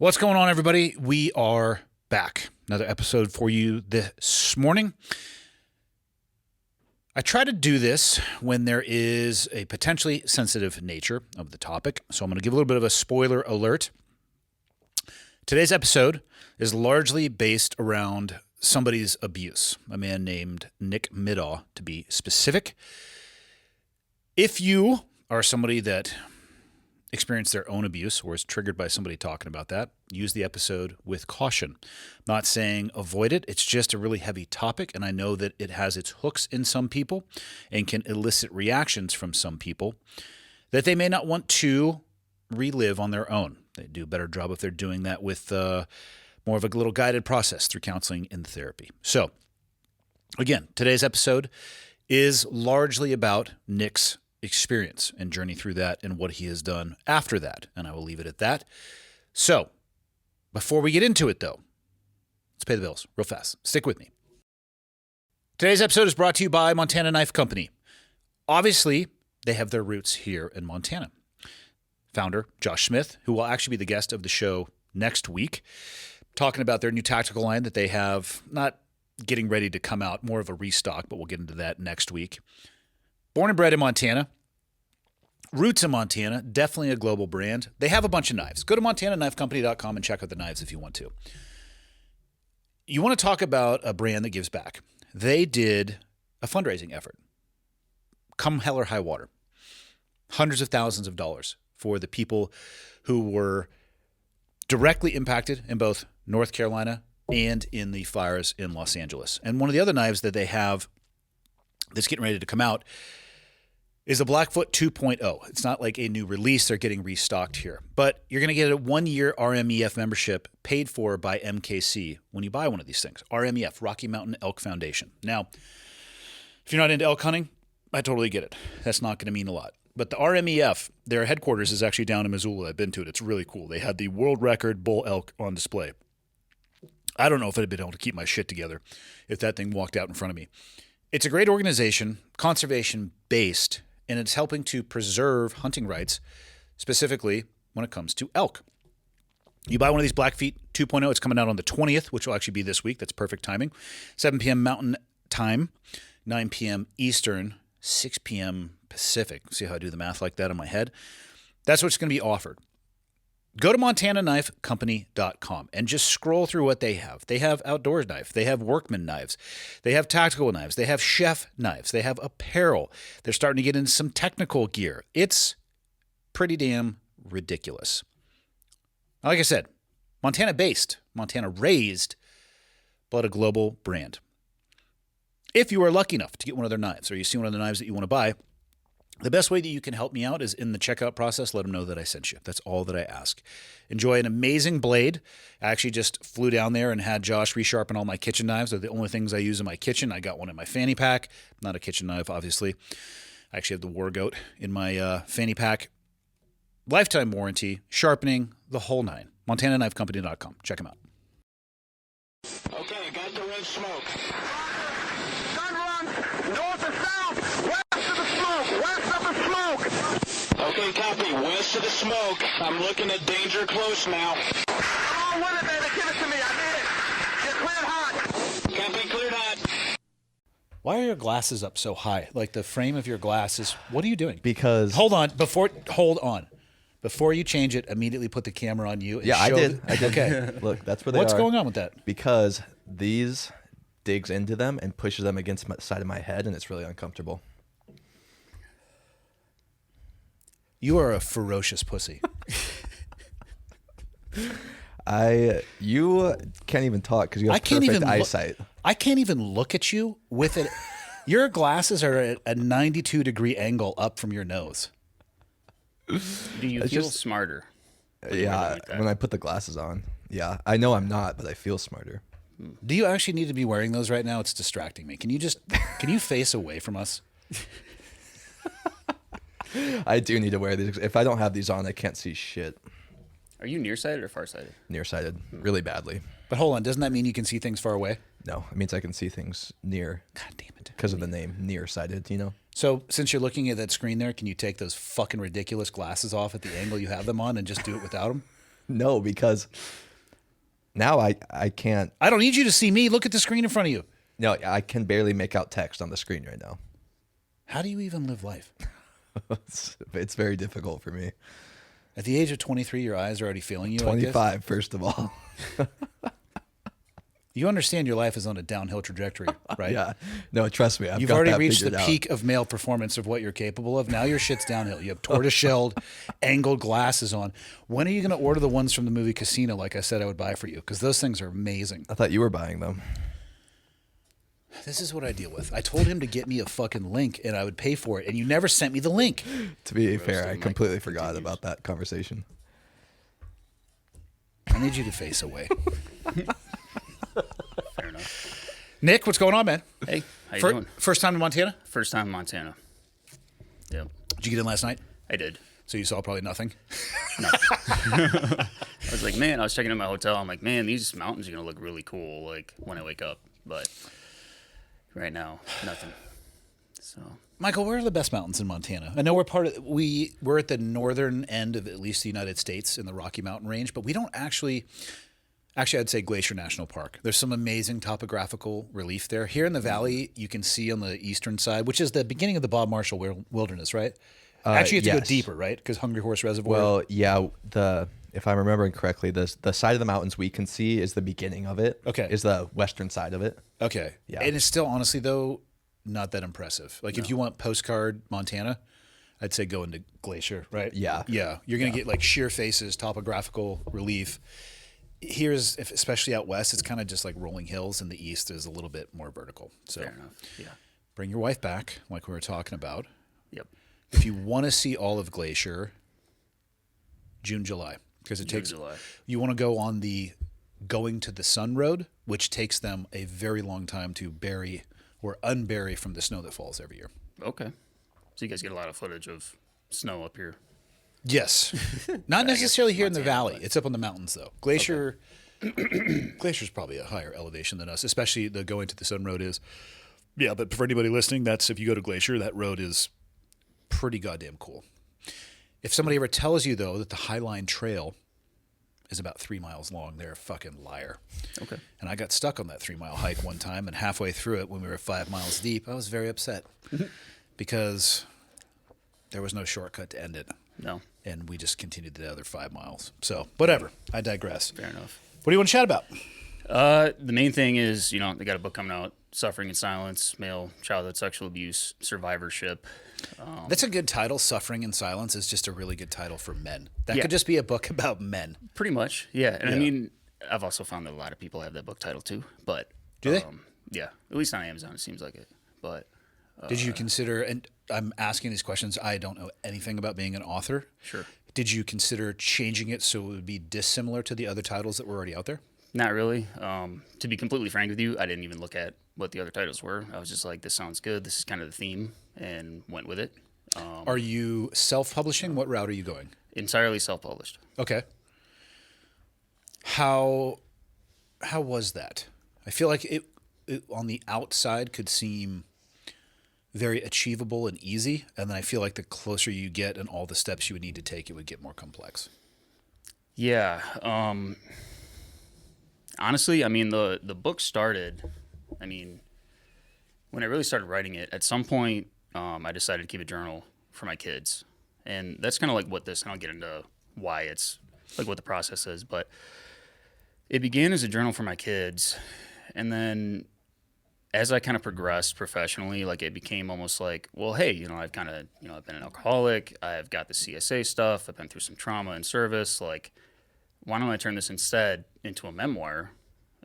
What's going on, everybody? We are back. Another episode for you this morning. I try to do this when there is a potentially sensitive nature of the topic, so I'm going to give a little bit of a spoiler alert. Today's episode is largely based around somebody's abuse, a man named Nick Middaugh, to be specific. If you are somebody that experienced their own abuse or is triggered by somebody talking about that, use the episode with caution. Not saying avoid it. It's just a really heavy topic, and I know that it has its hooks in some people and can elicit reactions from some people that they may not want to relive on their own. They do a better job if they're doing that with more of a little guided process through counseling and therapy. So, again, today's episode is largely about Nick's experience and journey through that and what he has done after that. And I will leave it at that. So before we get into it, though, let's pay the bills real fast. Stick with me. Today's episode is brought to you by Montana Knife Company. Obviously, they have their roots here in Montana. Founder Josh Smith, who will actually be the guest of the show next week, talking about their new tactical line that they have, not getting ready to come out, more of a restock, but we'll get into that next week. Born and bred in Montana, roots in Montana, definitely a global brand. They have a bunch of knives. Go to montanaknifecompany.com and check out the knives if you want to. You want to talk about a brand that gives back. They did a fundraising effort. Come hell or high water. Hundreds of thousands of dollars for the people who were directly impacted in both North Carolina and in the fires in Los Angeles. And one of the other knives that they have that's getting ready to come out is a Blackfoot 2.0. It's not like a new release. They're getting restocked here. But you're going to get a 1-year RMEF membership paid for by MKC when you buy one of these things. RMEF, Rocky Mountain Elk Foundation. Now, if you're not into elk hunting, I totally get it. That's not going to mean a lot. But the RMEF, their headquarters is actually down in Missoula. I've been to it. It's really cool. They had the world record bull elk on display. I don't know if I'd been able to keep my shit together if that thing walked out in front of me. It's a great organization, conservation-based, and it's helping to preserve hunting rights, specifically when it comes to elk. You buy one of these Blackfeet 2.0, it's coming out on the 20th, which will actually be this week. That's perfect timing. 7 p.m. Mountain Time, 9 p.m. Eastern, 6 p.m. Pacific. See how I do the math like that in my head? That's what's going to be offered. Go to montanaknifecompany.com and just scroll through what they have. They have outdoor knife. They have workman knives. They have tactical knives. They have chef knives. They have apparel. They're starting to get into some technical gear. It's pretty damn ridiculous. Like I said, Montana-based, Montana-raised, but a global brand. If you are lucky enough to get one of their knives or you see one of the knives that you want to buy, the best way that you can help me out is in the checkout process. Let them know that I sent you. That's all that I ask. Enjoy an amazing blade. I actually just flew down there and had Josh resharpen all my kitchen knives. They're the only things I use in my kitchen. I got one in my fanny pack. Not a kitchen knife, obviously. I actually have the War Goat in my fanny pack. Lifetime warranty, sharpening, the whole nine. montanaknifecompany.com. Check them out. Okay, I got the red smoke. Gun run north or south, west of the smoke, west of the smoke. Okay, copy. West of the smoke. I'm looking at danger close now. Come on with it, baby. Give it to me. I need it. Get cleared hot. Copy, cleared hot. Why are your glasses up so high? Like the frame of your glasses. What are you doing? Because Hold on. Before you change it, immediately put the camera on you. And I show did. Okay. Look, that's where they What's are. going on with that? Because these digs into them and pushes them against the side of my head, and it's really uncomfortable. You are a ferocious pussy. You can't even talk because you have perfect eyesight. I can't even look at you with it. Your glasses are at a 92-degree angle up from your nose. Do you feel smarter? Yeah, when I put the glasses on. Yeah, I know I'm not, but I feel smarter. Do you actually need to be wearing those right now? It's distracting me. Can you face away from us? I do need to wear these. If I don't have these on, I can't see shit. Are you nearsighted or farsighted? Nearsighted, really badly. But hold on, doesn't that mean you can see things far away? No, it means I can see things near. God damn it. Because of the name, nearsighted, you know? So since you're looking at that screen there, can you take those fucking ridiculous glasses off at the angle you have them on and just do it without them? No, because now I can't. I don't need you to see me. Look at the screen in front of you. No, I can barely make out text on the screen right now. How do you even live life? It's very difficult for me. At the age of 23, your eyes are already failing you. 25, first of all. You understand your life is on a downhill trajectory, right? Yeah. No, trust me. You've already reached the peak of male performance of what you're capable of. Now your shit's downhill. You have tortoise-shelled, angled glasses on. When are you going to order the ones from the movie Casino like I said I would buy for you? Because those things are amazing. I thought you were buying them. This is what I deal with. I told him to get me a fucking link and I would pay for it, and you never sent me the link. To be fair, I completely forgot about that conversation. I need you to face away. Fair enough. Nick, what's going on, man? Hey, how you doing? First time in Montana? First time in Montana. Yep, Did you get in last night? I did. So you saw probably nothing? I was like, man, I was checking in my hotel. I'm like, man, these mountains are going to look really cool, like, when I wake up. But right now, nothing. So Michael, where are the best mountains in Montana? I know we're at the northern end of at least the United States in the Rocky Mountain range, but we don't actually I'd say Glacier National Park. There's some amazing topographical relief there. Here in the valley, you can see on the eastern side, which is the beginning of the Bob Marshall Wilderness, right? Actually, you have to go deeper, right? Because Hungry Horse Reservoir. Well, yeah. If I'm remembering correctly, the side of the mountains we can see is the beginning of it. Okay. Is the western side of it. Okay. Yeah. And it's still, honestly, though, not that impressive. Like, if you want postcard Montana, I'd say go into Glacier, right? Yeah. Yeah. You're going to get, like, sheer faces, topographical relief. Here's, especially out west, it's kind of just like rolling hills, and the east is a little bit more vertical. So fair enough. Yeah. bring your wife back, like we were talking about. Yep. If you want to see all of Glacier, June, July, because it takes. July. You You want to go on the Going to the Sun Road, which takes them a very long time to bury or unbury from the snow that falls every year. Okay. So you guys get a lot of footage of snow up here. Yes, not necessarily here in the Montana, valley. but- It's up on the mountains, though. Glacier, Glacier's probably a higher elevation than us, especially the Going to the Sun Road is. Yeah, but for anybody listening, that's if you go to Glacier, that road is pretty goddamn cool. If somebody ever tells you, though, that the Highline Trail is about 3 miles long, they're a fucking liar. Okay. And I got stuck on that 3-mile hike one time, and halfway through it, when we were 5 miles deep, I was very upset because there was no shortcut to end it. No. And we just continued the other 5 miles. So, whatever. I digress. Fair enough. What do you want to chat about? The main thing is, they got a book coming out, Suffering in Silence, Male Childhood Sexual Abuse Survivorship. That's a good title. Suffering in Silence is just a really good title for men. That Yeah. could just be a book about men. Pretty much, yeah. And I Yeah. mean, I've also found that a lot of people have that book title too. But Do they? Yeah, at least on Amazon, it seems like it. But Did you consider, and I'm asking these questions, I don't know anything about being an author. sure, Did you consider changing it so it would be dissimilar to the other titles that were already out there? not really. To be completely frank with you, I didn't even look at what the other titles were. I was just like, this sounds good. This is kind of the theme, and went with it. Are you self-publishing? What route are you going? Entirely self-published. Okay. How was that? I feel like it on the outside could seem very achievable and easy, and then I feel like the closer you get and all the steps you would need to take, it would get more complex. Yeah. Honestly, I mean, the book started, when I really started writing it, at some point, I decided to keep a journal for my kids. And that's kind of like what this, and I'll get into why it's, like what the process is. But it began as a journal for my kids. And then as I kind of progressed professionally, like it became almost like, well, hey, I've kind of, I've been an alcoholic. I've got the CSA stuff. I've been through some trauma in service. Like, why don't I turn this instead into a memoir?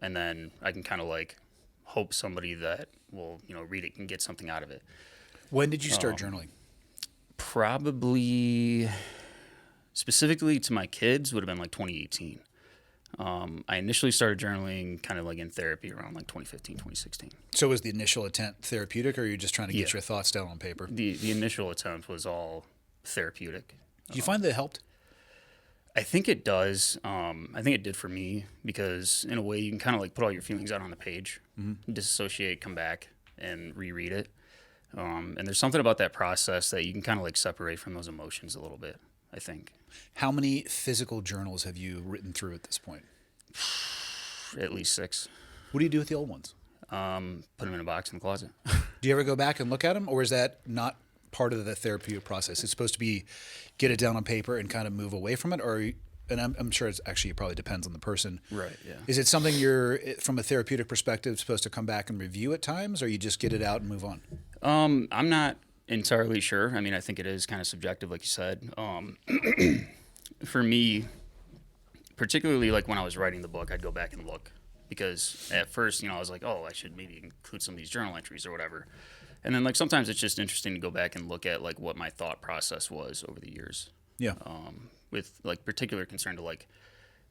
And then I can kind of like hope somebody that will, read it can get something out of it. When did you start journaling? Probably specifically to my kids would have been like 2018. I initially started journaling kind of like in therapy around like 2015, 2016. So was the initial intent therapeutic, or are you just trying to get Yeah. your thoughts down on paper? The initial attempt was all therapeutic. Did you find that it helped? I think it does. I think it did for me because in a way you can kind of like put all your feelings out on the page, disassociate, come back and reread it. And there's something about that process that you can kind of like separate from those emotions a little bit. I think. How many physical journals have you written through at this point? At least 6. What do you do with the old ones? Put them in a box in the closet. Do you ever go back and look at them, or is that not part of the therapeutic process? It's supposed to be get it down on paper and kind of move away from it, or and I'm sure it's actually, it probably depends on the person. Right, yeah. Is it something you're, from a therapeutic perspective, supposed to come back and review at times, or you just get it out and move on? I'm not entirely sure. I mean, I think it is kind of subjective, like you said. For me, particularly like when I was writing the book, I'd go back and look. Because at first, I was like, oh, I should maybe include some of these journal entries or whatever. And then, like, sometimes it's just interesting to go back and look at, like, what my thought process was over the years. Yeah. With, like, particular concern to, like,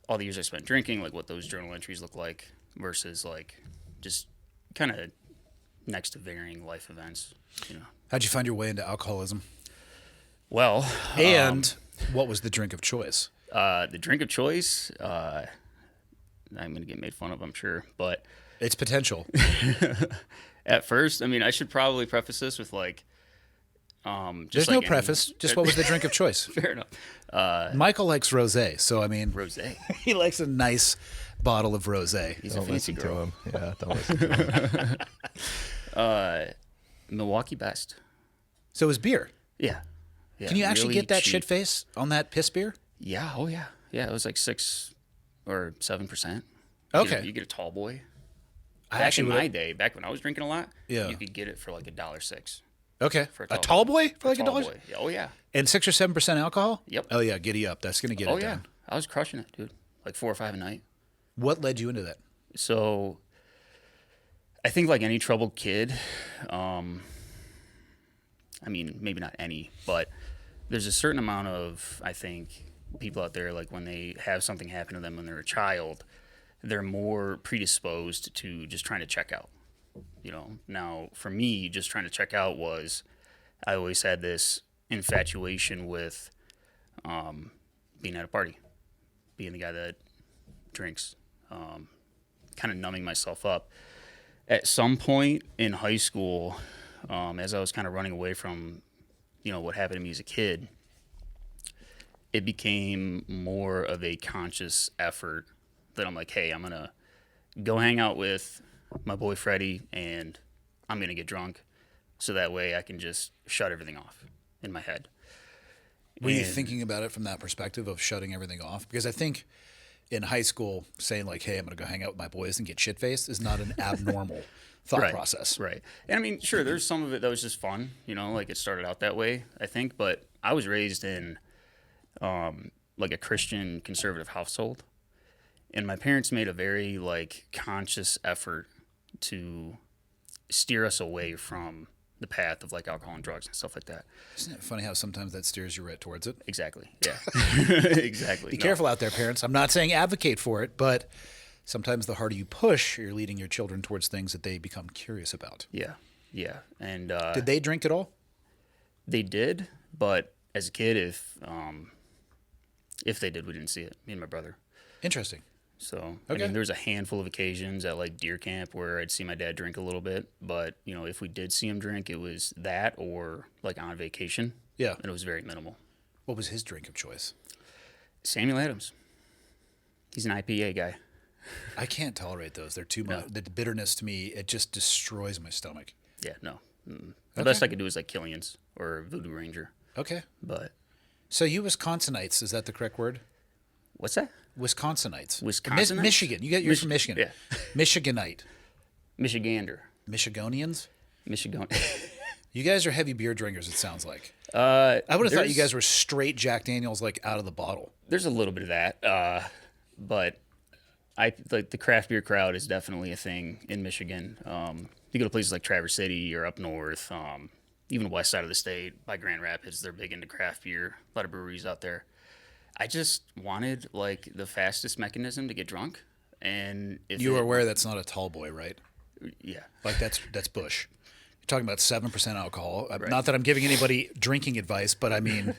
all the years I spent drinking, like, what those journal entries look like versus, like, just kind of next to varying life events, How'd you find your way into alcoholism? Well. And what was the drink of choice? The drink of choice, I'm going to get made fun of, I'm sure, but It's potential. at first, I mean, I should probably preface this with like, just There's like no preface. Just what was the drink of choice? Fair enough. Michael likes rosé, so I mean, Rosé. he likes a nice bottle of rosé. He's a Don't fancy listen to girl. him. Yeah, don't listen to him. Milwaukee Best. So it was beer. Yeah. Yeah, Can you actually really get that cheap. shit face on that piss beer? Yeah. Oh yeah. Yeah. It was like 6 or 7%. Okay. You get a tall boy. I Back actually in would've- my day, back when I was drinking a lot, Yeah. you could get it for like $1.06. Okay. For A tall boy for like tall $1? boy. Yeah, oh yeah. And 6 or 7% alcohol? Yep. Oh yeah, giddy up. That's gonna get Oh it yeah. done. I was crushing it, dude. Like 4 or 5 a night. What led you into that? So I think like any troubled kid, I mean, maybe not any, but there's a certain amount of, I think, people out there, like when they have something happen to them when they're a child, they're more predisposed to just trying to check out. Now for me, just trying to check out was, I always had this infatuation with being at a party, being the guy that drinks, kind of numbing myself up. At some point in high school, as I was kind of running away from, what happened to me as a kid, it became more of a conscious effort that I'm like, hey, I'm going to go hang out with my boy Freddie and I'm going to get drunk so that way I can just shut everything off in my head. Were you And- thinking about it from that perspective of shutting everything off? Because I think in high school, saying like, hey, I'm going to go hang out with my boys and get shit-faced is not an abnormal thought Right, process. Right. And I mean, sure, there's some of it that was just fun, like it started out that way, I think, but I was raised in like a Christian conservative household. And my parents made a very like conscious effort to steer us away from the path of like alcohol and drugs and stuff like that. Isn't it funny how sometimes that steers you right towards it? Exactly. Yeah. Exactly. Be careful out there, parents. I'm not saying advocate for it, but sometimes the harder you push, you're leading your children towards things that they become curious about. Yeah. Yeah. And Did they drink at all? they did, but as a kid, if they did, we didn't see it. Me and my brother. Interesting. So Okay. I mean, there was a handful of occasions at like deer camp where I'd see my dad drink a little bit, but if we did see him drink, it was that or like on vacation. Yeah. And it was very minimal. What was his drink of choice? Samuel Adams. He's an IPA guy. I can't tolerate those. They're too much. The bitterness to me, it just destroys my stomach. Yeah, no. The best I could do is like Killian's or Voodoo Ranger. Okay. But So you Wisconsinites, is that the correct word? what's that? Wisconsinites. Wisconsinites? Michigan. You're from Michigan. Yeah. Michiganite. Michigander. Michigonians? Michigan. You guys are heavy beer drinkers, it sounds like. I I would have thought you guys were straight Jack Daniels, like out of the bottle. There's a little bit of that, but I like the craft beer crowd is definitely a thing in Michigan. You go to places like Traverse City or up north, even west side of the state by Grand Rapids, they're big into craft beer. A lot of breweries out there. I just wanted like the fastest mechanism to get drunk, and if You are aware that's not a tall boy, right? yeah, Like that's Bush. You're talking about 7% alcohol. Not that I'm giving anybody drinking advice, but I mean,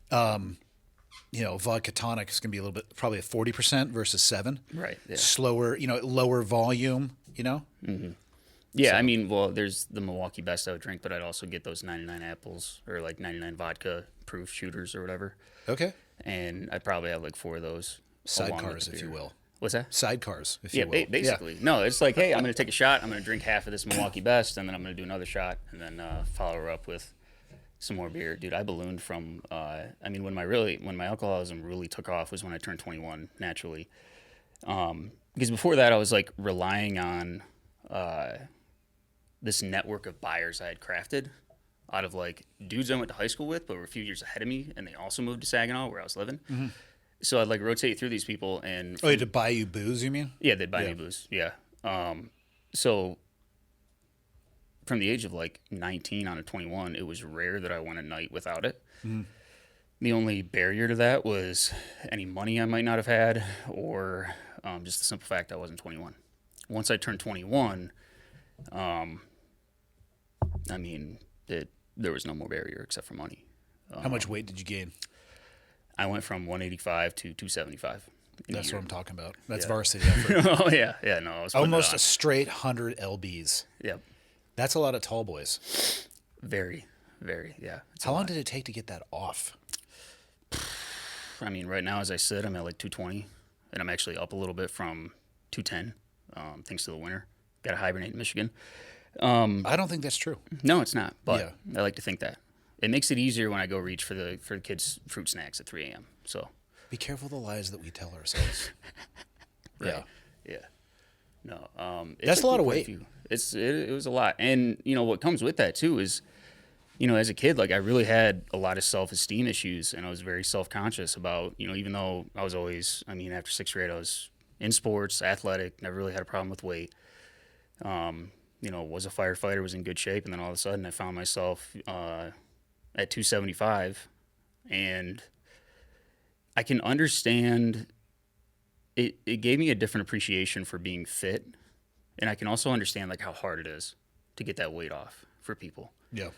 vodka tonic is going to be a little bit, probably a 40% versus 7. right, yeah. Slower, lower volume, Yeah, So- I mean, well, there's the Milwaukee Best I would drink, but I'd also get those 99 apples or like 99 vodka proof shooters or whatever. Okay. And I'd probably have like 4 of those. along with Sidecars, the if you beer. will. What's that? Sidecars, if Yeah, you will. basically. No, it's like, hey, I'm going to take a shot. I'm going to drink half of this Milwaukee Best, and then I'm going to do another shot, and then follow her up with some more beer. Dude, I ballooned from, I mean, when my alcoholism really took off was when I turned 21, naturally. Because before that, I was like relying on this network of buyers I had crafted out of like dudes I went to high school with, but were a few years ahead of me, and they also moved to Saginaw, where I was living. Mm-hmm. So I'd like rotate through these people, and Oh, to buy you booze, you mean? yeah, they'd buy me booze. Yeah. So from the age of like 19 on to 21, it was rare that I went a night without it. The only barrier to that was any money I might not have had, or just the simple fact I wasn't 21. Once I turned 21, I mean, there was no more barrier except for money. How much weight did you gain? I went from 185 to 275. That's what I'm talking about. That's Yeah. varsity effort. Oh yeah, no, I was putting it Almost on. a straight 100 lbs. Yep, That's a lot of tall boys. very, yeah. It's a How long lot. did it take to get that off? I mean, right now as I sit, I'm at like 220, and I'm actually up a little bit from 210, thanks to the winter. Got to hibernate in Michigan. I don't think that's true. No, it's not, but Yeah. I like to think that. It makes it easier when I go reach for the kids' fruit snacks at 3 a.m. So, Be careful the lies that we tell ourselves. right. Yeah. No, it That's took a lot me of quite weight. few. It was a lot, and you know what comes with that too is, you know, as a kid, like I really had a lot of self-esteem issues, and I was very self-conscious about, you know, even though I was always, I mean, after 6th grade, I was in sports, athletic, never really had a problem with weight. You know, was a firefighter, was in good shape, and then all of a sudden I found myself at 275, and I can understand it. It gave me a different appreciation for being fit, and I can also understand like how hard it is to get that weight off for people. Yeah.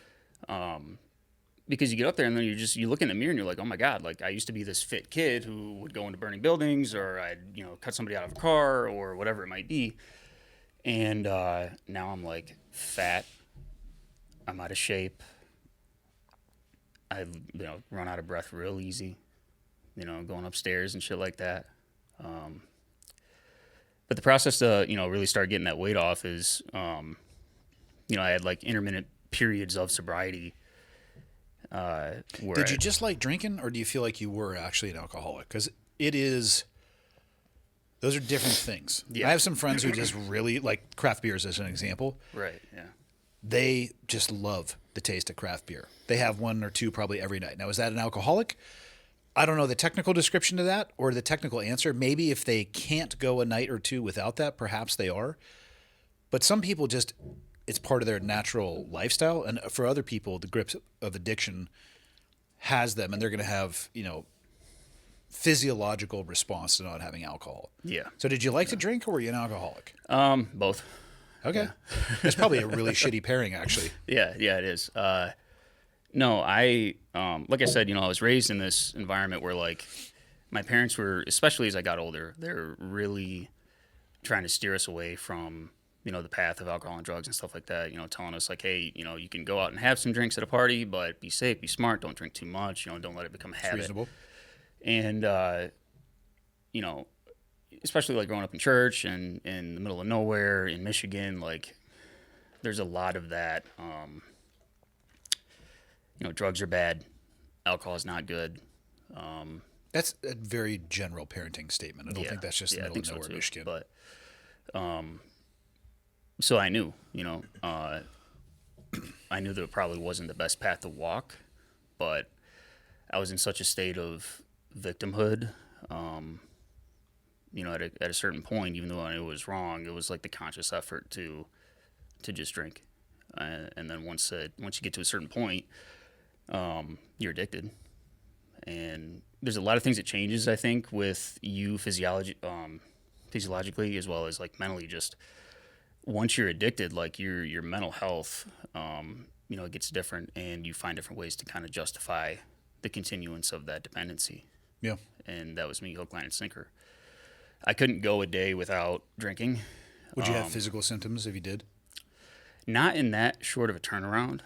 Because you get up there and then you look in the mirror and you're like, oh my God, like I used to be this fit kid who would go into burning buildings, or I'd, you know, cut somebody out of a car or whatever it might be. And now I'm like fat, I'm out of shape, I, you know, run out of breath real easy, you know, going upstairs and shit like that. But the process to, you know, really start getting that weight off is, you know, I had like intermittent periods of sobriety. Where Did you just like drinking, or do you feel like you were actually an alcoholic? Because it is, those are different things. Yeah. I have some friends who just really, like craft beers as an example, Right, yeah. they just love the taste of craft beer. They have 1 or 2 probably every night. Now, is that an alcoholic? I don't know the technical description to that or the technical answer. Maybe if they can't go a night or 2 without that, perhaps they are. But some people just, it's part of their natural lifestyle. And for other people, the grips of addiction has them, and they're going to have, you know, physiological response to not having alcohol. Yeah. So did you like to drink, or were you an alcoholic? Both. Okay. That's probably a really shitty pairing, actually. Yeah, it is. No, I, like I said, you know, I was raised in this environment where like my parents were, especially as I got older, they're really trying to steer us away from, you know, the path of alcohol and drugs and stuff like that, you know, telling us like, hey, you know, you can go out and have some drinks at a party, but be safe, be smart, don't drink too much, you know, don't let it become a habit. Reasonable. And, you know, especially like growing up in church and in the middle of nowhere in Michigan, like there's a lot of that, you know, drugs are bad, alcohol is not good. That's a very general parenting statement. I don't think that's just the I middle think of so nowhere, too. Michigan. But, so I knew, you know, I knew that it probably wasn't the best path to walk, but I was in such a state of victimhood, you know, at a certain point, even though I knew it was wrong, it was like the conscious effort to just drink. And then once you get to a certain point, you're addicted. And there's a lot of things that changes, I think, with you physiologically as well as like mentally. Just once you're addicted, like your mental health, you know, it gets different, and you find different ways to kind of justify the continuance of that dependency. Yeah. And that was me, hook, line, and sinker. I couldn't go a day without drinking. Would you have physical symptoms if you did? Not in that short of a turnaround.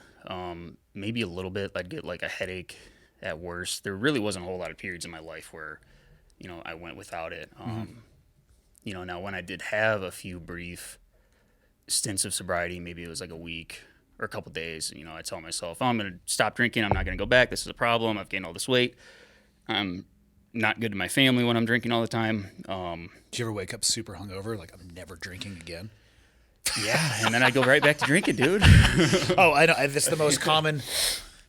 Maybe a little bit. I'd get like a headache at worst. There really wasn't a whole lot of periods in my life where, I went without it. Now when I did have a few brief stints of sobriety, maybe it was like a week or a couple days, I tell myself, oh, I'm going to stop drinking. I'm not going to go back. This is a problem. I've gained all this weight. I'm not good to my family when I'm drinking all the time. Do you ever wake up super hungover, like I'm never drinking again? Yeah, and then I go right back to drinking, dude. Oh, I know. That's the most common,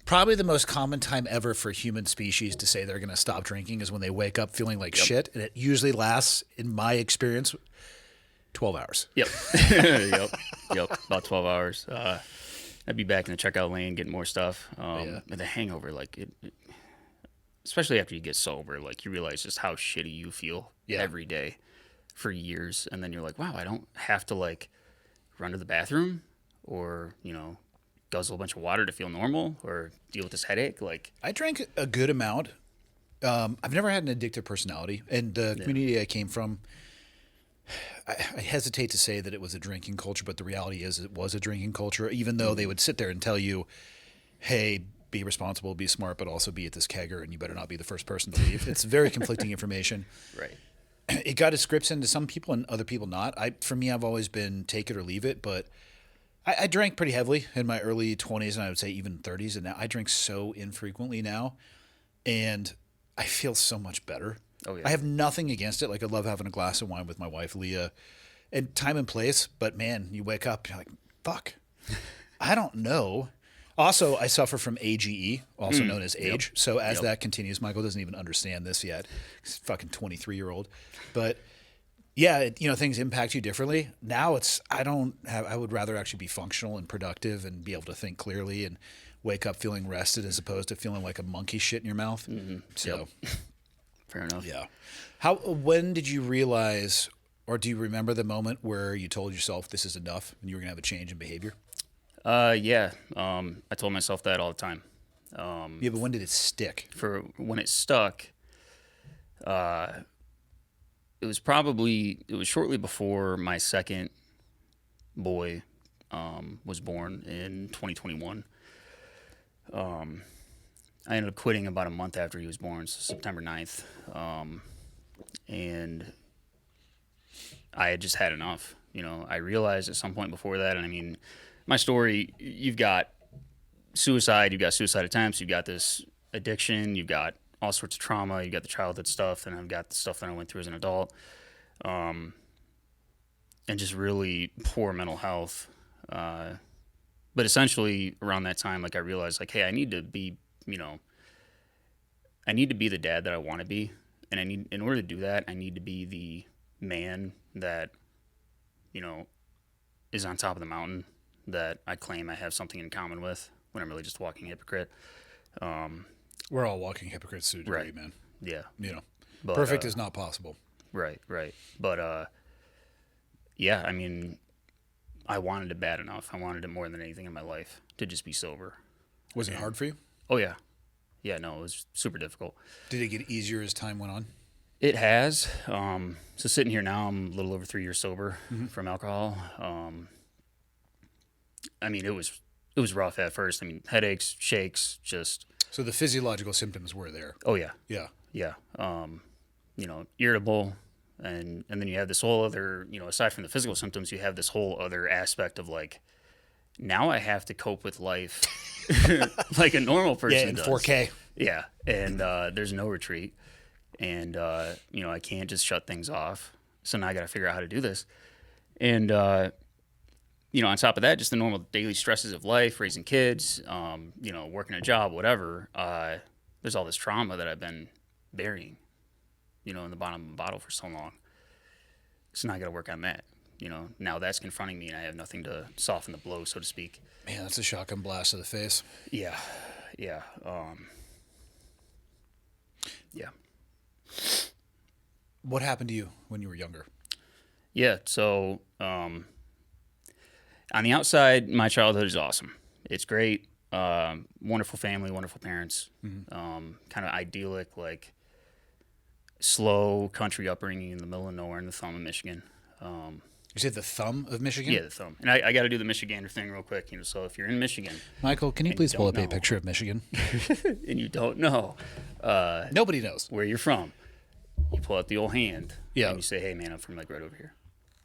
probably the most common time ever for human species to say they're going to stop drinking is when they wake up feeling like shit. And it usually lasts, in my experience, 12 hours. Yep. Yep. About 12 hours. I'd be back in the checkout lane getting more stuff. And the hangover, like, especially after you get sober, like, you realize just how shitty you feel every day for years. And then you're like, wow, I don't have to, like, run to the bathroom or, guzzle a bunch of water to feel normal or deal with this headache. Like, I drank a good amount. I've never had an addictive personality. And the community I came from, I hesitate to say that it was a drinking culture, but the reality is it was a drinking culture, even though they would sit there and tell you, hey, be responsible, be smart, but also be at this kegger, and you better not be the first person to leave. It's very conflicting information. right. It got its scripts into some people and other people not. For me, I've always been take it or leave it, but I drank pretty heavily in my early 20s, and I would say even 30s, and now I drink so infrequently now, and I feel so much better. Oh, yeah. I have nothing against it. Like, I love having a glass of wine with my wife, Leah, and time and place, but man, you wake up, you're like, fuck, I don't know. Also, I suffer from AGE, also known as age. Yep. So as that continues, Michael doesn't even understand this yet. He's a fucking 23-year-old. But yeah, things impact you differently. Now I would rather actually be functional and productive and be able to think clearly and wake up feeling rested as opposed to feeling like a monkey shit in your mouth. Mm-hmm. So fair enough. Yeah. When did you realize, or do you remember the moment where you told yourself this is enough and you were going to have a change in behavior? Yeah. I told myself that all the time. Yeah, but when did it stick? For when it stuck, it was shortly before my second boy was born in 2021. I ended up quitting about a month after he was born, so September 9th. And I had just had enough. I realized at some point before that, and I mean, my story, you've got suicide, you've got suicide attempts, you've got this addiction, you've got all sorts of trauma, you've got the childhood stuff, and I've got the stuff that I went through as an adult, and just really poor mental health. But essentially around that time, like, I realized, like, hey, I need to be the dad that I want to be. And in order to do that, I need to be the man that, is on top of the mountain, that I claim I have something in common with, when I'm really just a walking hypocrite. We're all walking hypocrites to a degree, Right. man. Yeah. But, perfect is not possible. Right. But, yeah, I mean, I wanted it bad enough. I wanted it more than anything in my life to just be sober. Was it hard for you? Oh, yeah. Yeah, no, it was super difficult. Did it get easier as time went on? It has. So sitting here now, I'm a little over 3 years sober from alcohol. I mean, it was rough at first. I mean, headaches, shakes, just. So the physiological symptoms were there. Oh yeah. Yeah. Yeah. Irritable, and then you have this whole other, aside from the physical symptoms, you have this whole other aspect of, like, now I have to cope with life like a normal person Yeah, in does. 4K. Yeah, and there's no retreat, and I can't just shut things off. So now I got to figure out how to do this, and on top of that, just the normal daily stresses of life, raising kids, working a job, whatever. There's all this trauma that I've been burying, in the bottom of the bottle for so long. So now I got to work on that. Now that's confronting me, and I have nothing to soften the blow, so to speak. Man, that's a shotgun blast to the face. Yeah. What happened to you when you were younger? Yeah, so on the outside, my childhood is awesome. It's great. Wonderful family, wonderful parents. Kind of idyllic, like, slow country upbringing in the middle of nowhere in the thumb of Michigan. You say the thumb of Michigan? Yeah, the thumb. And I got to do the Michigander thing real quick. So if you're in Michigan Michael, can you and please you pull up don't a know. picture of Michigan? and you don't know Nobody knows. where you're from, you pull out the old hand. Yeah. And you say, hey, man, I'm from like right over here.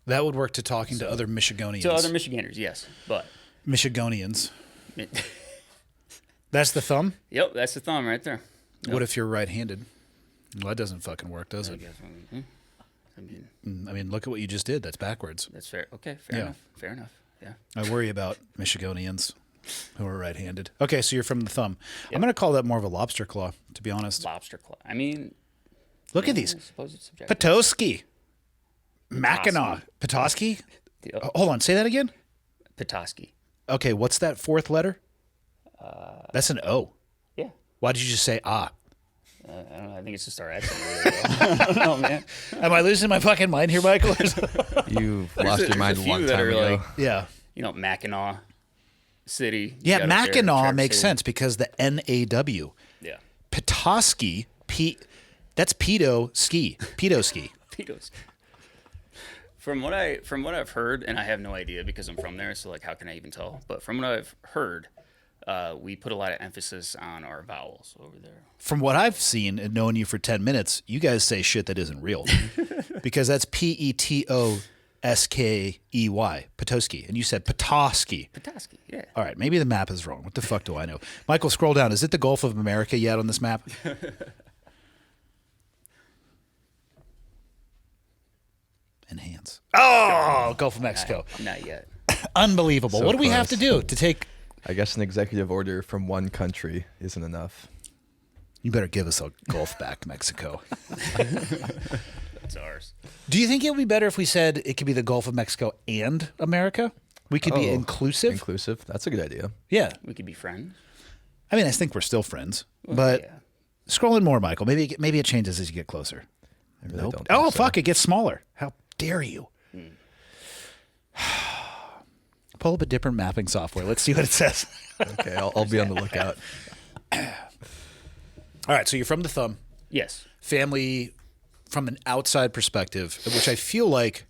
That would work to talking to other Michigonians. To other Michiganders, yes. But, Michigonians. That's the thumb? yep, that's the thumb right there. What if you're right-handed? Well, that doesn't fucking work, does I it? guess, I mean, I mean, look at what you just did. That's backwards. that's fair. Okay, fair Yeah. enough. Fair enough. Yeah. I worry about Michigonians who are right-handed. Okay, so you're from the thumb. I'm going to call that more of a lobster claw, to be honest. Lobster claw. I mean, Look at I these. suppose it's subjective. Petoskey. Mackinac. Petoskey? Hold on, say that again? Petoskey. Okay, what's that fourth letter? That's an O. Yeah. Why did you just say ah? I don't know. I think it's just our accent. I don't know, man. Am I losing my fucking mind here, Michael? You've lost your mind a few long that time are ago. like- Yeah. Mackinac City. Yeah, You got up there, Mackinac Charter makes City. sense because the NAW. Yeah. Petoskey, that's pedo ski. Pedo ski. Pedos. From what I've heard, and I have no idea because I'm from there, so like how can I even tell? But from what I've heard, we put a lot of emphasis on our vowels over there. From what I've seen and known you for 10 minutes, you guys say shit that isn't real. Because that's Petoskey, Petoskey. And you said Petoskey. Petoskey, yeah. All right, maybe the map is wrong. What the fuck do I know? Michael, scroll down. Is it the Gulf of America yet on this map? Enhance. Oh, Gulf of Mexico. Not yet. Unbelievable. So What do we have to close. do to take... I guess an executive order from one country isn't enough. You better give us a Gulf back, Mexico. That's ours. Do you think it would be better if we said it could be the Gulf of Mexico and America? We could be Oh, inclusive? Inclusive. That's a good idea. Yeah. We could be friends. I mean, I think we're still friends. But Yeah. scroll in more, Michael. Maybe it changes as you get closer. I really Nope. don't. Oh, think so. fuck. It gets smaller. How dare you? Pull up a different mapping software. Let's see what it says. Okay, I'll be on the lookout. All right. So you're from the thumb. Yes. Family from an outside perspective, which I feel like,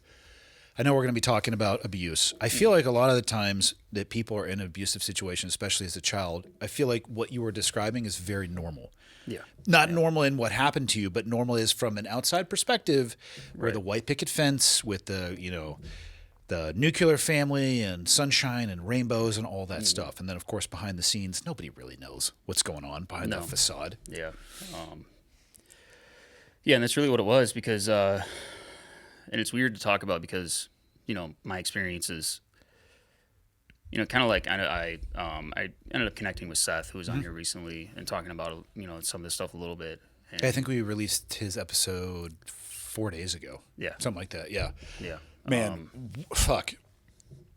I know we're going to be talking about abuse. I feel like a lot of the times that people are in an abusive situation, especially as a child, I feel like what you were describing is very normal. Yeah. Not normal in what happened to you, but normal is from an outside perspective, where the white picket fence with the, the nuclear family and sunshine and rainbows and all that stuff. And then, of course, behind the scenes, nobody really knows what's going on behind that facade. Yeah. Yeah, and that's really what it was because, and it's weird to talk about because, my experiences, kind of like I ended up connecting with Seth, who was on here recently, and talking about, some of this stuff a little bit. And, I think we released his episode 4 days ago. Yeah. Something like that. Yeah. yeah. Man, fuck.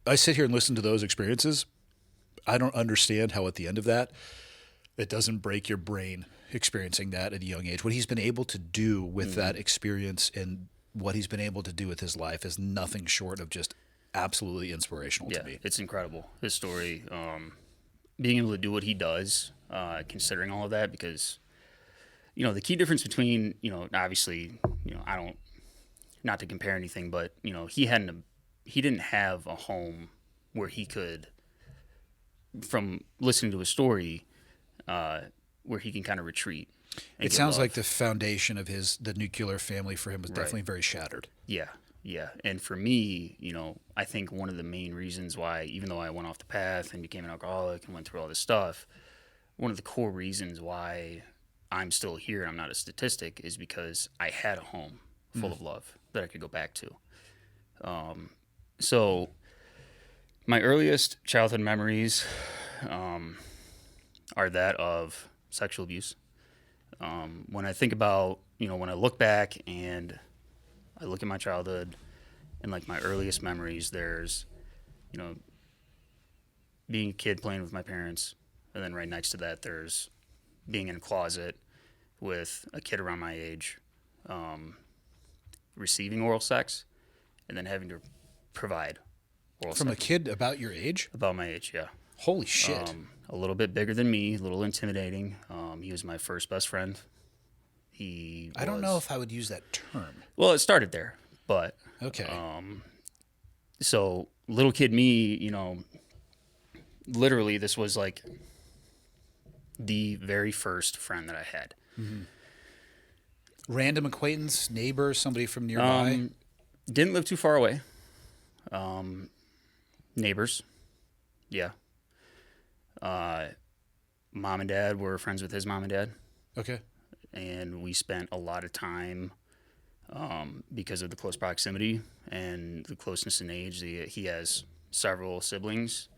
I sit here and listen to those experiences. I don't understand how at the end of that, it doesn't break your brain experiencing that at a young age. What he's been able to do with that experience and what he's been able to do with his life is nothing short of just absolutely inspirational to me. It's incredible. His story, being able to do what he does, considering all of that, because, the key difference between, obviously, I don't, not to compare anything, but, he didn't have a home where he could, from listening to his story, where he can kind of retreat. It sounds like the foundation of the nuclear family for him was definitely very shattered. Yeah, yeah. And for me, I think one of the main reasons why, even though I went off the path and became an alcoholic and went through all this stuff, one of the core reasons why I'm still here and I'm not a statistic is because I had a home full of love that I could go back to. So my earliest childhood memories are that of sexual abuse. When I think about, when I look back and I look at my childhood and like my earliest memories, there's, being a kid playing with my parents. And then right next to that, there's being in a closet with a kid around my age, receiving oral sex, and then having to provide oral From a sex. kid about your age? About my age, yeah. Holy shit. A little bit bigger than me, a little intimidating. He was my first best friend. I don't know if I would use that term. Well, it started there, but Okay. So little kid me, literally this was like the very first friend that I had. Random acquaintance, neighbor, somebody from nearby. Didn't live too far away. Neighbors. Yeah. Mom and dad were friends with his mom and dad. Okay. And we spent a lot of time because of the close proximity and the closeness in age. He has several siblings.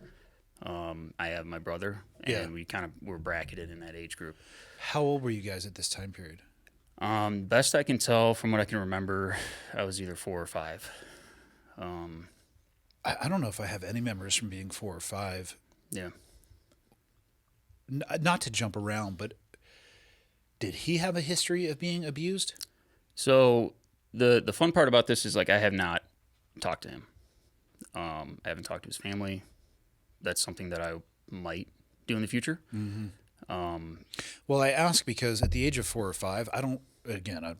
I have my brother, and we kind of were bracketed in that age group. How old were you guys at this time period? Best I can tell from what I can remember, I was either 4 or 5. I don't know if I have any memories from being 4 or 5. Yeah. Not to jump around, but did he have a history of being abused? So the fun part about this is, like, I have not talked to him. I haven't talked to his family. That's something that I might do in the future. Well, I ask because at the age of 4 or 5, I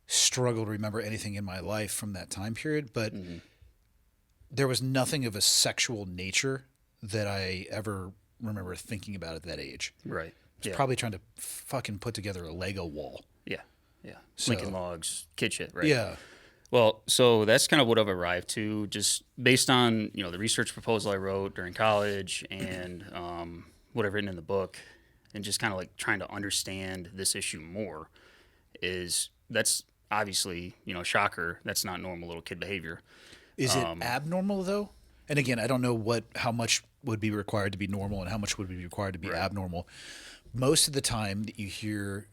struggle to remember anything in my life from that time period, but there was nothing of a sexual nature that I ever remember thinking about at that age. Right. I was probably trying to fucking put together a Lego wall. Yeah. Yeah. So- Lincoln Logs, kid shit, right? Yeah. Well, so that's kind of what I've arrived to, just based on the research proposal I wrote during college and what I've written in the book, and just kind of like trying to understand this issue more. That's obviously shocker. That's not normal little kid behavior. Is it abnormal though? And again, I don't know how much would be required to be normal and how much would be required to be abnormal. Most of the time that you hear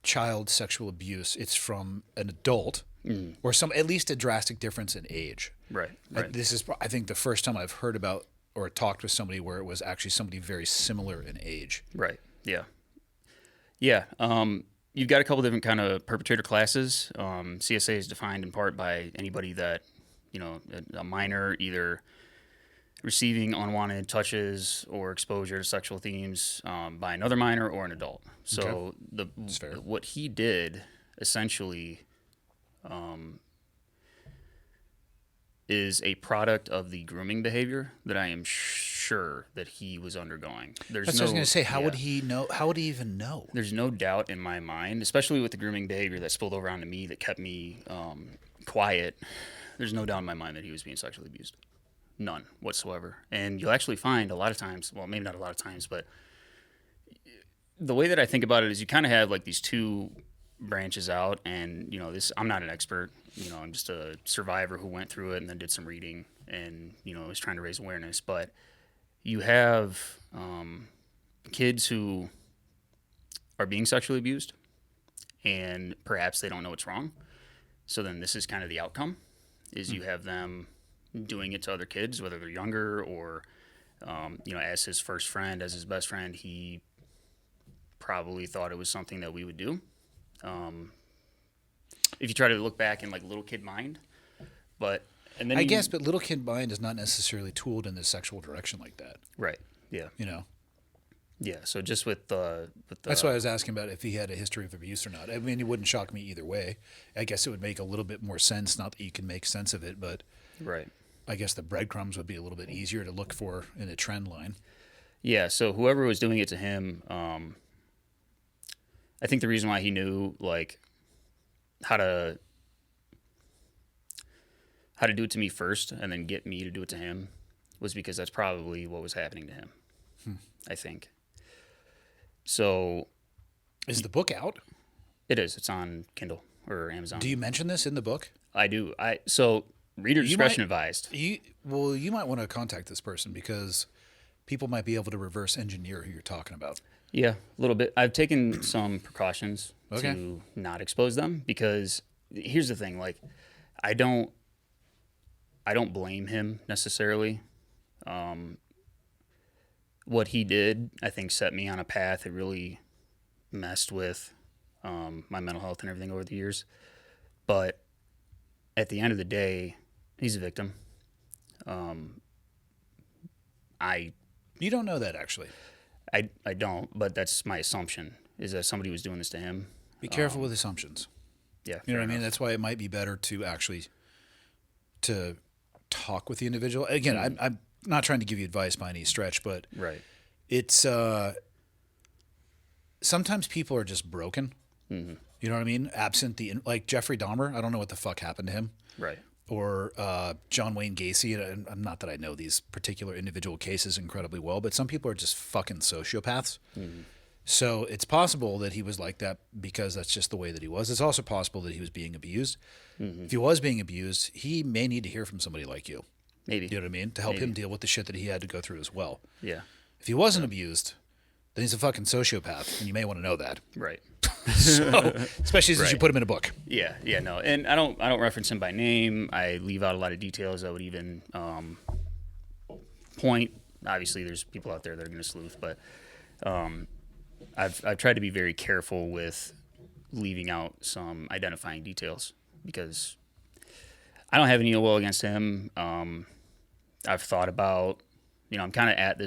child sexual abuse, it's from an adult or at least a drastic difference in age. Right. This is, I think, the first time I've heard about or talked with somebody where it was actually somebody very similar in age. Right. Yeah. Yeah. You've got a couple different kind of perpetrator classes. CSA is defined in part by anybody that, a minor either receiving unwanted touches or exposure to sexual themes by another minor or an adult. So what he did essentially is a product of the grooming behavior that I am sure that he was undergoing. That's what I was going to say. How would he know? How would he even know? There's no doubt in my mind, especially with the grooming behavior that spilled over onto me that kept me quiet. There's no doubt in my mind that he was being sexually abused. None whatsoever. And you'll actually find a lot of times, well, maybe not a lot of times, but the way that I think about it is you kind of have like these two branches out, and I'm not an expert. I'm just a survivor who went through it and then did some reading and was trying to raise awareness. But you have kids who are being sexually abused, and perhaps they don't know what's wrong. So then this is kind of the outcome: is you have them doing it to other kids, whether they're younger or as his first friend, as his best friend, he probably thought it was something that we would do. If you try to look back in like little kid mind, but little kid mind is not necessarily tooled in the sexual direction like that. Right. Yeah. Yeah. So just with the that's why I was asking about if he had a history of abuse or not. I mean, it wouldn't shock me either way. I guess it would make a little bit more sense. Not that you can make sense of it, but right. I guess the breadcrumbs would be a little bit easier to look for in a trend line. Yeah. So whoever was doing it to him, I think the reason why he knew like how to do it to me first and then get me to do it to him was because that's probably what was happening to him. I think. So is the book out? It is. It's on Kindle or Amazon. Do you mention this in the book? I do. So reader discretion advised. You might want to contact this person because people might be able to reverse engineer who you're talking about. Yeah, a little bit. I've taken some precautions to not expose them because here's the thing: like, I don't blame him necessarily. What he did, I think, set me on a path that really messed with my mental health and everything over the years. But at the end of the day, he's a victim. You don't know that actually. I don't, but that's my assumption, is that somebody was doing this to him. Be careful with assumptions. Yeah. You know what I mean? That's why it might be better to actually to talk with the individual. Again, I'm not trying to give you advice by any stretch, but Right. it's sometimes people are just broken. Mm-hmm. You know what I mean? Absent like Jeffrey Dahmer. I don't know what the fuck happened to him. Right. Or John Wayne Gacy. And I'm not that I know these particular individual cases incredibly well, but some people are just fucking sociopaths. Mm-hmm. So it's possible that he was like that because that's just the way that he was. It's also possible that he was being abused. Mm-hmm. If he was being abused, he may need to hear from somebody like you. Maybe. You know what I mean? To help him deal with the shit that he had to go through as well. Yeah. If he wasn't abused, then he's a fucking sociopath, and you may want to know that. Right. So, especially since you Right. put him in a book. Yeah. Yeah. No. And I don't reference him by name. I leave out a lot of details. I would even point. Obviously, there's people out there that are going to sleuth, but I've tried to be very careful with leaving out some identifying details because I don't have any ill will against him. I've thought about, I'm kind of at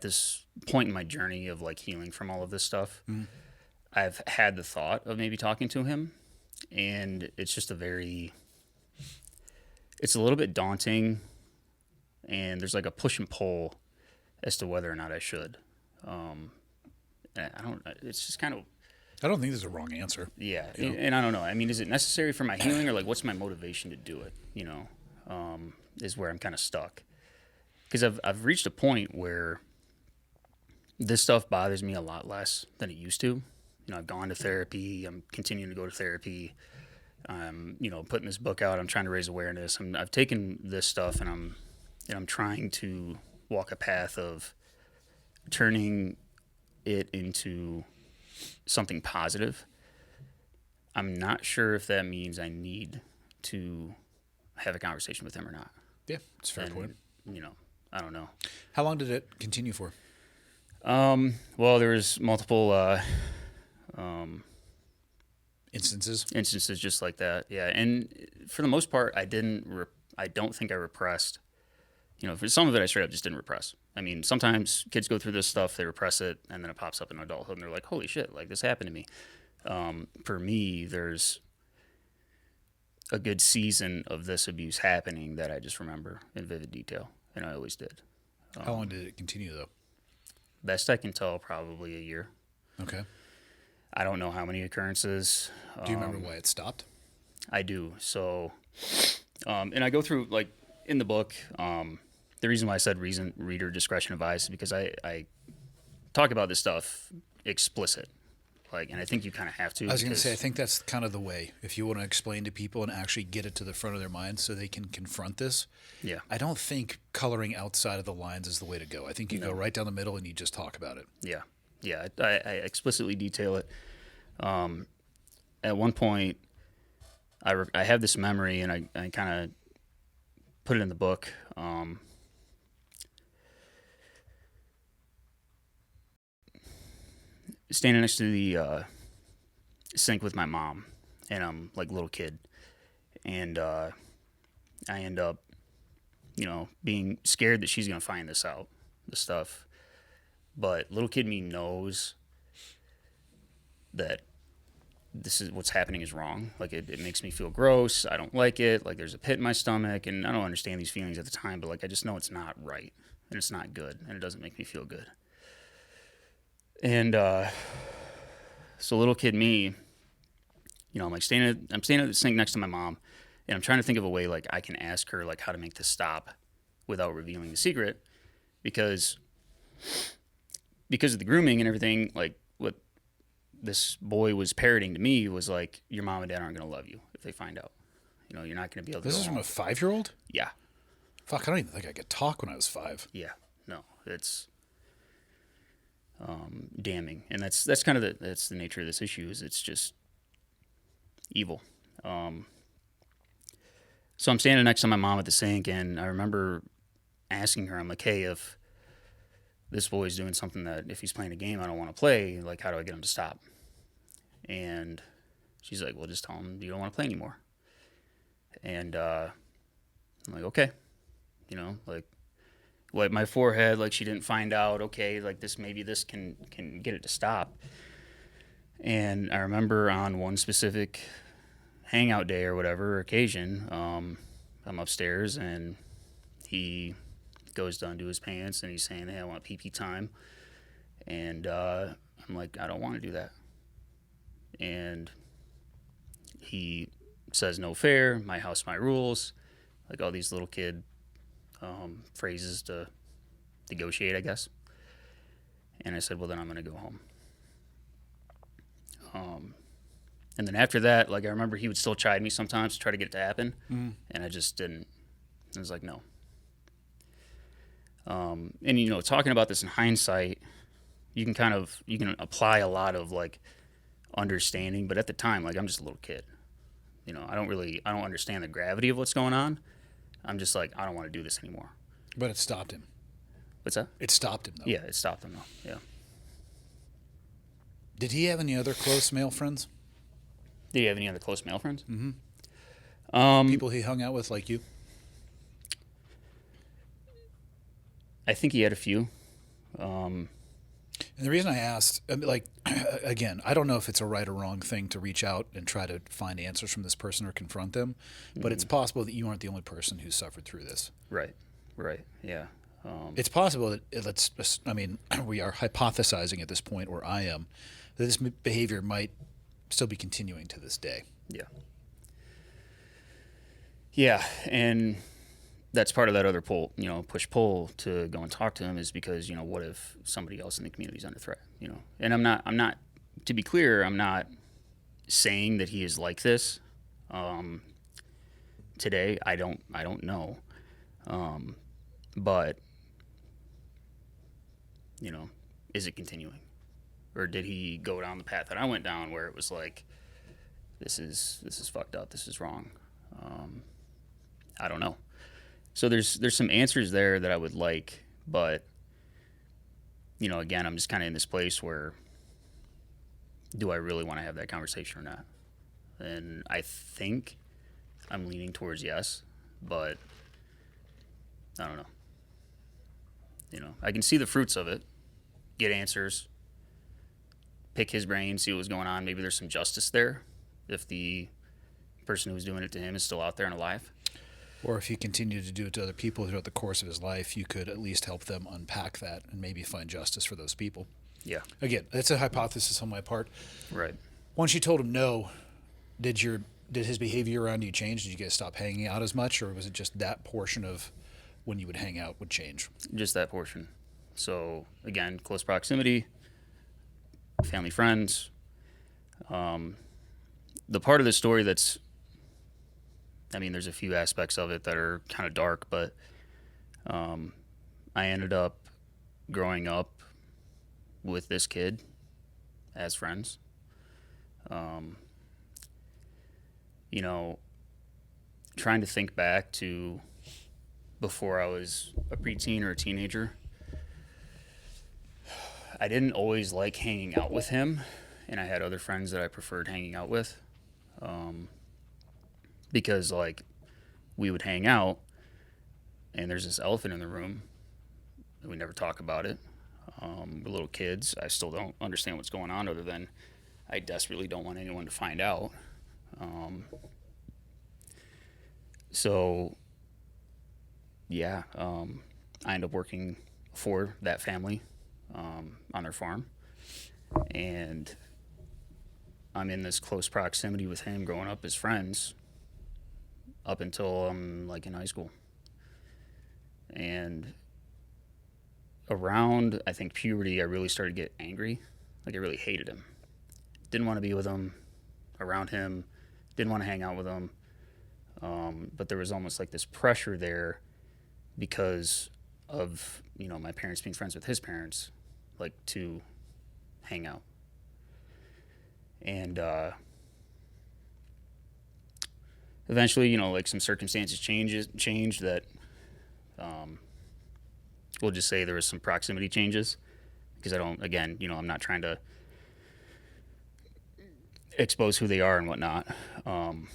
this point in my journey of like healing from all of this stuff. Mm-hmm. I've had the thought of maybe talking to him, and it's just it's a little bit daunting, and there's like a push and pull as to whether or not I should. It's just kind of, I don't think there's a wrong answer. yeah. And I don't know. I mean, is it necessary for my healing, or like what's my motivation to do it? Is where I'm kind of stuck. Because I've reached a point where this stuff bothers me a lot less than it used to. I've gone to therapy. I'm continuing to go to therapy. I'm, putting this book out. I'm trying to raise awareness. I've taken this stuff and I'm trying to walk a path of turning it into something positive. I'm not sure if that means I need to have a conversation with him or not. Yeah, it's a fair point. I don't know. How long did it continue for? Well, there was multiple Instances just like that. Yeah. And for the most part, I don't think I repressed. For some of it, I straight up just didn't repress. I mean, sometimes kids go through this stuff, they repress it, and then it pops up in adulthood, and they're like, holy shit, like this happened to me. For me, there's a good season of this abuse happening that I just remember in vivid detail, and I always did. How long did it continue, though? Best I can tell, probably a year. Okay. I don't know how many occurrences. Do you remember why it stopped? I do. So, and I go through, like, in the book, the reason why I said reader discretion advised is because I talk about this stuff explicit. Like, and I think you kind of have to. I was going to say, I think that's kind of the way. If you want to explain to people and actually get it to the front of their minds so they can confront this. Yeah. I don't think coloring outside of the lines is the way to go. I think you go right down the middle and you just talk about it. Yeah. Yeah. I explicitly detail it. At one point, I have this memory, and I kind of put it in the book. Standing next to the sink with my mom, and I'm like a little kid, and I end up, being scared that she's gonna find this stuff. But little kid me knows that this is what's happening is wrong. Like it makes me feel gross. I don't like it. Like there's a pit in my stomach, and I don't understand these feelings at the time, but like I just know it's not right, and it's not good, and it doesn't make me feel good. And so little kid me, I'm like standing at the sink next to my mom, and I'm trying to think of a way like I can ask her like how to make this stop without revealing the secret, because of the grooming and everything. Like what this boy was parroting to me was like, your mom and dad aren't going to love you if they find out. You're not going to be able to. This is from a 5-year-old? Yeah. Fuck, I don't even think I could talk when I was 5. Yeah. No, it's damning, and that's kind of that's the nature of this issue. Is it's just evil. So I'm standing next to my mom at the sink, and I remember asking her, I'm like, hey, if this boy's doing something that if he's playing a game I don't want to play, like how do I get him to stop? And she's like, well, just tell him you don't want to play anymore. And I'm like, okay, like wipe my forehead, like she didn't find out. Okay, like maybe this can get it to stop. And I remember on one specific hangout day or whatever occasion, I'm upstairs and he goes to undo his pants and he's saying, hey, I want pee-pee time. And I'm like, I don't want to do that. And he says, no fair, my house, my rules, like all these little kid phrases to negotiate, I guess. And I said, well, then I'm going to go home. And then after that, like, I remember he would still chide me sometimes to try to get it to happen. And I just didn't. I was like, no. And, you know, talking about this in hindsight, you can apply a lot of, like, understanding. But at the time, like, I'm just a little kid. You know, I don't understand the gravity of what's going on. I'm just like, I don't want to do this anymore. But it stopped him. What's that? It stopped him, though. Yeah, it stopped him, though. Yeah. Did he have any other close male friends? Did he have any other close male friends? People he hung out with like you? I think he had a few. And the reason I asked, like, again, I don't know if it's a right or wrong thing to reach out and try to find answers from this person or confront them, but it's possible that you aren't the only person who suffered through this. Right, yeah. It's possible that, we are hypothesizing at this point, or I am, that this behavior might still be continuing to this day. Yeah. Yeah, and that's part of that other pull, you know, push-pull to go and talk to him is because, you know, what if somebody else in the community is under threat, you know? And I'm not, to be clear, I'm not saying that he is like this. Today, I don't know. But, you know, is it continuing? Or did he go down the path that I went down where it was like, this is fucked up, this is wrong? I don't know. So there's some answers there that I would like, but, you know, again, I'm just kind of in this place where, do I really want to have that conversation or not? And I think I'm leaning towards yes, but I don't know. You know, I can see the fruits of it, get answers, pick his brain, see what was going on. Maybe there's some justice there if the person who was doing it to him is still out there and alive. Or if he continued to do it to other people throughout the course of his life, you could at least help them unpack that and maybe find justice for those people. Yeah. Again, that's a hypothesis on my part. Right. Once you told him no, did his behavior around you change? Did you guys stop hanging out as much, or was it just that portion of when you would hang out would change? Just that portion. So, again, close proximity, family, friends. The part of the story that's, I mean, there's a few aspects of it that are kind of dark, but I ended up growing up with this kid as friends. You know, trying to think back to before I was a preteen or a teenager, I didn't always like hanging out with him, and I had other friends that I preferred hanging out with. Because, like, we would hang out, and there's this elephant in the room, and we never talk about it. We're little kids. I still don't understand what's going on, other than I desperately don't want anyone to find out. So, yeah, I end up working for that family on their farm, and I'm in this close proximity with him growing up as friends up until I'm like in high school. And around, I think, puberty, I really started to get angry. Like, I really hated him. Didn't want to be with him, around him, didn't want to hang out with him. But there was almost like this pressure there because of, you know, my parents being friends with his parents, like, to hang out. And eventually, you know, like, some circumstances changed that, we'll just say there was some proximity changes, because I don't, again, you know, I'm not trying to expose who they are and whatnot. And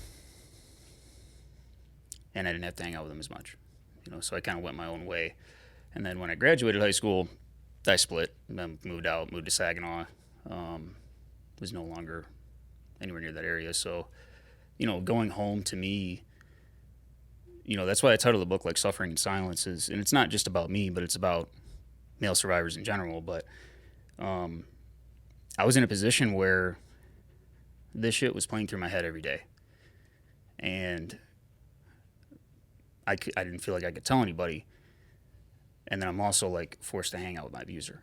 I didn't have to hang out with them as much, you know, so I kind of went my own way. And then when I graduated high school, I split, and then moved to Saginaw, was no longer anywhere near that area. So, you know, going home to me, that's why I titled the book like Suffering in Silence and it's not just about me, but it's about male survivors in general. But I was in a position where this shit was playing through my head every day. And I didn't feel like I could tell anybody. And then I'm also like forced to hang out with my abuser.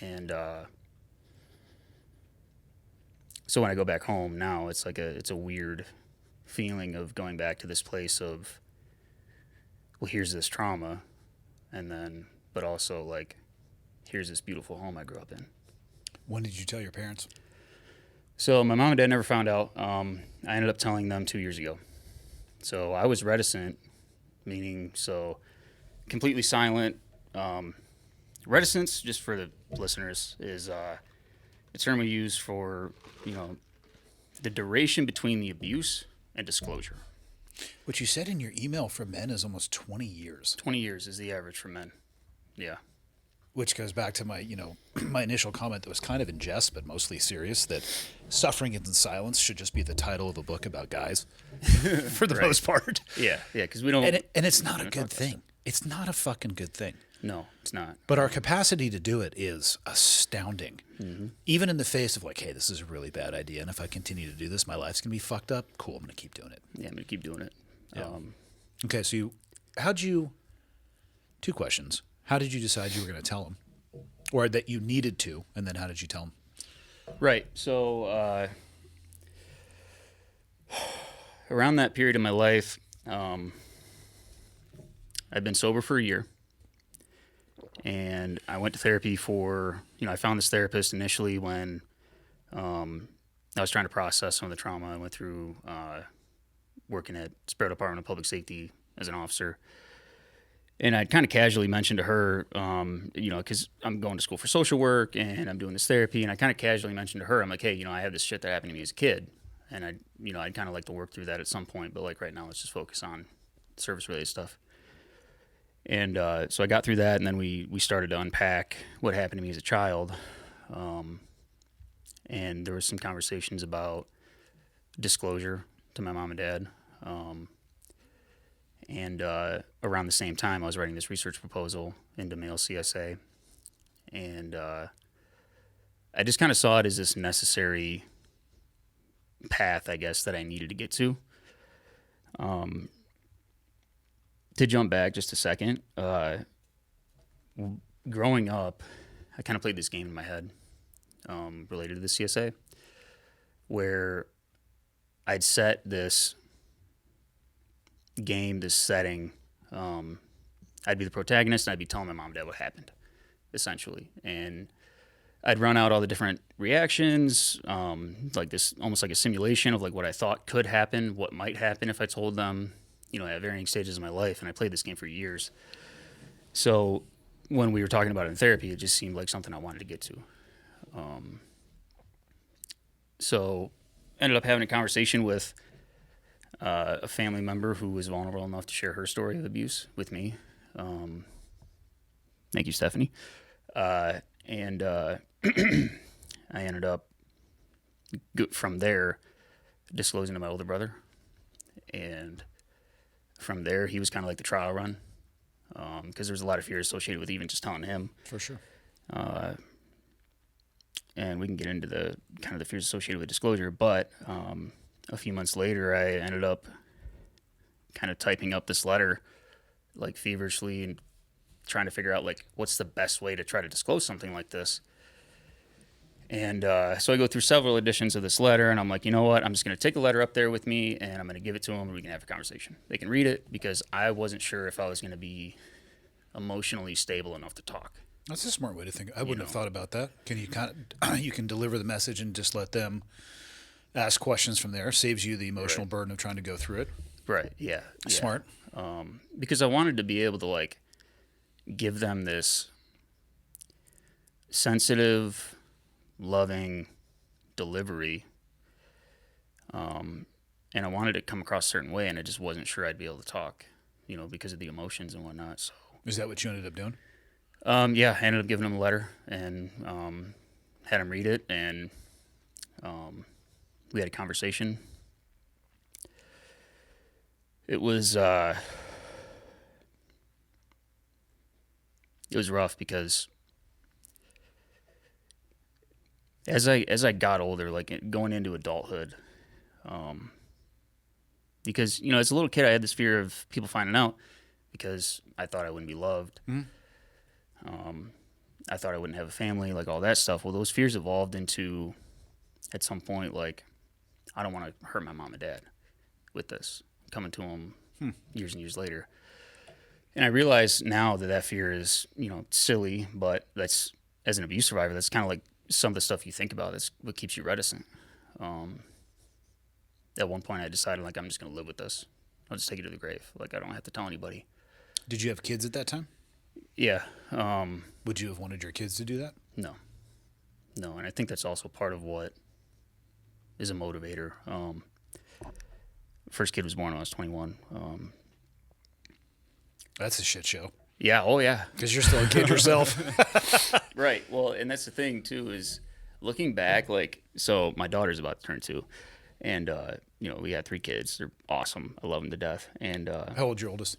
And so when I go back home now, it's like it's a weird feeling of going back to this place of, well, here's this trauma, and then, but also like, here's this beautiful home I grew up in. When did you tell your parents? So my mom and dad never found out. I ended up telling them 2 years ago. So I was reticent, meaning so completely silent. Reticence, just for the listeners, is a term we use for, the duration between the abuse and disclosure. What you said in your email for men is almost 20 years. 20 years is the average for men. Yeah. Which goes back to my, my initial comment that was kind of in jest, but mostly serious, that Suffering in Silence should just be the title of a book about guys for the most part. Yeah, because we don't... And it's not a good thing. It's not a fucking good thing. No, it's not. But our capacity to do it is astounding. Mm-hmm. Even in the face of like, hey, this is a really bad idea, and if I continue to do this, my life's going to be fucked up. Cool, I'm going to keep doing it. Yeah, I'm going to keep doing it. Yeah. Okay, so two questions. How did you decide you were going to tell them? Or that you needed to, and then how did you tell them? Right, so around that period of my life, I'd been sober for a year. And I went to therapy for, I found this therapist initially when I was trying to process some of the trauma. I went through working at Sparrow Department of Public Safety as an officer. And I kind of casually mentioned to her, because I'm going to school for social work and I'm doing this therapy. And I kind of casually mentioned to her, I'm like, hey, I have this shit that happened to me as a kid. And I'd kind of like to work through that at some point. But like right now, let's just focus on service-related stuff. And so I got through that, and then we started to unpack what happened to me as a child. And there was some conversations about disclosure to my mom and dad. And around the same time, I was writing this research proposal into male CSA. And I just kind of saw it as this necessary path, I guess, that I needed to get to. To jump back just a second, growing up, I kind of played this game in my head related to the CSA, where I'd set this game, this setting. I'd be the protagonist, and I'd be telling my mom and dad what happened, essentially. And I'd run out all the different reactions, like this, almost like a simulation of like what I thought could happen, what might happen if I told them, at varying stages of my life. And I played this game for years. So when we were talking about it in therapy, it just seemed like something I wanted to get to. So ended up having a conversation with a family member who was vulnerable enough to share her story of abuse with me. Thank you, Stephanie. And I ended up from there disclosing to my older brother. And from there, he was kind of like the trial run, because there was a lot of fear associated with even just telling him. For sure. And we can get into the kind of the fears associated with disclosure. But a few months later, I ended up kind of typing up this letter, like feverishly, and trying to figure out like what's the best way to try to disclose something like this. And so I go through several editions of this letter, and I'm like, you know what? I'm just going to take the letter up there with me, and I'm going to give it to them, and we can have a conversation. They can read it, because I wasn't sure if I was going to be emotionally stable enough to talk. That's a smart way to think. I wouldn't have thought about that. Can you you can deliver the message and just let them ask questions from there. Saves you the emotional burden of trying to go through it. Right. Yeah. Smart. Because I wanted to be able to like give them this sensitive, loving delivery, and I wanted it to come across a certain way, and I just wasn't sure I'd be able to talk, because of the emotions and whatnot. So is that what you ended up doing? Yeah, I ended up giving him a letter and had him read it, and we had a conversation. It was rough because as I got older, like going into adulthood, because as a little kid I had this fear of people finding out because I thought I wouldn't be loved. I thought I wouldn't have a family, like all that stuff. Well, those fears evolved into, at some point, like, I don't want to hurt my mom and dad with this, coming to them years and years later. And I realize now that fear is, silly, but that's, as an abuse survivor, that's kind of like some of the stuff you think about. That's what keeps you reticent. At one point I decided, like, I'm just going to live with this. I'll just take it to the grave. Like, I don't have to tell anybody. Did you have kids at that time? Yeah. Would you have wanted your kids to do that? No. And I think that's also part of what is a motivator. First kid was born when I was 21. That's a shit show. Yeah. Oh, yeah. Because you're still a kid yourself. Right. Well, and that's the thing, too, is looking back, like, so my daughter's about to turn 2. And, we had 3 kids. They're awesome. I love them to death. And How old's your oldest?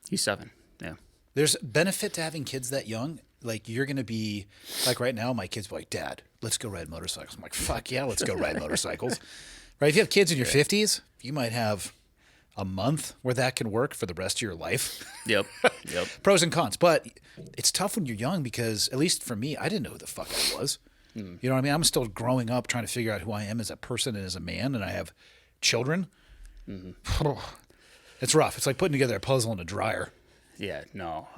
he's 7. Yeah. There's benefit to having kids that young. Like, you're going to be, like right now, my kids be like, Dad, let's go ride motorcycles. I'm like, fuck yeah, let's go ride motorcycles. Right? If you have kids in your 50s, you might have a month where that can work for the rest of your life. Yep. Pros and cons. But it's tough when you're young because, at least for me, I didn't know who the fuck I was. You know what I mean? I'm still growing up trying to figure out who I am as a person and as a man, and I have children. It's rough. It's like putting together a puzzle in a dryer. Yeah. No.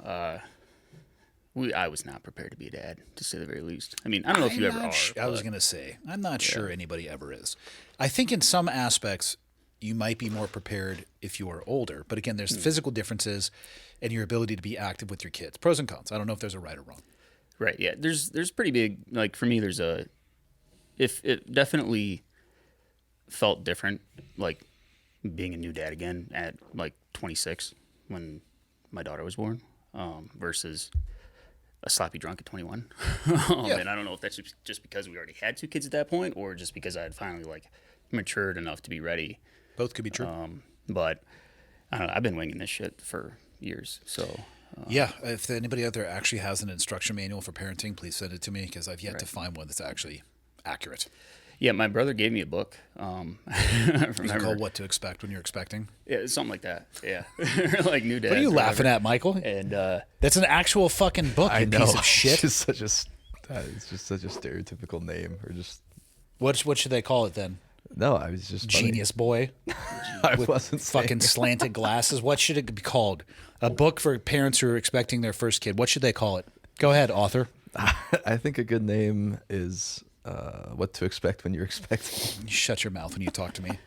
I was not prepared to be a dad, to say the very least. I mean, I don't know if you ever are. I was going to say, I'm not sure anybody ever is. I think in some aspects, you might be more prepared if you are older. But again, there's physical differences and your ability to be active with your kids. Pros and cons. I don't know if there's a right or wrong. Right. Yeah. There's pretty big, like, for me, if it definitely felt different, like being a new dad again at like 26 when my daughter was born, versus a sloppy drunk at 21. And I don't know if that's just because we already had 2 kids at that point or just because I had finally, like, matured enough to be ready. Both could be true. But I don't know. I've been winging this shit for years. So yeah, if anybody out there actually has an instruction manual for parenting, please send it to me because I've yet to find one that's actually accurate. Yeah, my brother gave me a book. Is it called What to Expect When You're Expecting? Yeah, something like that. Yeah. Like new dad. What are you laughing at, Michael? And that's an actual fucking book, you piece of shit. It's just such a stereotypical name, or just What should they call it then? no. I was just funny. Genius boy I with wasn't saying fucking slanted glasses. What should it be called? A book for parents who are expecting their first kid. What should they call it? Go ahead, author. I think a good name is What to Expect When You're Expecting. You shut your mouth when you talk to me.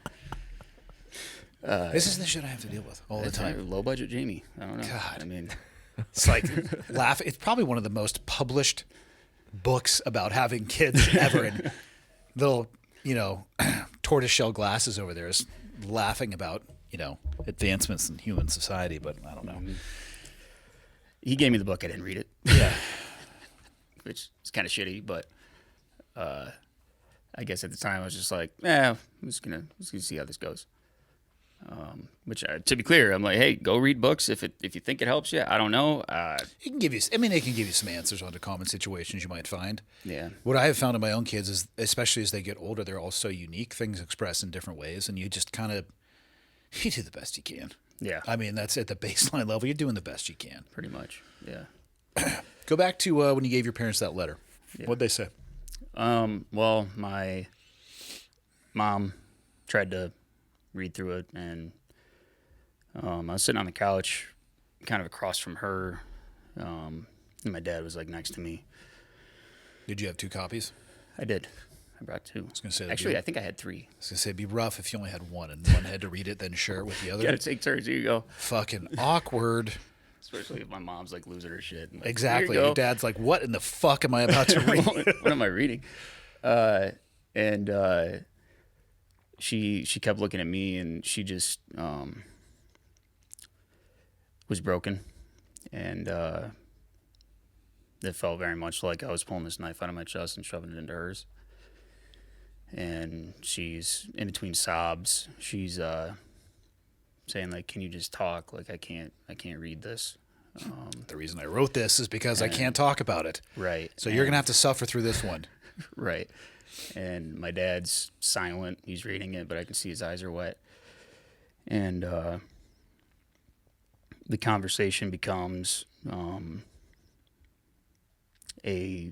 This is the shit I have to deal with all the time. Low budget Jamie. I don't know. God. I mean, It's like laugh. It's probably one of the most published books about having kids ever. And little, tortoiseshell glasses over there is laughing about, advancements in human society. But I don't know. he gave me the book. I didn't read it. Yeah. Which is kind of shitty, but I guess at the time I was just like, I'm just gonna see how this goes. Which, to be clear, I'm like, hey, go read books if you think it helps you. I don't know. It can give you some answers onto common situations you might find. Yeah. What I have found in my own kids is, especially as they get older, they're all so unique. Things express in different ways, and you just kind of you do the best you can. Yeah. I mean, that's at the baseline level. You're doing the best you can. Pretty much. Yeah. Go back to when you gave your parents that letter. Yeah. What'd they say? Well, my mom tried to read through it, and I was sitting on the couch kind of across from her, and my dad was like next to me. Did you have 2 copies? I did. I brought 2. I was gonna say, actually, I think I had 3. I was going to say, it'd be rough if you only had one and one had to read it, then share it with the other. You gotta take turns. Here you go. Fucking awkward. Especially if my mom's like losing her shit. And, like, Exactly. "Here you Your go." dad's like, what in the fuck am I about to read? What am I reading? And she kept looking at me, and she just was broken, and it felt very much like I was pulling this knife out of my chest and shoving it into hers. And she's in between sobs. She's saying like, "Can you just talk? Like, I can't read this." The reason I wrote this is because I can't talk about it. Right. So you're going to have to suffer through this one. Right. And my dad's silent. He's reading it, but I can see his eyes are wet. And the conversation becomes a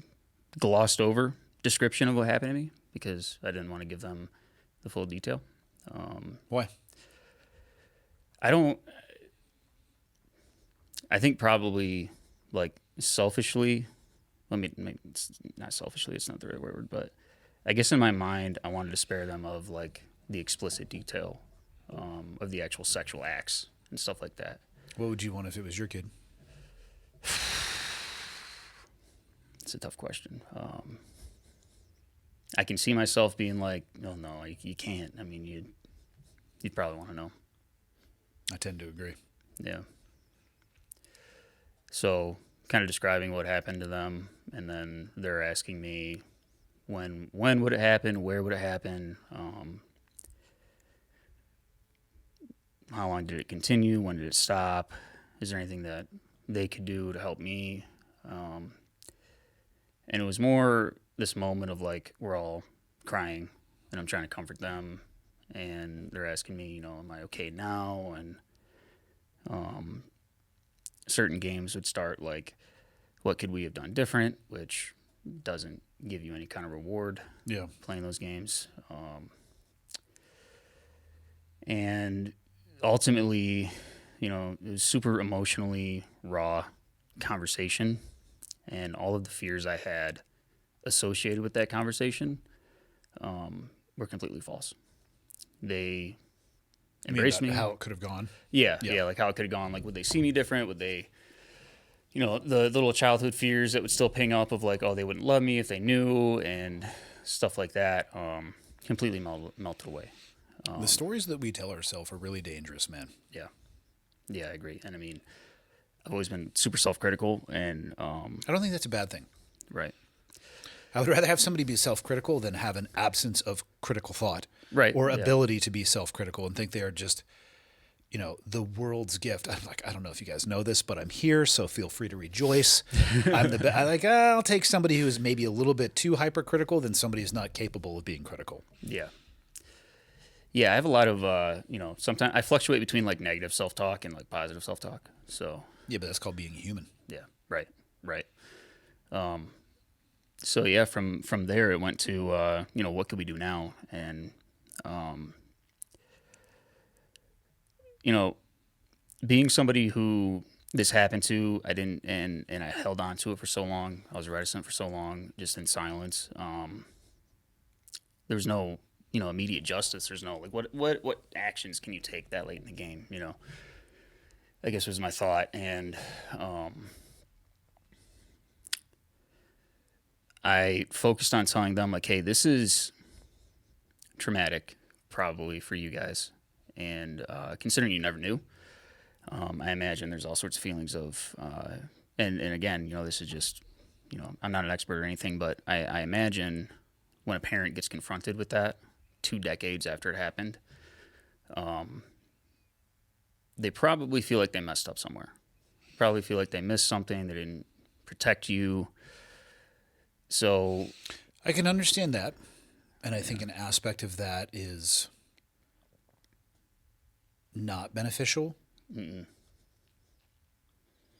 glossed over description of what happened to me because I didn't want to give them the full detail. Why? I think probably like selfishly, it's not selfishly, it's not the right word, but I guess in my mind, I wanted to spare them of like the explicit detail of the actual sexual acts and stuff like that. What would you want if it was your kid? It's a tough question. I can see myself being like, no, you can't. I mean, you'd probably want to know. I tend to agree. Yeah. So kind of describing what happened to them, and then they're asking me when would it happen, where would it happen, how long did it continue, when did it stop, is there anything that they could do to help me, and it was more this moment of like we're all crying and I'm trying to comfort them, and they're asking me, am I okay now, and certain games would start like, what could we have done different, which doesn't give you any kind of reward. Yeah. Playing those games. And ultimately, it was super emotionally raw conversation, and all of the fears I had associated with that conversation were completely false. They embraced me. How it could have gone. Yeah, like how it could have gone. Like, would they see me different? Would they, the little childhood fears that would still ping up of like, oh, they wouldn't love me if they knew, and stuff like that, completely melted away. The stories that we tell ourselves are really dangerous, man. Yeah, I agree. And I mean, I've always been super self-critical, and I don't think that's a bad thing. right. I would rather have somebody be self-critical than have an absence of critical thought, Right, or yeah. ability to be self-critical and think they are just, the world's gift. I'm like, I don't know if you guys know this, but I'm here, so feel free to rejoice. I'll take somebody who is maybe a little bit too hypercritical than somebody who's not capable of being critical. Yeah. Yeah, I have a lot of, sometimes I fluctuate between like negative self-talk and like positive self-talk. So Yeah, but that's called being human. yeah, right. So yeah, from there it went to, what could we do now? And, being somebody who this happened to, I didn't, and I held on to it for so long. I was reticent for so long, just in silence. There was no, immediate justice. There's no, like, what actions can you take that late in the game? I guess was my thought. And, I focused on telling them, like, hey, this is traumatic probably for you guys. And considering you never knew, I imagine there's all sorts of feelings of, and again, this is just, I'm not an expert or anything, but I imagine when a parent gets confronted with that 2 decades after it happened, they probably feel like they messed up somewhere. Probably feel like they missed something. They didn't protect you. So I can understand that. And I think an aspect of that is not beneficial. Mm-mm.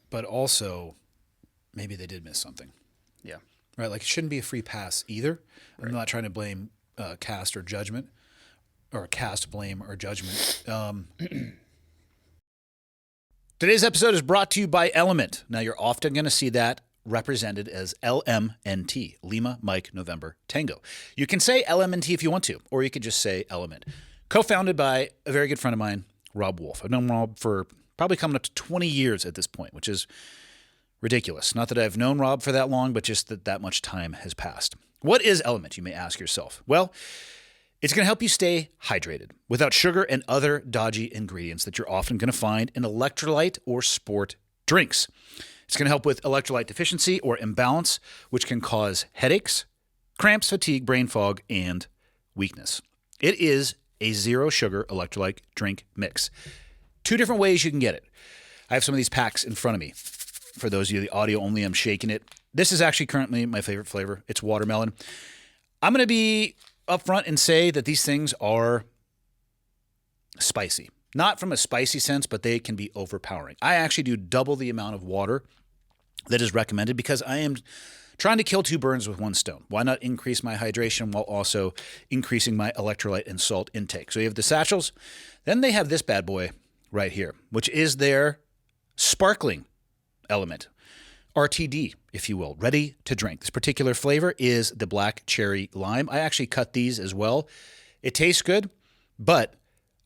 But also, maybe they did miss something. Yeah. Right? Like, it shouldn't be a free pass either. I'm not trying to blame caste or judgment, or cast blame or judgment. Today's episode is brought to you by Element. Now, you're often going to see that represented as LMNT, Lima, Mike, November, Tango. You can say LMNT if you want to, or you could just say Element. Co-founded by a very good friend of mine, Rob Wolf. I've known Rob for probably coming up to 20 years at this point, which is ridiculous. Not that I've known Rob for that long, but just that much time has passed. What is Element, you may ask yourself? Well, it's going to help you stay hydrated without sugar and other dodgy ingredients that you're often going to find in electrolyte or sport drinks. It's going to help with electrolyte deficiency or imbalance, which can cause headaches, cramps, fatigue, brain fog, and weakness. It is a zero sugar electrolyte drink mix. Two different ways you can get it. I have some of these packs in front of me. For those of you, the audio only, I'm shaking it. This is actually currently my favorite flavor. It's watermelon. I'm going to be upfront and say that these things are spicy. Not from a spicy sense, but they can be overpowering. I actually do double the amount of water that is recommended because I am trying to kill two birds with one stone. Why not increase my hydration while also increasing my electrolyte and salt intake? So you have the satchels. Then they have this bad boy right here, which is their sparkling element. RTD, if you will, ready to drink. This particular flavor is the black cherry lime. I actually cut these as well. It tastes good, but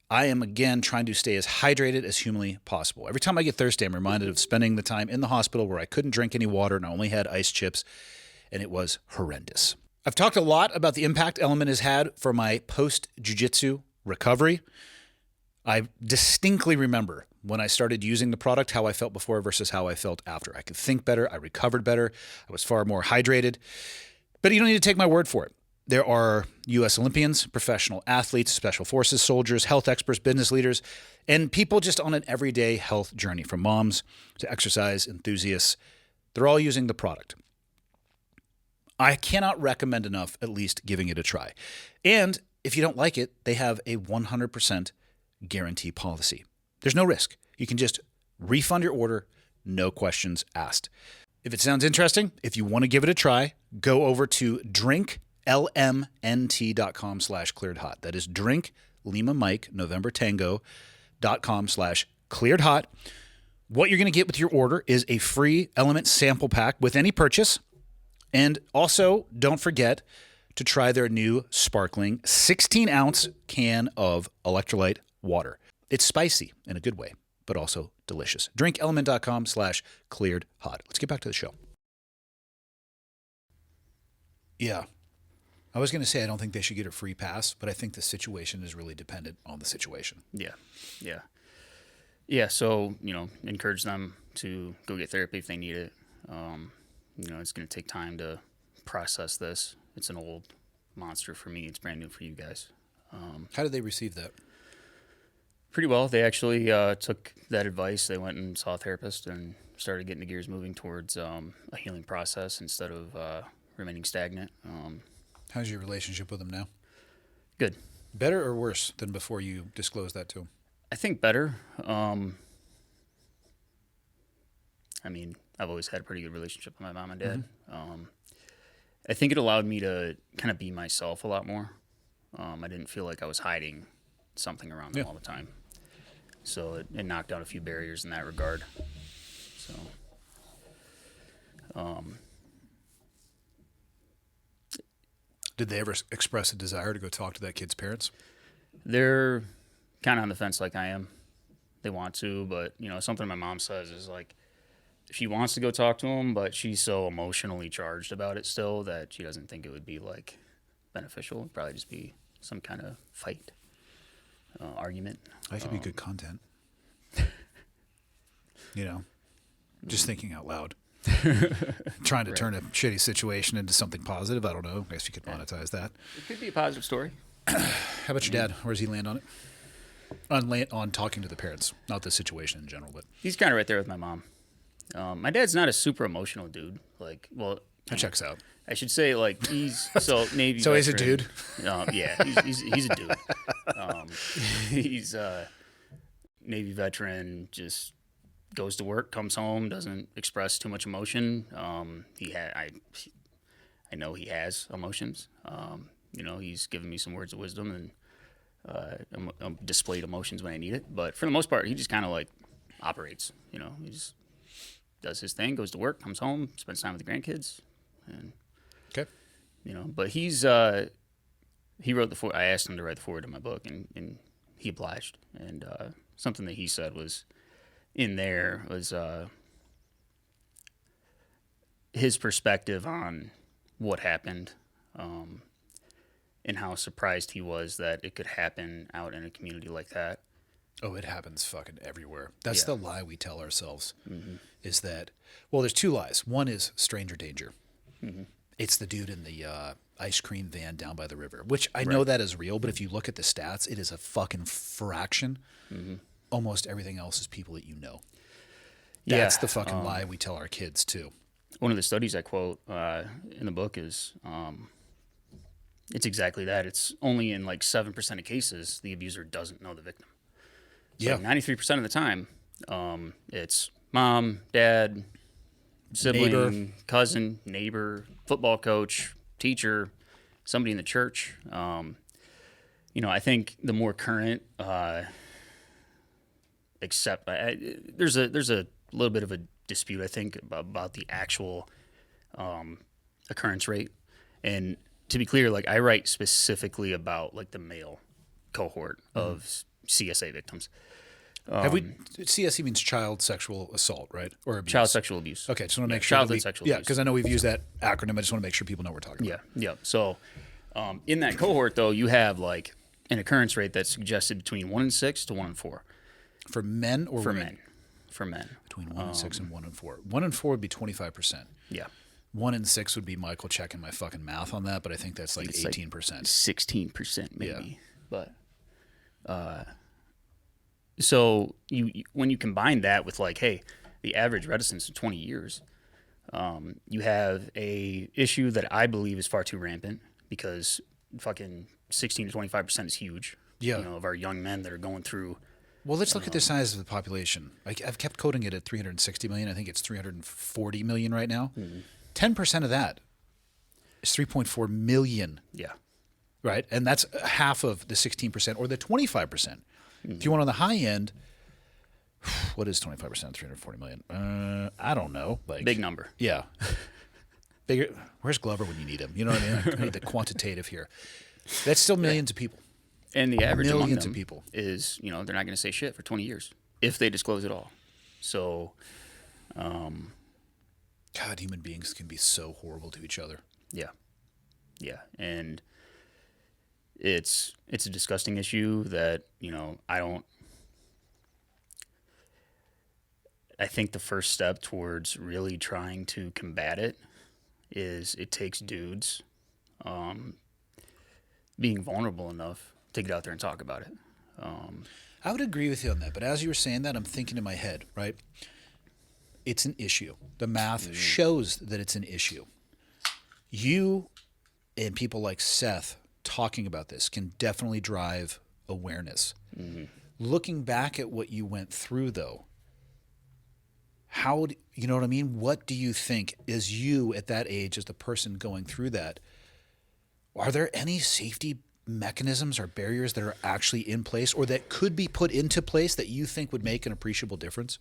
I am, again, trying to stay as hydrated as humanly possible. Every time I get thirsty, I'm reminded of spending the time in the hospital where I couldn't drink any water and I only had ice chips, and it was horrendous. I've talked a lot about the impact Element has had for my post-jiu-jitsu recovery. I distinctly remember when I started using the product, how I felt before versus how I felt after. I could think better. I recovered better. I was far more hydrated. But you don't need to take my word for it. There are U.S. Olympians, professional athletes, special forces soldiers, health experts, business leaders, and people just on an everyday health journey, from moms to exercise enthusiasts. They're all using the product. I cannot recommend enough at least giving it a try. And if you don't like it, they have a 100% guarantee policy. There's no risk. You can just refund your order, no questions asked. If it sounds interesting, if you want to give it a try, go over to drinklmnt.com/clearedhot. That is drink Lima Mike November Tango.com/clearedhot. What you're going to get with your order is a free Element sample pack with any purchase. And also, don't forget to try their new sparkling 16-ounce can of electrolyte water. It's spicy in a good way, but also delicious. drinkelement.com/clearedhot. Let's get back to the show. Yeah. I was going to say I don't think they should get a free pass, but I think the situation is really dependent on the situation. Yeah. So, encourage them to go get therapy if they need it. It's going to take time to process this. It's an old monster for me. It's brand new for you guys. How did they receive that? Pretty well. They actually took that advice. They went and saw a therapist and started getting the gears moving towards a healing process instead of remaining stagnant. How's your relationship with them now? Good. Better or worse than before you disclosed that to them? I think better. I've always had a pretty good relationship with my mom and dad. Mm-hmm. I think it allowed me to kind of be myself a lot more. I didn't feel like I was hiding something around them all the time. So it knocked out a few barriers in that regard. So, did they ever express a desire to go talk to that kid's parents? They're kind of on the fence like I am. They want to, but, something my mom says is like, she wants to go talk to him, but she's so emotionally charged about it still that she doesn't think it would be, beneficial. It'd probably just be some kind of fight, argument. That could be good content. Just thinking out loud. Trying to turn a shitty situation into something positive. I don't know. I guess you could monetize that. It could be a positive story. How about your dad? Where does he land on it? On talking to the parents, not the situation in general, but he's kind of right there with my mom. My dad's not a super emotional dude. That checks out. I should say, he's Navy. So veteran. he's a dude. Yeah, he's a dude. He's a Navy veteran. Just goes to work, comes home, doesn't express too much emotion. I know he has emotions. He's given me some words of wisdom and displayed emotions when I need it. But for the most part, he just kind of operates. He just does his thing, goes to work, comes home, spends time with the grandkids, and okay. But he wrote I asked him to write the foreword to my book, and he obliged. And something that he said was his perspective on what happened, and how surprised he was that it could happen out in a community like that. Oh, it happens fucking everywhere. That's the lie we tell ourselves, is that, there's two lies. One is stranger danger. Mm-hmm. It's the dude in the ice cream van down by the river, which I know that is real, but if you look at the stats, it is a fucking fraction almost everything else is people that you know. Yeah, That's the fucking lie we tell our kids too. one of the studies I quote in the book is it's exactly that. It's only in like 7% of cases the abuser doesn't know the victim. So Yeah. 93% of the time, it's mom, dad, sibling, Neighbor. cousin, neighbor, football coach, teacher, somebody in the church. I think the more current, there's a little bit of a dispute, I think, about the actual occurrence rate. And to be clear, like I write specifically about like the male cohort of CSA victims. Have we? CSE means child sexual assault, right? Or abuse. Child sexual abuse. Okay, just want to make sure. Childhood sexual Yeah, abuse. because I know we've used that acronym. I just want to make sure people know what we're talking Yeah, about. yeah. So in that cohort, though, you have like an occurrence rate that's suggested between 1 in 6 to 1 in 4 For men or for women? men. For men. Between 1 in 6 and 1 in 4. 1 in 4 would be 25%. Yeah. 1 in 6 would be Michael checking my fucking math on that, but I think that's like It's like 18%. 16% maybe. Yeah. But so when you combine that with like, hey, the average reticence of 20 years, you have a issue that I believe is far too rampant because fucking 16 to 25% is huge. Yeah. Of our young men that are going through. Well, let's look at the size of the population. I've kept quoting it at 360 million. I think it's 340 million right now. 10% of that is 3.4 million, Yeah. right? And that's half of the 16% or the 25%. If you want on the high end, what is 25% of 340 million? I don't know. Like Big number. Yeah. Bigger. Where's Glover when you need him? You know what I mean? I need the quantitative here. That's still millions of people. And the average among Millions them of people. is, they're not going to say shit for 20 years if they disclose it all. So, God, human beings can be so horrible to each other. yeah. Yeah. And it's a disgusting issue that, I think the first step towards really trying to combat it is it takes dudes being vulnerable enough to get out there and talk about it. I would agree with you on that, but as you were saying that, I'm thinking in my head, right? It's an issue. The math shows that it's an issue. You and people like Seth talking about this can definitely drive awareness. Looking back at what you went through, though, you know what I mean? What do you think is you at that age as the person going through that? Are there any safety mechanisms or barriers that are actually in place or that could be put into place that you think would make an appreciable difference?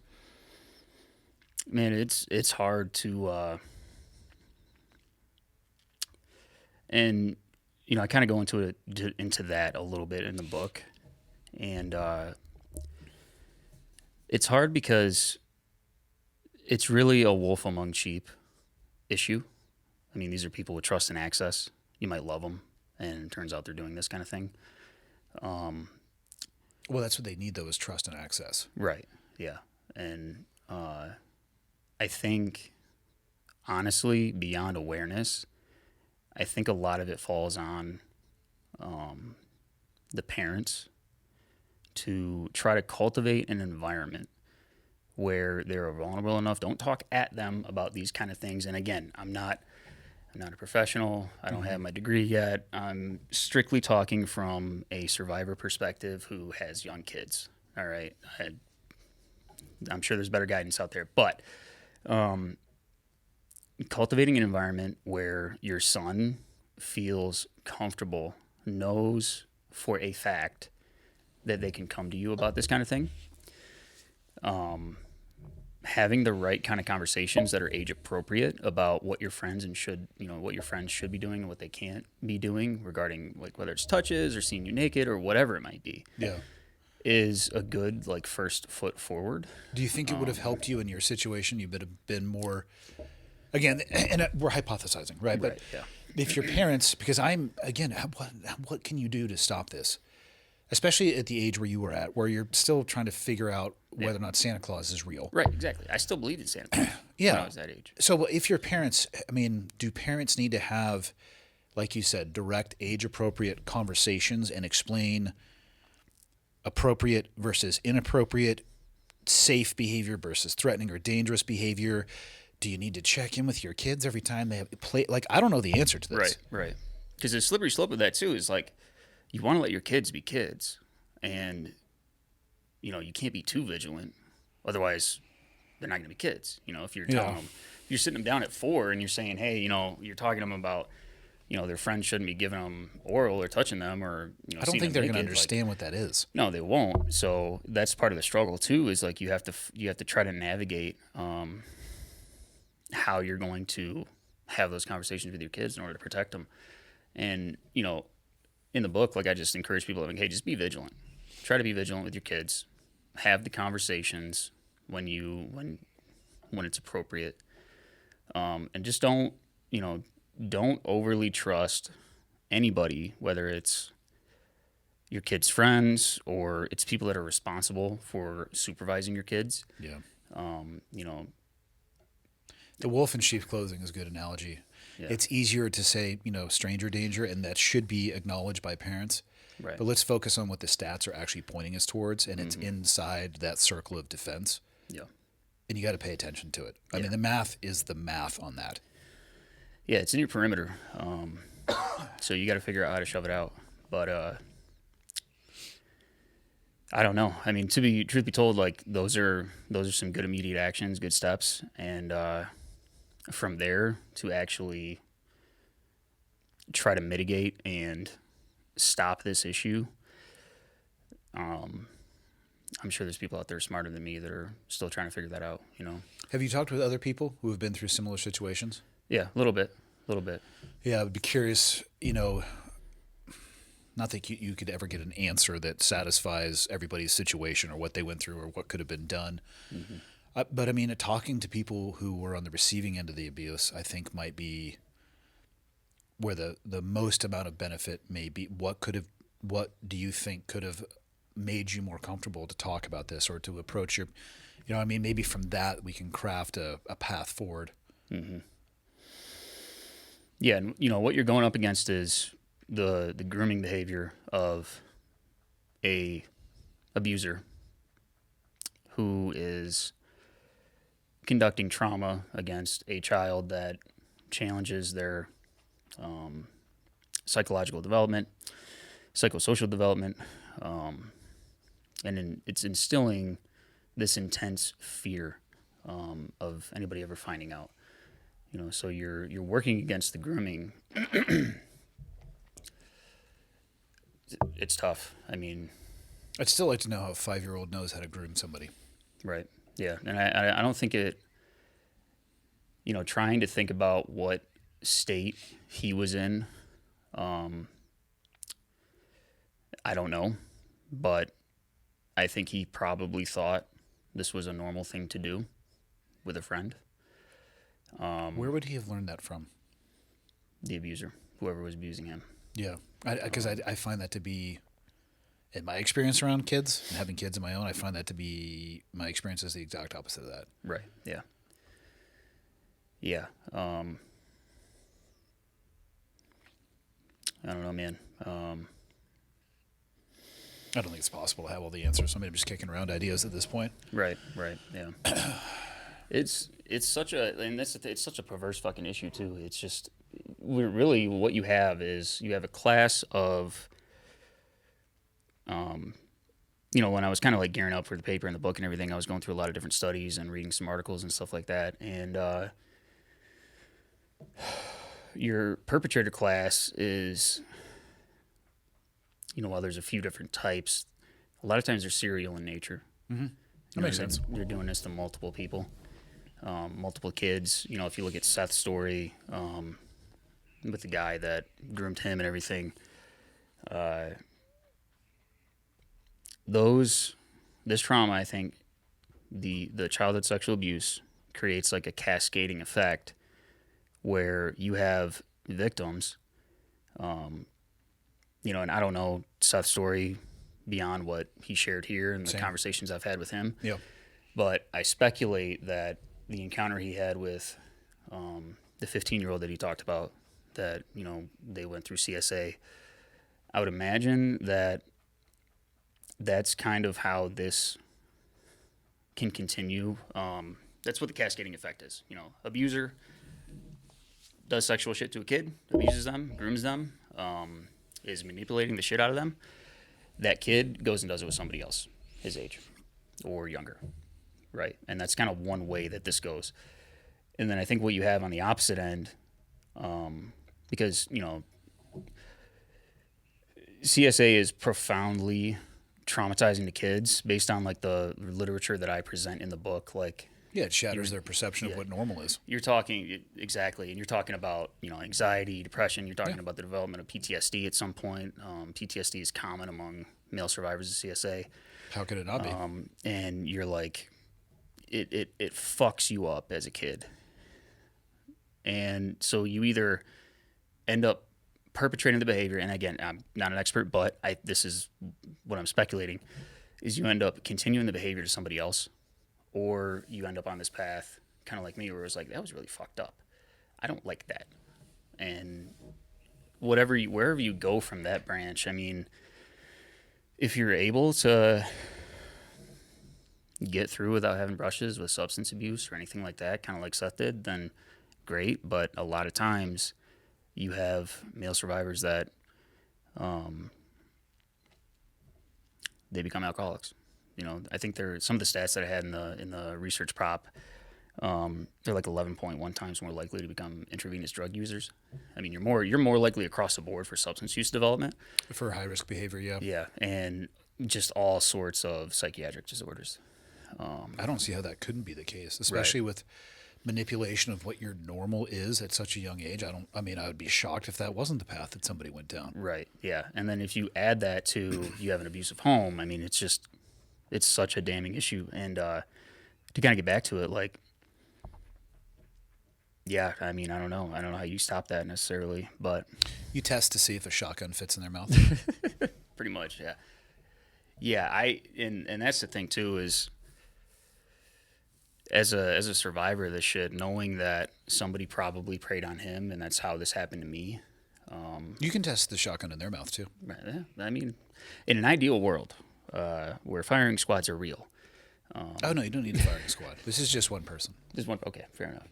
Man, it's hard to and I kind of go into that a little bit in the book, and it's hard because it's really a wolf among sheep issue. I mean, these are people with trust and access. You might love them, and it turns out they're doing this kind of thing. Well, that's what they need, though, is trust and access. Right. Yeah. And I think, honestly, beyond awareness, I think a lot of it falls on the parents to try to cultivate an environment where they're vulnerable enough. Don't talk at them about these kind of things. And again, I'm not a professional. I don't have my degree yet. I'm strictly talking from a survivor perspective who has young kids. All right. I'm sure there's better guidance out there, but cultivating an environment where your son feels comfortable, knows for a fact that they can come to you about this kind of thing. Having the right kind of conversations that are age appropriate about what your friends should be doing and what they can't be doing regarding like whether it's touches or seeing you naked or whatever it might be. Yeah. Is a good like first foot forward. Do you think it would have helped you in your situation? You would have been more, again, and we're hypothesizing, right? But yeah. if your parents, because what can you do to stop this? Especially at the age where you were at, where you're still trying to figure out whether or not Santa Claus is real. Right, exactly. I still believed in Santa Claus when I was that age. So if your parents, do parents need to have, like you said, direct age-appropriate conversations and explain appropriate versus inappropriate, safe behavior versus threatening or dangerous behavior? Do you need to check in with your kids every time they have play? Like, I don't know the answer to this. Right. Because the slippery slope of that too is like, you want to let your kids be kids, and you can't be too vigilant, otherwise they're not going to be kids. If you're telling them, if you're sitting them down at 4 and you're saying, hey, you're talking to them about, their friends shouldn't be giving them oral or touching them, or I don't think they're going to understand what that is. No, they won't. So that's part of the struggle too. Is like you have to try to navigate how you're going to have those conversations with your kids in order to protect them. And in the book, like I just encourage people, like, hey, just be vigilant. Try to be vigilant with your kids. Have the conversations when it's appropriate, and just don't overly trust anybody, whether it's your kids' friends or it's people that are responsible for supervising your kids. Yeah. The wolf in sheep's clothing is a good analogy. Yeah. It's easier to say, stranger danger, and that should be acknowledged by parents. Right. But let's focus on what the stats are actually pointing us towards, and it's inside that circle of defense. Yeah. And you got to pay attention to it. I mean, the math is the math on that. Yeah, it's in your perimeter. So you got to figure out how to shove it out. But I don't know. I mean, truth be told, like those are some good immediate actions, good steps, and from there to actually try to mitigate and stop this issue. I'm sure there's people out there smarter than me that are still trying to figure that out. Have you talked with other people who have been through similar situations? Yeah, a little bit. Yeah, I would be curious, not that you could ever get an answer that satisfies everybody's situation or what they went through or what could have been done. Mm-hmm. But I mean, talking to people who were on the receiving end of the abuse, I think might be where the most amount of benefit may be. What do you think could have made you more comfortable to talk about this or to approach your, maybe from that we can craft a path forward. Mm-hmm. Yeah, and what you're going up against is the grooming behavior of a abuser who is conducting trauma against a child that challenges their psychological development, psychosocial development, and it's instilling this intense fear of anybody ever finding out. So you're working against the grooming. It's tough. I mean, I'd still like to know how a 5-year-old knows how to groom somebody. Right. Yeah, and I don't think it. Trying to think about what state he was in, I don't know, but I think he probably thought this was a normal thing to do with a friend. Where would he have learned that from? The abuser, whoever was abusing him. Yeah, because I find that to be, in my experience around kids and having kids of my own, I find that to be, my experience is the exact opposite of that. Right, yeah. Yeah. I don't know, man. I don't think it's possible to have all the answers, so I'm just kicking around ideas at this point. Right, yeah. It's such a perverse fucking issue too. It's just really what you have is you have a class of, when I was kind of like gearing up for the paper and the book and everything, I was going through a lot of different studies and reading some articles and stuff like that. And your perpetrator class is, while there's a few different types, a lot of times they're serial in nature. Mm-hmm. That makes sense. You're doing this to multiple people. Multiple kids. If you look at Seth's story with the guy that groomed him and everything, this trauma, I think, the childhood sexual abuse creates like a cascading effect where you have victims, and I don't know Seth's story beyond what he shared here and the conversations I've had with him. Yeah. But I speculate that the encounter he had with the 15-year-old that he talked about, that, they went through CSA, I would imagine that that's kind of how this can continue. That's what the cascading effect is. You know, abuser does sexual shit to a kid, abuses them, grooms them, is manipulating the shit out of them. That kid goes and does it with somebody else his age or younger, right? And that's kind of one way that this goes. And then I think what you have on the opposite end, because, you know, CSA is profoundly traumatizing to kids based on like the literature that I present in the book. Like, Yeah, it shatters their perception of what normal is. you're talking exactly, and you're talking about, you know, anxiety, depression. You're talking about the development of PTSD at some point. PTSD is common among male survivors of CSA, How could it not be? and you're like, it fucks you up as a kid, and so you either end up perpetrating the behavior. And again, I'm not an expert, but this is what I'm speculating: is you end up continuing the behavior to somebody else. Or you end up on this path, kind of like me, where it's like, that was really fucked up. I don't like that. And wherever you go from that branch, I mean, if you're able to get through without having brushes with substance abuse or anything like that, kind of like Seth did, then great. But a lot of times you have male survivors that they become alcoholics. You know, I think some of the stats that I had in the research prop, they're like 11.1 times more likely to become intravenous drug users. I mean, you're more likely across the board for substance use development. For high risk behavior, yeah. Yeah, and just all sorts of psychiatric disorders. I don't see how that couldn't be the case, especially with manipulation of what your normal is at such a young age. I would be shocked if that wasn't the path that somebody went down. Right. Yeah, and then if you add that to you have an abusive home, I mean, it's such a damning issue. And to kind of get back to it, like, yeah, I mean, I don't know how you stop that necessarily, but You test to see if a shotgun fits in their mouth. pretty much, yeah. Yeah, and that's the thing too, is as a survivor of this shit, knowing that somebody probably preyed on him and that's how this happened to me. You can test the shotgun in their mouth too. Yeah, I mean, in an ideal world, where firing squads are real. Oh no, you don't need a firing squad. This is just one person. There's one. Okay, fair enough.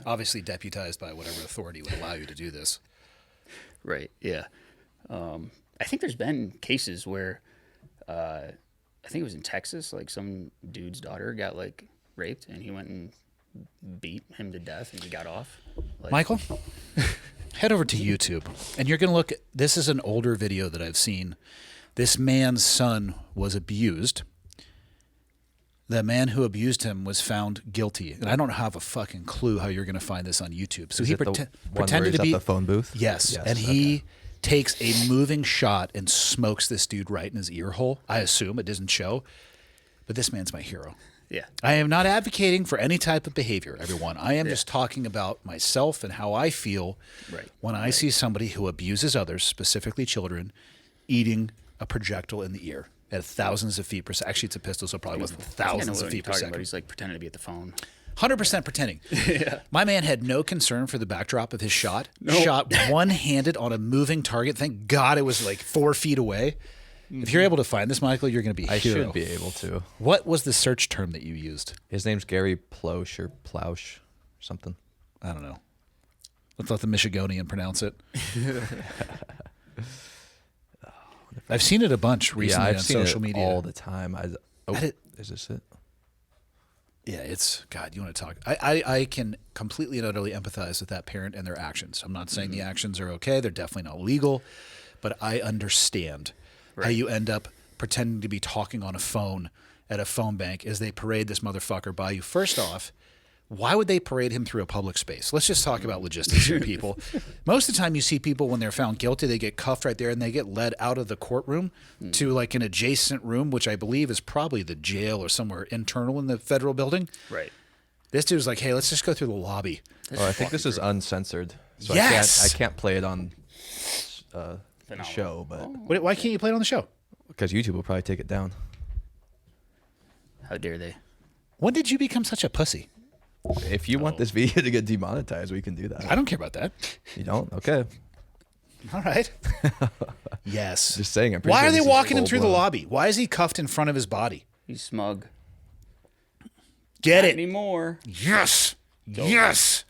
Obviously deputized by whatever authority would allow you to do this. Right. Yeah. I think there's been cases where, I think it was in Texas, like some dude's daughter got like raped, and he went and beat him to death, and he got off. Like, Michael, head over to YouTube, and you're going to look at, this is an older video that I've seen. This man's son was abused. The man who abused him was found guilty, and I don't have a fucking clue how you're going to find this on YouTube. So Is he it the one where pretended he's to at be the phone booth. Yes, and he takes a moving shot and smokes this dude right in his ear hole. I assume it doesn't show, but this man's my hero. Yeah. I am not advocating for any type of behavior, everyone. I am just talking about myself and how I feel when I see somebody who abuses others, specifically children, eating a projectile in the ear at thousands of feet per second. Actually, it's a pistol, so it probably wasn't thousands of feet per second. He's like pretending to be at the phone. 100% pretending. My man had no concern for the backdrop of his shot. Shot one-handed on a moving target. Thank God it was like 4 feet away. If you're able to find this, Michael, you're going to be a hero. I should be able to. What was the search term that you used? His name's Gary Plosh or Ploush or something. I don't know. Let's let the Michigonian pronounce it. I've seen it a bunch recently on social media. All the time. Is this it? Yeah, it's, God, you want to talk. I can completely and utterly empathize with that parent and their actions. I'm not saying the actions are okay. They're definitely not legal. But I understand how you end up pretending to be talking on a phone at a phone bank as they parade this motherfucker by you. First off, why would they parade him through a public space? Let's just talk about logistics here, people. Most of the time you see people when they're found guilty, they get cuffed right there and they get led out of the courtroom to like an adjacent room, which I believe is probably the jail or somewhere internal in the federal building. Right. This dude was like, hey, let's just go through the lobby. I think this is uncensored. So Yes! I can't play it on the show, but Why can't you play it on the show? because YouTube will probably take it down. How dare they? When did you become such a pussy? If you want this video to get demonetized, we can do that. I don't care about that. You don't? Okay. All right. Yes. Just saying. I'm pretty Why sure are they this is walking him through the full-blown. lobby? Why is he cuffed in front of his body? He's smug. Get Not it? anymore. Yes. Yes.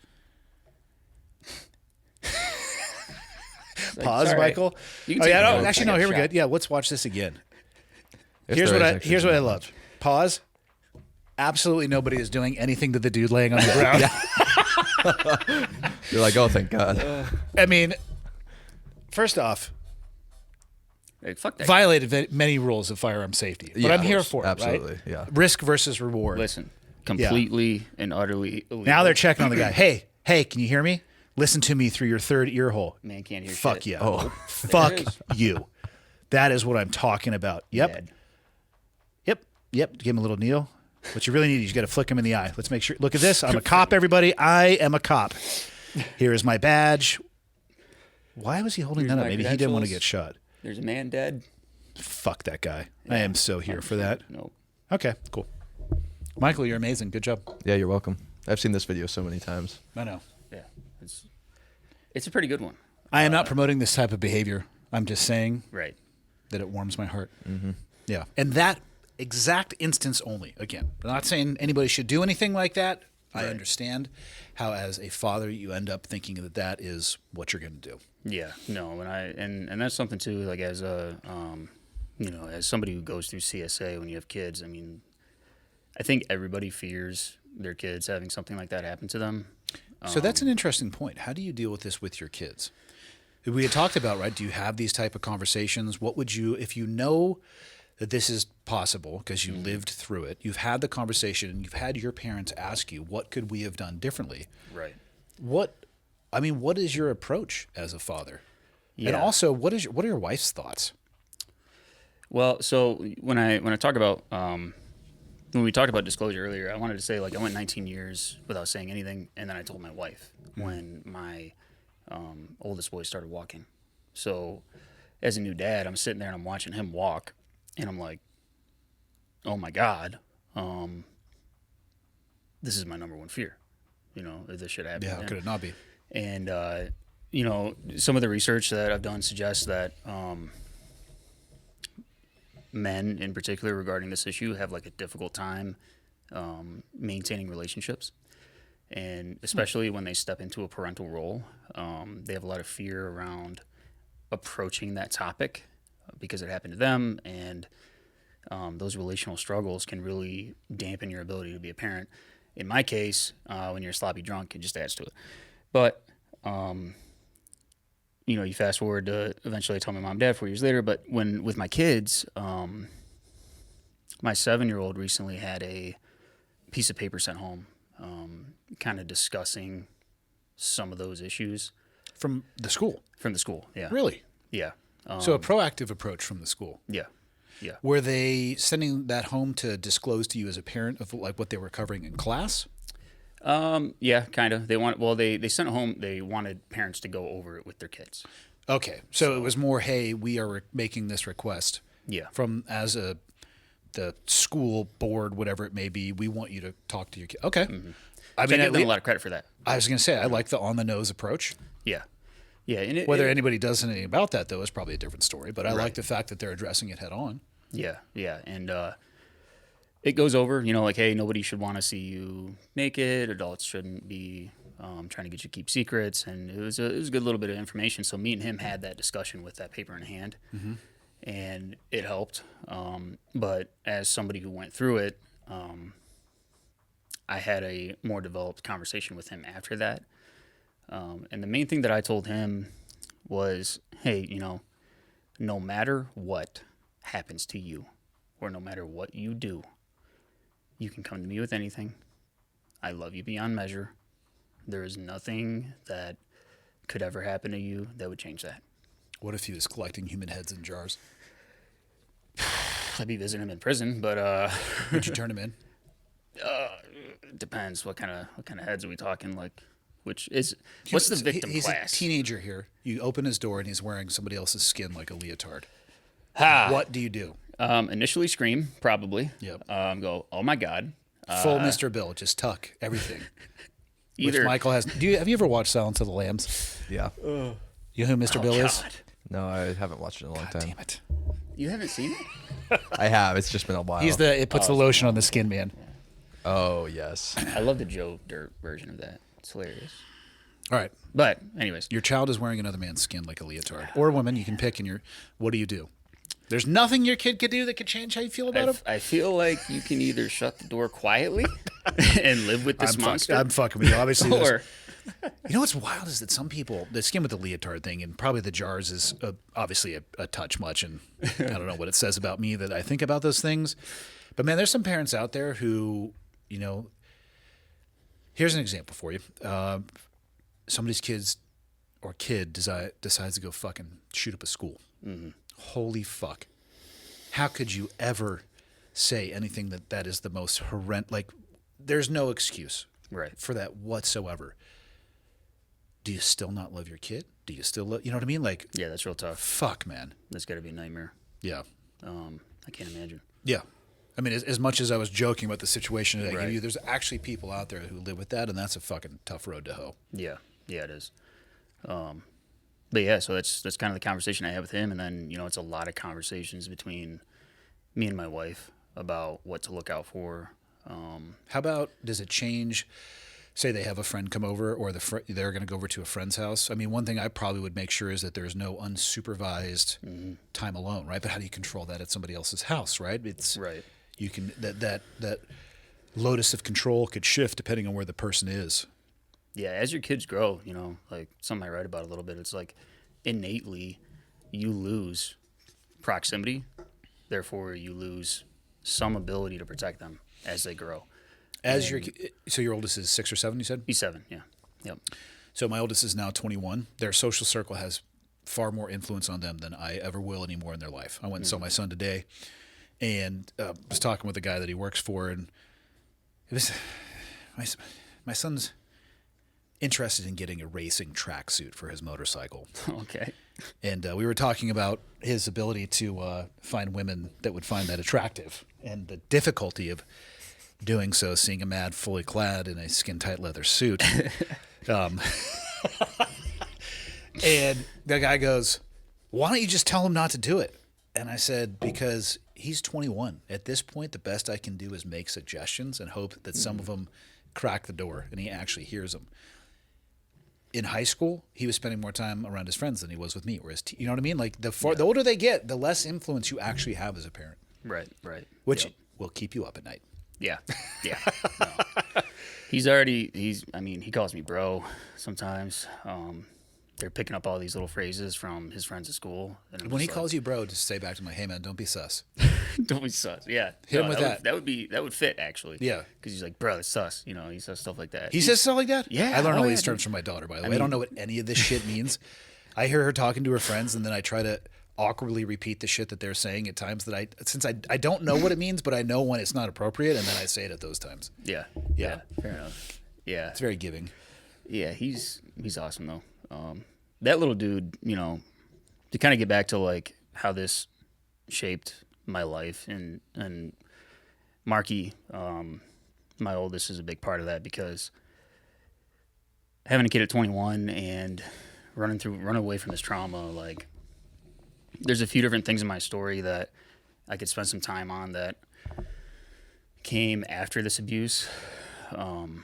Like, Pause, it's all right. Michael. You can Oh take yeah, notes. no, actually I no. got Here a we go. shot. Yeah, let's watch this again. If Here's there what is I actually here's what I some love. Pause. Absolutely nobody is doing anything to the dude laying on the ground. You're like, oh, thank God. I mean, first off, Like, fuck that. violated many rules of firearm safety, but Yeah, I'm of here course. for it. Absolutely, Right? yeah. Risk versus reward. Listen, completely and utterly illegal. Now they're checking on the guy. Hey, can you hear me? Listen to me through your third ear hole. Man can't hear Fuck shit. yeah. Oh. Fuck it is. you. That is what I'm talking about. Yep. Dead. Yep. Give him a little kneel. What you really need is you got to flick him in the eye. Let's make sure. Look at this. I'm a cop, everybody. I am a cop. Here is my badge. Why was he holding Here's that up? my Maybe he didn't want to credentials. get shot. There's a man dead. Fuck that guy. I am so here for that. Nope. Okay, cool. Michael, you're amazing. Good job. Yeah, you're welcome. I've seen this video so many times. I know. Yeah. It's a pretty good one. I am not promoting this type of behavior. I'm just saying Right. that it warms my heart. Mm-hmm. Yeah. And that exact instance only. Again, I'm not saying anybody should do anything like that. I understand how, as a father, you end up thinking that that is what you're going to do. Yeah. No. And that's something too. Like as a as somebody who goes through CSA when you have kids. I mean, I think everybody fears their kids having something like that happen to them. So that's an interesting point. How do you deal with this with your kids? We had talked about, right? Do you have these type of conversations? What would you, if you know that this is possible because you lived through it, you've had the conversation, and you've had your parents ask you, what could we have done differently? Right. What is your approach as a father? And Yeah. also, what are your wife's thoughts? Well, so when I talk about when we talked about disclosure earlier, I wanted to say like I went 19 years without saying anything, and then I told my wife when my oldest boy started walking. So as a new dad, I'm sitting there and I'm watching him walk, and I'm like, oh my God, this is my number one fear. You know, if this should happen. Yeah, how again. could it not be? And some of the research that I've done suggests that men in particular regarding this issue have like a difficult time maintaining relationships, and especially when they step into a parental role, they have a lot of fear around approaching that topic because it happened to them, and those relational struggles can really dampen your ability to be a parent. In my case, when you're a sloppy drunk, it just adds to it. But you fast forward to eventually I tell my mom and dad 4 years later. But when with my kids, my 7-year-old recently had a piece of paper sent home, kind of discussing some of those issues From the school? from the school. Yeah, Really? yeah, So a proactive approach from the school. yeah, yeah. Were they sending that home to disclose to you as a parent of like what they were covering in class? Yeah, kind of. They sent it home. They wanted parents to go over it with their kids. Okay, so it was more, hey, we are making this request Yeah, from the school board, whatever it may be. We want you to talk to your kid. Okay, I I mean, give them a lot of credit for that. I was going to say I like the on the nose approach. Yeah, yeah. And Whether anybody does anything about that though is probably a different story. But I like the fact that they're addressing it head on. Yeah, yeah, and it goes over, like, hey, nobody should want to see you naked. Adults shouldn't be trying to get you to keep secrets, and it was a good little bit of information. So me and him had that discussion with that paper in hand, and it helped. But as somebody who went through it, I had a more developed conversation with him after that, and the main thing that I told him was, hey, no matter what happens to you, or no matter what you do, you can come to me with anything. I love you beyond measure. There is nothing that could ever happen to you that would change that. What if he was collecting human heads in jars? I'd be visiting him in prison, but Would you turn him in? it depends. What kind of heads are we talking? Like, what's the victim He's class? a teenager here. You open his door and he's wearing somebody else's skin like a leotard. Ha! What do you do? Initially scream, probably. Yep. Go, oh my God. Full Mr. Bill, just tuck everything. Which Either Michael has. Have you ever watched Silence of the Lambs? Yeah. You know who Mr. Bill is? God. No, I haven't watched it in a long God time. damn it. You haven't seen it? I have. It's just been a while. It puts the lotion on the skin, man. Oh, yes. I love the Joe Dirt version of that. It's hilarious. All right. But anyways, Your child is wearing another man's skin like a leotard. Or a woman, you can pick, and what do you do? There's nothing your kid could do that could change how you feel about him? I feel like you can either shut the door quietly and live with this monster. I'm fucking with you. Obviously, or you know what's wild is that some people, the skin with the leotard thing, and probably the jars is obviously a touch much, and I don't know what it says about me that I think about those things. But man, there's some parents out there who, here's an example for you. Somebody's kid decides to go fucking shoot up a school. Mm-hmm. Holy fuck. How could you ever say anything that is the most horrendous? Like, there's no excuse for that whatsoever. Do you still not love your kid? Do you still love, you know what I mean? Like, yeah, that's real tough. Fuck, man. That's got to be a nightmare. Yeah. I can't imagine. Yeah. I mean, as much as I was joking about the situation that I Right. gave you, there's actually people out there who live with that, and that's a fucking tough road to hoe. Yeah, it is. But yeah, so that's kind of the conversation I had with him, and then it's a lot of conversations between me and my wife about what to look out for. How about, does it change? Say they have a friend come over, or they're going to go over to a friend's house. I mean, one thing I probably would make sure is that there's no unsupervised time alone, right? But how do you control that at somebody else's house, right? It's Right. You can that lotus of control could shift depending on where the person is. Yeah, as your kids grow, like something I write about a little bit, it's like innately you lose proximity, therefore you lose some ability to protect them as they grow. So your oldest is 6 or 7, you said? He's 7, yeah. Yep. So my oldest is now 21. Their social circle has far more influence on them than I ever will anymore in their life. I went and saw my son today, and was talking with the guy that he works for, and it was my son's interested in getting a racing tracksuit for his motorcycle. Okay. And we were talking about his ability to find women that would find that attractive, and the difficulty of doing so, seeing a man fully clad in a skin-tight leather suit. And the guy goes, "Why don't you just tell him not to do it?" And I said, because he's 21. At this point, the best I can do is make suggestions and hope that some of them crack the door and he actually hears them. In high school, he was spending more time around his friends than he was with me. Whereas, you know what I mean? Like, the older they get, the less influence you actually have as a parent. Right. Which Yep. will keep you up at night. Yeah. No. He calls me bro sometimes. They're picking up all these little phrases from his friends at school. And When he calls you bro, just say back to him, "Hey man, don't be sus." don't be sus. Yeah. Hit him with that. That would fit actually. Yeah. Because he's like, bro, it's sus. He says stuff like that. He says stuff like that? Yeah. I learned all Oh, these yeah, terms dude. from my daughter, by the way. I don't know what any of this shit means. I hear her talking to her friends, and then I try to awkwardly repeat the shit that they're saying at times that I don't know what it means, but I know when it's not appropriate, and then I say it at those times. Yeah. Yeah. Fair enough. Yeah. It's very giving. Yeah, he's awesome though. That little dude, to kind of get back to like how this shaped my life, and Marky, my oldest, is a big part of that, because having a kid at 21 and running away from this trauma, like, there's a few different things in my story that I could spend some time on that came after this abuse. And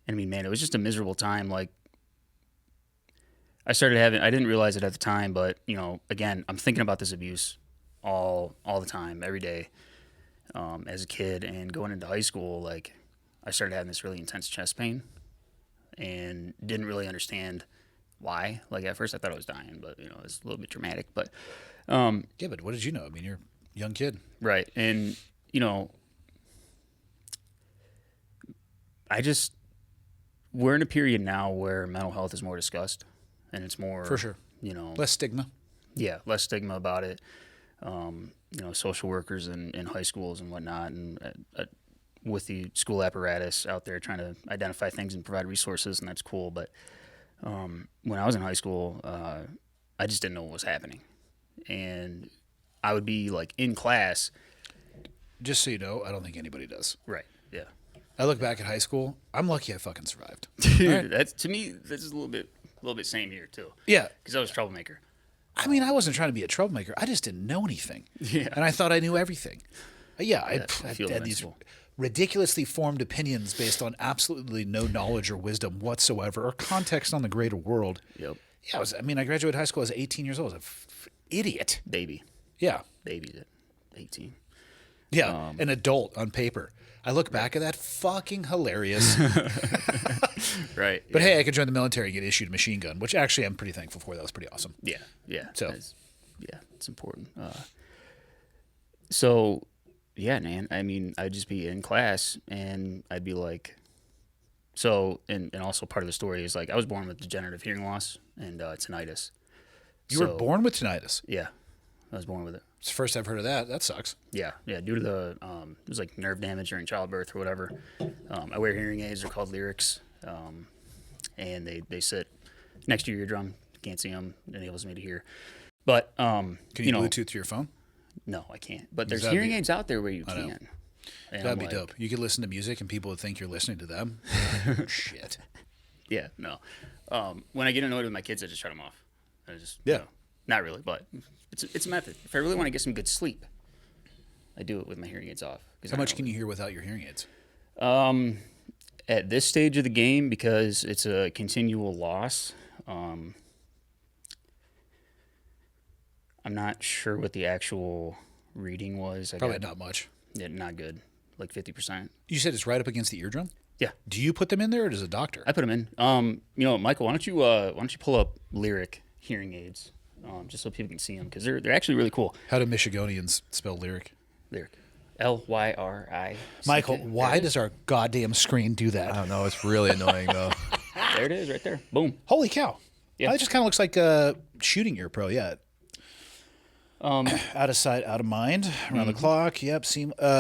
I mean, man, it was just a miserable time. Like, I didn't realize it at the time, but, again, I'm thinking about this abuse all the time, every day, as a kid. And going into high school, like, I started having this really intense chest pain and didn't really understand why. Like, at first I thought I was dying, but, it's a little bit dramatic. But, Yeah, but what did you know? I mean, you're a young kid. right. And, we're in a period now where mental health is more discussed, and it's more, For sure. Less stigma. Yeah, less stigma about it. Social workers in high schools and whatnot, and with the school apparatus out there trying to identify things and provide resources, and that's cool. But when I was in high school, I just didn't know what was happening, and I would be like in class. Just so you know, I don't think anybody does. Right. Yeah. I look back at high school. I'm lucky I fucking survived. Dude, Right. that's, to me, that's a little bit little bit same here too. Yeah. Because I was a troublemaker. I mean, I wasn't trying to be a troublemaker. I just didn't know anything. Yeah. And I thought I knew everything. I feel had these invincible. ridiculously formed opinions based on absolutely no knowledge or wisdom whatsoever or context on the greater world. Yep. Yeah, I graduated high school. I was 18 years old. I was an idiot. Baby. Yeah. Babies at 18. Yeah. An adult on paper. I look back at that, fucking hilarious. Right. But hey, I could join the military and get issued a machine gun, which actually I'm pretty thankful for. That was pretty awesome. Yeah. Yeah. So- It's important. So, yeah, man. I mean, I'd just be in class and I'd be like, so, and also part of the story is like, I was born with degenerative hearing loss and tinnitus. You were born with tinnitus. Yeah. I was born with it. It's the first I've heard of that. That sucks. Yeah, due to the it was like nerve damage during childbirth or whatever. I wear hearing aids. They're called lyrics, and they sit next to your eardrum. You can't see them. It enables me to hear. But Can you Bluetooth to your phone? No, I can't. But there's That'd hearing be- aids out there where you know. can. And That'd I'm be like, dope. You could listen to music and people would think you're listening to them. Shit. Yeah, no. When I get annoyed with my kids, I just shut them off. I just Yeah. not really, but it's a method. If I really want to get some good sleep, I do it with my hearing aids off. How much can you hear without your hearing aids? At this stage of the game, because it's a continual loss, I'm not sure what the actual reading was. Probably not much. Yeah, not good. Like 50%. You said it's right up against the eardrum? Yeah, Do you put them in there or does a doctor? I put them in. Michael, why don't you pull up Lyric hearing aids, just so people can see them because they're actually really cool. How do Michiganians spell lyric? Lyric, Lyri. Michael, why does our goddamn screen do I that? don't know. It's really annoying though. There it is, right there. Boom. Holy cow. Yeah. It just kind of looks like a shooting ear pro, yeah. Out of sight, out of mind, around the clock. Yep.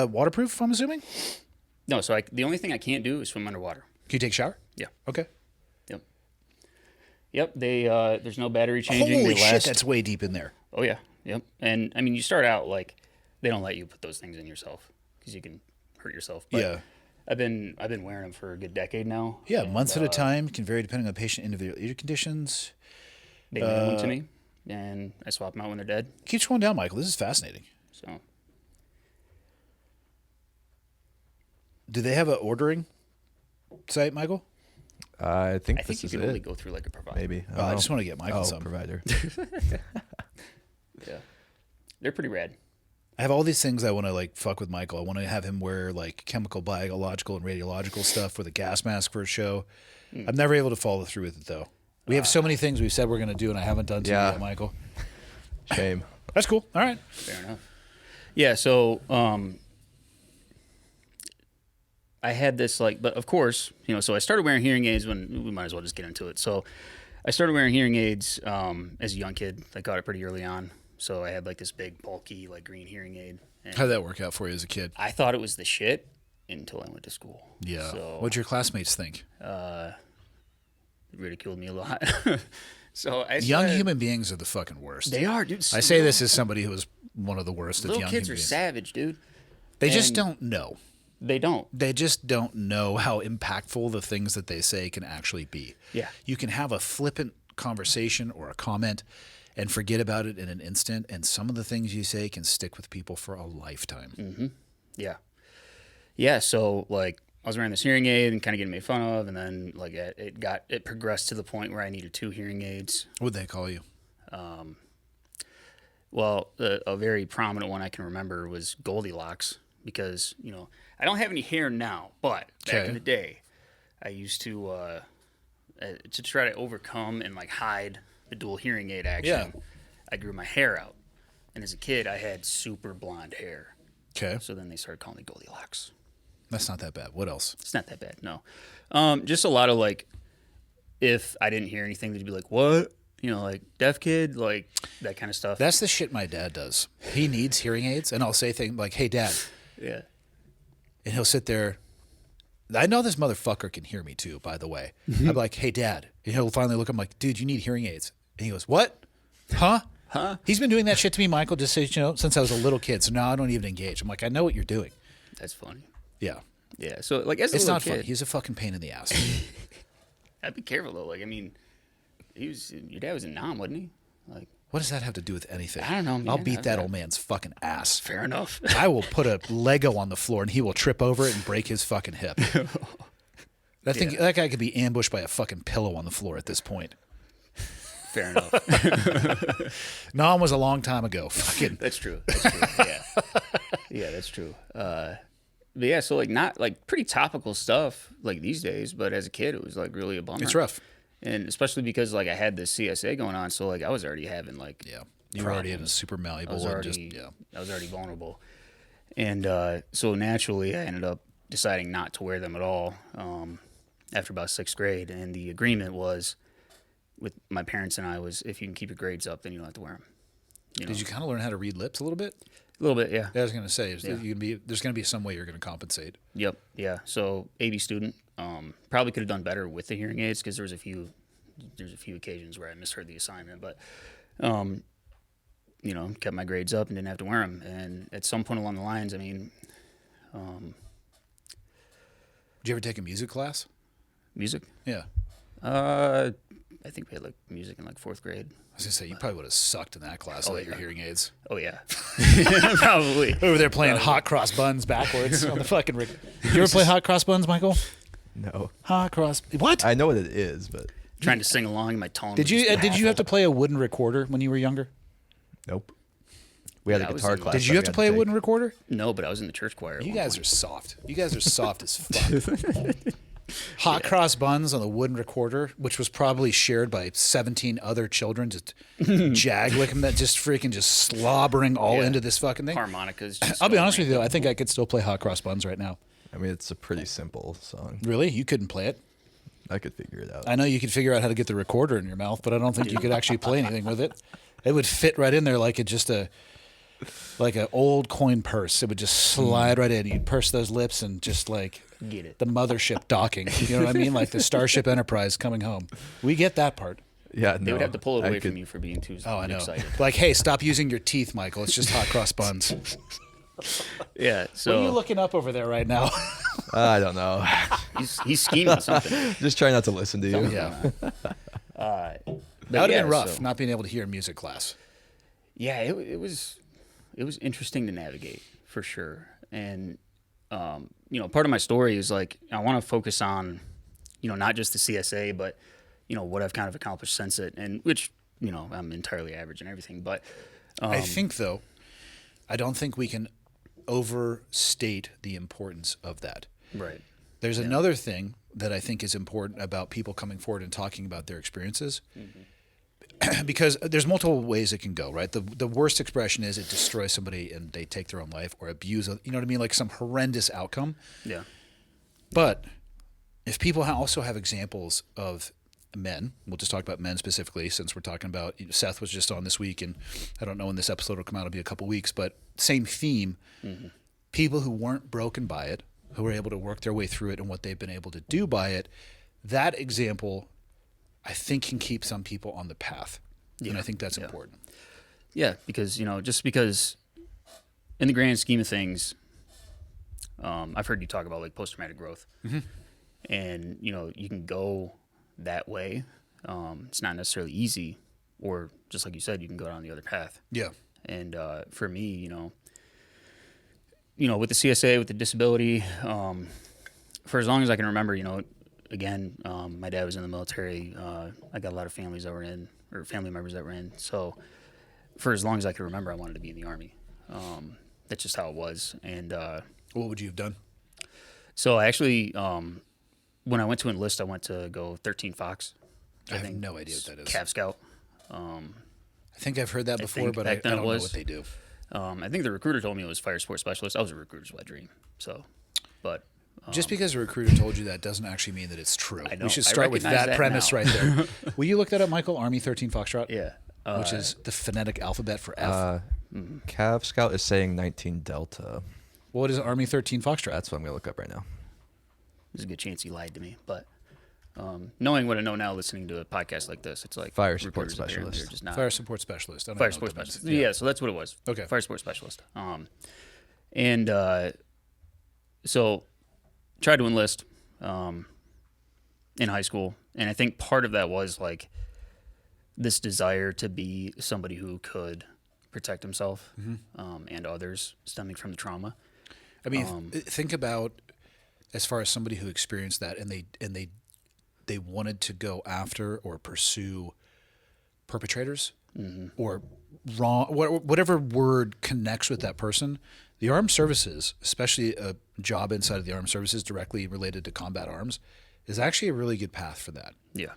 Waterproof, I'm assuming? No, so the only thing I can't do is swim underwater. Can you take a shower? Yeah. Okay. Yep. There's no battery changing. Holy They shit, last- that's way deep in there. Oh yeah. Yep. And I mean, you start out like they don't let you put those things in yourself because you can hurt yourself. But Yeah. I've been wearing them for a good decade now. Yeah, and, months at a time, can vary depending on the patient individual ear conditions. They mail them to me, and I swap them out when they're dead. Keep scrolling down, Michael. This is fascinating. So Do they have an ordering site, Michael? I think I think this you is can it. only go through like a provider. Maybe. I just want to get Michael Oh, some. provider. Yeah. They're pretty rad. I have all these things I want to like fuck with Michael. I want to have him wear like chemical, biological, and radiological stuff with a gas mask for a show. I'm never able to follow through with it though. We have so many things we've said we're going to do and I haven't done to Yeah. yet, Michael. Shame. That's cool. All right. Fair enough. Yeah. So I had this like, but of course, so I started wearing hearing aids when we might as well just get into it. So I started wearing hearing aids as a young kid. I got it pretty early on. So I had like this big, bulky, like green hearing aid. And How'd that work out for you as a kid? I thought it was the shit until I went to school. Yeah. So What'd your classmates think? it ridiculed me a lot. So I Young started- human beings are the fucking worst. They are, dude. I say this as somebody who was one of the worst of Little young kids human are beings. savage, dude. They just and- don't know. They don't. They just don't know how impactful the things that they say can actually be. Yeah. You can have a flippant conversation or a comment and forget about it in an instant, and some of the things you say can stick with people for a lifetime. Yeah. Yeah. So like I was wearing this hearing aid and kind of getting made fun of, and then like it progressed to the point where I needed 2 hearing aids. What'd they call you? Well, a very prominent one I can remember was Goldilocks because I don't have any hair now, but back Okay. in the day, I used to try to overcome and like hide the dual hearing aid action. Yeah. I grew my hair out, and as a kid, I had super blonde hair. Okay. So then they started calling me Goldilocks. That's not that bad. What else? It's not that bad, no. Just a lot of like, if I didn't hear anything, they'd be like, "What?" Like deaf kid, like that kind of stuff. That's the shit my dad does. He needs hearing aids, and I'll say things like, "Hey, Dad," yeah. and he'll sit there. I know this motherfucker can hear me too, by the way. I'm like, "Hey, Dad," and he'll finally look. I'm like, "Dude, you need hearing aids," and he goes, "What? Huh? Huh? He's been doing that shit to me, Michael, just so you know, since I was a little kid. So now I don't even engage. I'm like, I know what you're doing. That's funny. Yeah, Yeah. So like as a it's little not kid, funny. He's a fucking pain in the ass. I'd be careful though. Like I mean, Your dad was in Nam, wasn't he? Like, What does that have to do with anything? I don't know, man. I'll beat that old man's fucking ass. fair enough. I will put a Lego on the floor and he will trip over it and break his fucking hip. I think that guy could be ambushed by a fucking pillow on the floor at this point. Fair enough. Nam was a long time ago. Fucking. That's true. Yeah. Yeah, that's true. But yeah, so like not like pretty topical stuff like these days, but as a kid it was like really a bummer. It's rough. And especially because like I had this CSA going on, so like I was already having like You were already in a super malleable I was already vulnerable. And so naturally I ended up deciding not to wear them at all after about 6th grade. And the agreement was with my parents and I was, if you can keep your grades up, then you don't have to wear them. Did you kind of learn how to read lips a little bit? A little bit, yeah. I was going to say, there's going to be some way you're going to compensate. Yep, yeah. So AB student, probably could have done better with the hearing aids because there's a few occasions where I misheard the assignment, but kept my grades up and didn't have to wear them. And at some point along the lines, I mean, Did you ever take a music class? music. Yeah. I think we had like music in like 4th grade. I was going to say, you probably would have sucked in that class without your hearing aids. Oh yeah, probably. Over there playing hot cross buns backwards on the fucking. Did you ever play hot cross buns, Michael? No. Hot cross. What? I know what it is, but Trying to sing along, my tone. Did you have to play a wooden recorder when you were younger? nope. We had Yeah, I a was guitar in- class. Did that you we have to had play a take. wooden recorder? No, but I was in the church choir. at You one guys point. are soft. You guys are soft as fuck. Hot cross buns on the wooden recorder, which was probably shared by 17 other children, just licking that, just freaking just slobbering all into this fucking thing. harmonicas. Just I'll be going honest with right you, though. I think I could still play hot cross buns right now. I mean, it's a pretty simple song. Really? You couldn't play it? I could figure it out. I know you could figure out how to get the recorder in your mouth, but I don't think you could actually play anything with it. It would fit right in there like like an old coin purse. It would just slide right in. You'd purse those lips and just like Get it. the mothership docking. You know what I mean? Like the Starship Enterprise coming home. We get that part. Yeah, They no. would have to pull it I away could- from you for being too Oh, I know. excited. Like, hey, stop using your teeth, Michael. It's just hot cross buns. Yeah. What are you So looking up over there right now? I don't know. he's scheming something. Just try not to listen to you. Yeah. But That would have yeah, been rough, so- not being able to hear music class. Yeah, it was interesting to navigate for sure. And part of my story is like I want to focus on not just the CSA, but what I've kind of accomplished since it, and which I'm entirely average and everything. But I think, though, I don't think we can overstate the importance of that. right, There's another thing that I think is important about people coming forward and talking about their experiences. Because there's multiple ways it can go, right? The worst expression is it destroys somebody and they take their own life or abuse, you know what I mean? Like some horrendous outcome. yeah, But if people also have examples of men, we'll just talk about men specifically since we're talking about, Seth was just on this week and I don't know when this episode will come out, it'll be a couple weeks, but same theme. People who weren't broken by it, who were able to work their way through it and what they've been able to do by it, that example I think can keep some people on the path. And I think that's important. yeah. Because just because in the grand scheme of things, I've heard you talk about like post-traumatic growth, and you can go that way. It's not necessarily easy, or just like you said, you can go down the other path. Yeah. And for me, with the CSA, with the disability, for as long as I can remember, again, my dad was in the military. I got a lot of family members that were in. So for as long as I can remember, I wanted to be in the Army. That's just how it was. And What would you have done? so I actually, when I went to enlist, I went to go 13 Fox. I have no idea what that is. Cav Scout. I think I've heard that before, think but I back then don't it know was. what they do. I think the recruiter told me it was fire sports specialist. I was a recruiter's wet dream. So, but Just because a recruiter told you that doesn't actually mean that it's true. I know. We should I start with recognize that that premise now. right there. Will you look that up, Michael? Army 13 Foxtrot? yeah. Which is the phonetic alphabet for F. Cav Scout is saying 19 Delta. What is Army 13 Foxtrot? That's what I'm going to look up right now. There's a good chance he lied to me, but knowing what I know now, listening to a podcast like this, it's like Fire support recruiters up there, specialist. they're just not Fire support specialist. I don't fire know support what that specialist. means. Yeah, so that's what it was. Okay. Fire support specialist. And so tried to enlist in high school, and I think part of that was like this desire to be somebody who could protect himself and others stemming from the trauma. I mean, think about as far as somebody who experienced that, and they wanted to go after or pursue perpetrators or wrong, whatever word connects with that person. The armed services, especially a job inside of the armed services directly related to combat arms, is actually a really good path for that. Yeah.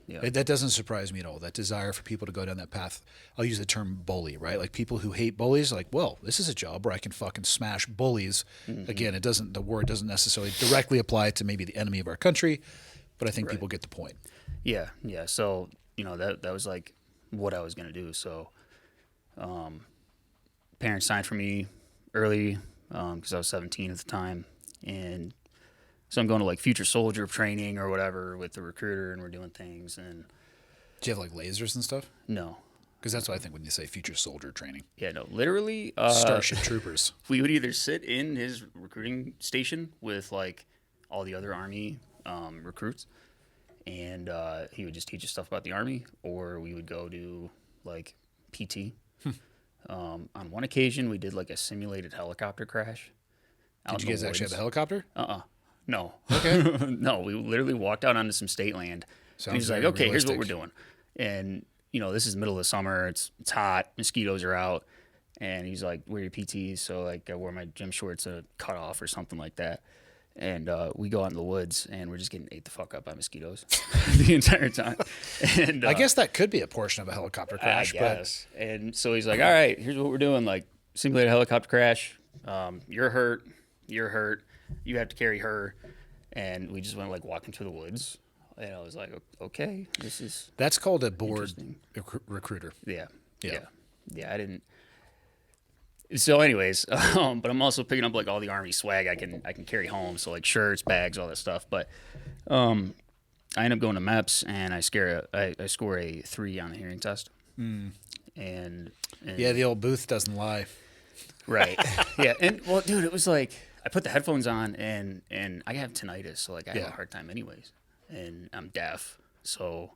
Yeah. That doesn't surprise me at all. That desire for people to go down that path. I'll use the term bully, right? Like people who hate bullies, like, well, this is a job where I can fucking smash bullies. Again, the word doesn't necessarily directly apply to maybe the enemy of our country, but I think people get the point. Yeah. Yeah. So, that was like what I was going to do. So, parents signed for me early because I was 17 at the time. And so I'm going to like future soldier training or whatever with the recruiter, and we're doing things. And Do you have like lasers and stuff? no. Because that's what I think when you say future soldier training. Yeah, no. Literally, Starship Troopers. we would either sit in his recruiting station with like all the other Army recruits, and he would just teach us stuff about the Army, or we would go do like PT. On one occasion, we did like a simulated helicopter crash. Did you guys actually have a helicopter? No. Okay. No, we literally walked out onto some state land. And Sounds he's like, very okay, here's what we're realistic. doing. And, this is the middle of the summer. It's hot. Mosquitoes are out. And he's like, wear your PTs. So, like, I wore my gym shorts cut off or something like that. And we go out in the woods, and we're just getting ate the fuck up by mosquitoes the entire time. And I guess that could be a portion of a helicopter crash. I guess. And so he's like, all right, here's what we're doing. Like, simulated helicopter crash. You're hurt. You're hurt. You have to carry her. And we just went like walking through the woods. And I was like, okay, this is That's called a board interesting. recruiter. Yeah. Yeah. Yeah, I didn't. So anyways, but I'm also picking up like all the Army swag I can carry home. So like shirts, bags, all that stuff. But I end up going to MEPS, and I score a 3 on the hearing test. And Yeah, the old booth doesn't lie. right. Yeah. And well, dude, it was like I put the headphones on, and I have tinnitus, so like I have a hard time anyways, and I'm deaf, so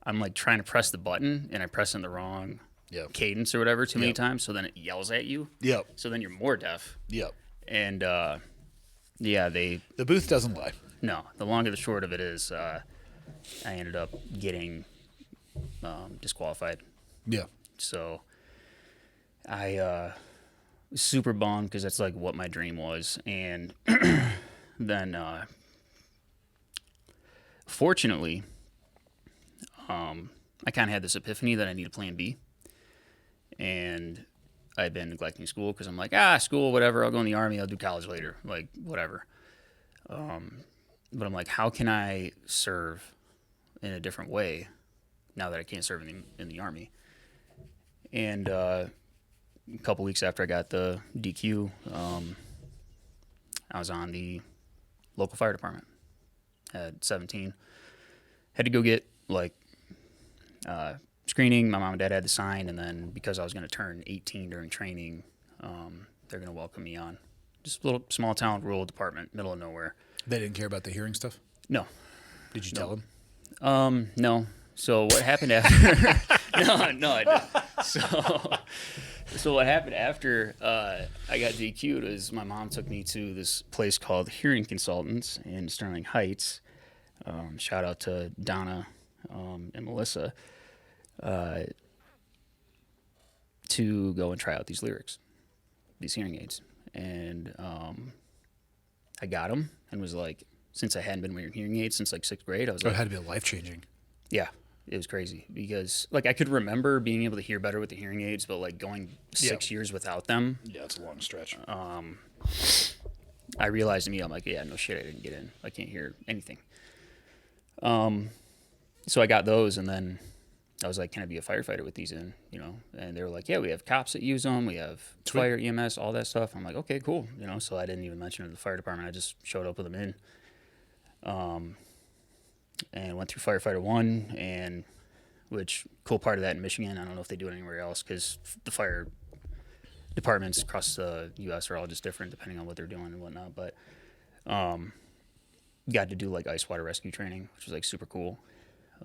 I'm like trying to press the button, and I press in the wrong cadence or whatever too many times, so then it yells at you. Yep. So then you're more deaf. Yep. And the booth doesn't lie. No, the long and the short of it is I ended up getting disqualified. Yeah. So I was super bummed because that's like what my dream was. And then fortunately, I kind of had this epiphany that I need a plan B. And I'd been neglecting school because I'm like, school, whatever. I'll go in the Army. I'll do college later. Like, whatever. But I'm like, how can I serve in a different way now that I can't serve in the Army? And a couple weeks after I got the DQ, I was on the local fire department at 17. Had to go get like screening. My mom and dad had to sign, and then because I was going to turn 18 during training, they're going to welcome me on. Just a little small town, rural department, middle of nowhere. They didn't care about the hearing stuff? No. Did you tell them? No. So what happened after? No, I didn't. So what happened after I got DQ'd is my mom took me to this place called Hearing Consultants in Sterling Heights. Shout out to Donna and Melissa to go and try out these hearing aids. And I got them and was like, since I hadn't been wearing hearing aids since like 6th grade, I was like, it had to be life-changing. Yeah, it was crazy because like I could remember being able to hear better with the hearing aids, but like going 6 years without them, Yeah, it's a long stretch. I realized to me, I'm like, yeah, no shit, I didn't get in. I can't hear anything. So I got those, and then I was like, can I be a firefighter with these in, And they were like, yeah, we have cops that use them. We have fire, EMS, all that stuff. I'm like, okay, cool. So I didn't even mention it to the fire department. I just showed up with them in. And went through firefighter 1, and which cool part of that in Michigan, I don't know if they do it anywhere else because the fire departments across the U.S. are all just different depending on what they're doing and whatnot. But got to do like ice water rescue training, which was like super cool.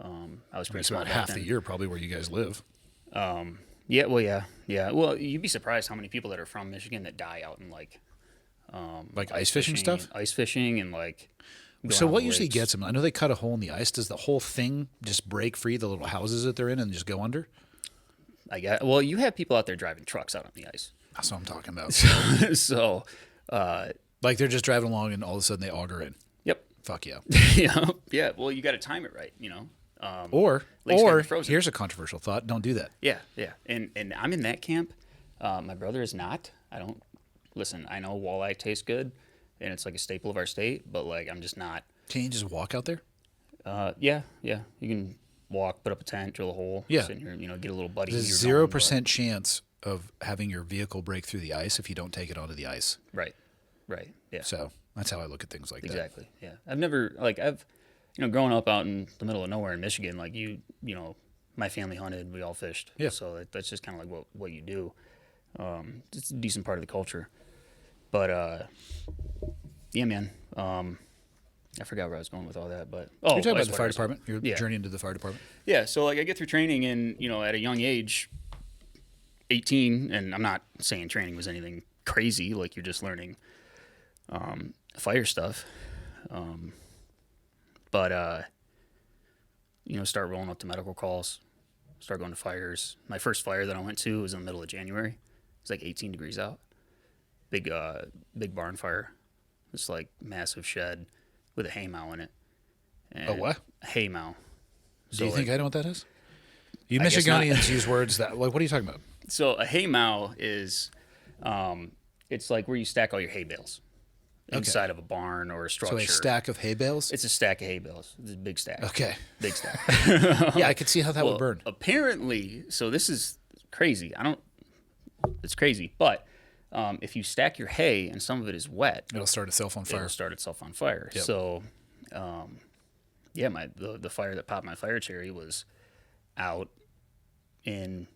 I was pretty It's small about back half then. the year probably where you guys live. Yeah, well, yeah. Well, you'd be surprised how many people that are from Michigan that die out in like Ice fishing stuff? ice fishing, and like. going So on what the usually lakes. gets them? I know they cut a hole in the ice. Does the whole thing just break free, the little houses that they're in, and just go under? I guess. Well, you have people out there driving trucks out on the ice. That's what I'm talking about. So, Like they're just driving along and all of a sudden they auger in. yep. Fuck yeah. Yeah. Well, you got to time it right, you know. Or Lakes gotta be frozen. here's a controversial thought. Don't do that. Yeah. And I'm in that camp. My brother is not. I don't listen. I know walleye tastes good, and it's like a staple of our state. But like, I'm just not. Can you just walk out there? Yeah. You can walk, put up a tent, drill a hole. Yeah. Sit here, you know, get a little buddy. There's heater going, 0% chance of having your vehicle break through the ice if you don't take it onto the ice. but- Right. Yeah. So that's how I look at things like that. Exactly. Yeah. I've never growing up out in the middle of nowhere in Michigan, like you know, my family hunted, we all fished. Yeah. So that's just kind of like what you do. It's a decent part of the culture. But yeah, man. I forgot where I was going with all that, but You're talking about ice the water fire ice. department. Your Yeah. journey into the fire department. Yeah, so like I get through training, and you know, at a young age, 18, and I'm not saying training was anything crazy, like you're just learning fire stuff, but you know, start rolling up to medical calls, start going to fires. My first fire that I went to was in the middle of January. It was like 18 degrees out. Big barn fire. It's like massive shed with a hay mow in it. And A what? A hay mow. Do you think I know what that is? You I guess not. Michiganians use words that, like, what are you talking about? So a hay mow is, it's like where you stack all your hay bales inside of a barn or a structure. So a stack of hay bales? It's a stack of hay bales. It's a big stack. Okay. Big stack. Yeah, I could see how that would Well, burn. apparently, so this is crazy. It's crazy. But if you stack your hay and some of it is wet, It'll start itself on fire. it'll start itself on fire. Yep. So, yeah, the fire that popped my fire cherry was out in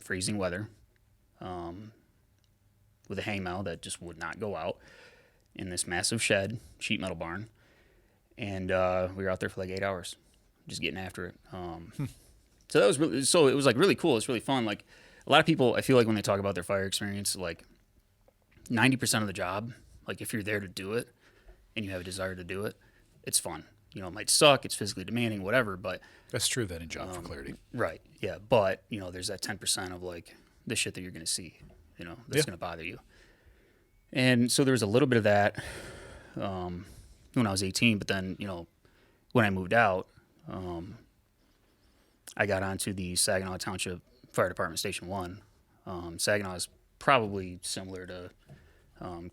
freezing weather, with a hay mow that just would not go out in this massive shed, sheet metal barn, and we were out there for like 8 hours, just getting after it. So that was it was like really cool. It's really fun. Like a lot of people, I feel like when they talk about their fire experience, like 90% of the job, like if you're there to do it and you have a desire to do it, it's fun. You know, it might suck, it's physically demanding, whatever, but That's true of any job for clarity. right, yeah. But, you know, there's that 10% of like the shit that you're going to see, you know, that's Yeah. going to bother you. And so there was a little bit of that when I was 18, but then, you know, when I moved out, I got onto the Saginaw Township Fire Department Station 1. Saginaw is probably similar to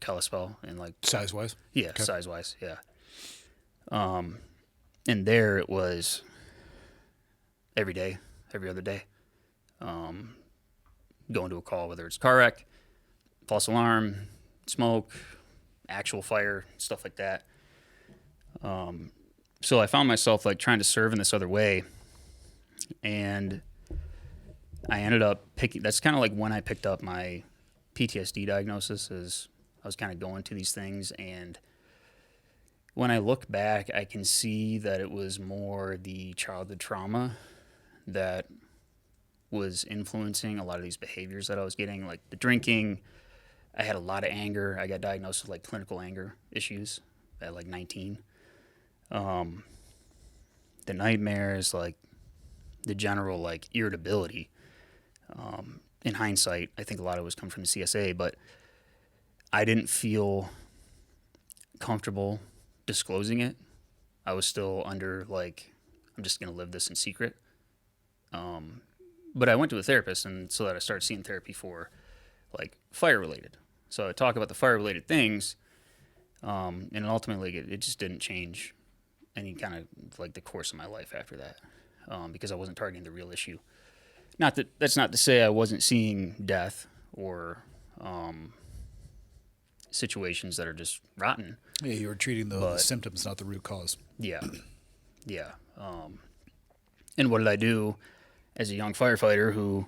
Kalispell in like, Size-wise? yeah, Okay. size-wise, yeah. And there it was every day, every other day. Going to a call, whether it's car wreck, false alarm, smoke, actual fire, stuff like that. So I found myself like trying to serve in this other way, and I ended up picking. That's kind of like when I picked up my PTSD diagnosis. Is I was kind of going to these things, and when I look back, I can see that it was more the childhood trauma that was influencing a lot of these behaviors that I was getting, like the drinking. I had a lot of anger. I got diagnosed with like clinical anger issues at like 19. The nightmares, like the general like irritability. In hindsight, I think a lot of it was coming from the CSA, but I didn't feel comfortable disclosing it. I was still under like, I'm just going to live this in secret. But I went to a therapist, and so that I started seeing therapy for like fire related. So I talk about the fire related things, and ultimately it just didn't change any kind of like the course of my life after that, because I wasn't targeting the real issue. That's not to say I wasn't seeing death or situations that are just rotten. Yeah, you were treating the symptoms, not the root cause. Yeah. Yeah. And what did I do as a young firefighter who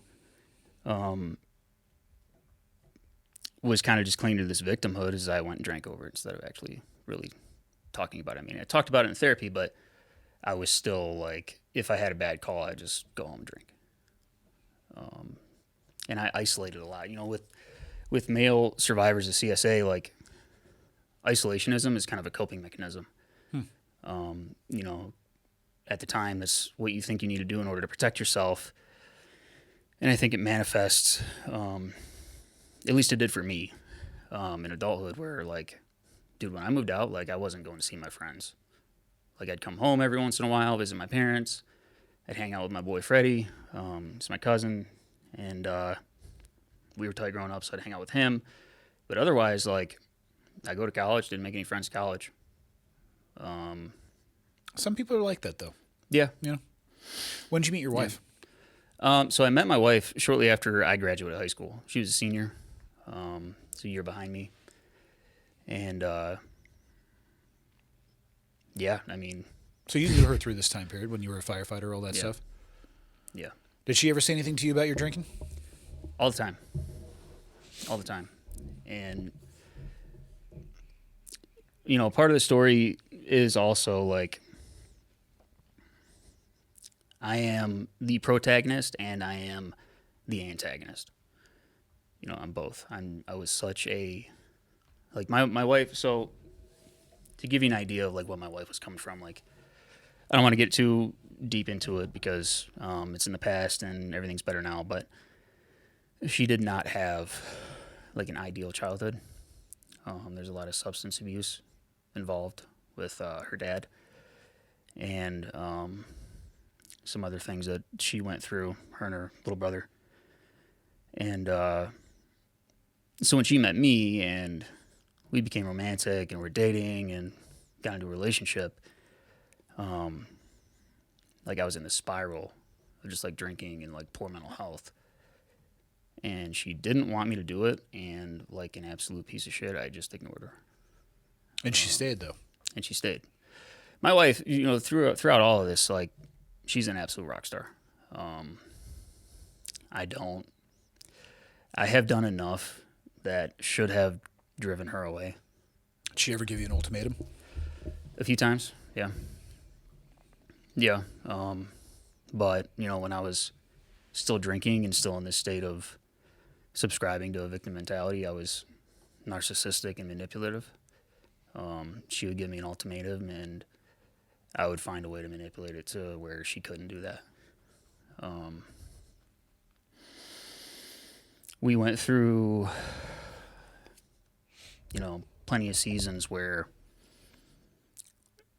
was kind of just clinging to this victimhood? Is I went and drank over it instead of actually really talking about it. I mean, I talked about it in therapy, but I was still like, if I had a bad call, I'd just go home and drink. And I isolated a lot. You know, with male survivors of CSA, like isolationism is kind of a coping mechanism. You know, at the time, that's what you think you need to do in order to protect yourself. And I think it manifests, at least it did for me, in adulthood, where like, dude, when I moved out, like I wasn't going to see my friends. Like I'd come home every once in a while, visit my parents. I'd hang out with my boy Freddie, he's my cousin, and we were tight growing up, so I'd hang out with him. But otherwise, like, I go to college, didn't make any friends in college. Some people are like that, though. Yeah. You know, when did you meet your wife? So I met my wife shortly after I graduated high school. She was a senior, so a year behind me. And, yeah, I mean... So you knew her through this time period when you were a firefighter, all that stuff? Yeah. Did she ever say anything to you about your drinking? All the time. All the time. And, you know, part of the story is also, like, I am the protagonist and I am the antagonist. You know, I'm both. I was such a... Like, my wife... So, to give you an idea of, like, what my wife was coming from, like... I don't want to get too deep into it because it's in the past and everything's better now, but she did not have like an ideal childhood. There's a lot of substance abuse involved with her dad and some other things that she went through, her and her little brother. And so when she met me and we became romantic and we're dating and got into a relationship, like I was in this spiral of just like drinking and like poor mental health. And she didn't want me to do it. And like an absolute piece of shit, I just ignored her. And she stayed, though. And she stayed. My wife, you know, throughout all of this, like she's an absolute rock star. I have done enough that should have driven her away. Did she ever give you an ultimatum? A few times, yeah. Yeah, but, you know, when I was still drinking and still in this state of subscribing to a victim mentality, I was narcissistic and manipulative. She would give me an ultimatum, and I would find a way to manipulate it to where she couldn't do that. We went through, you know, plenty of seasons where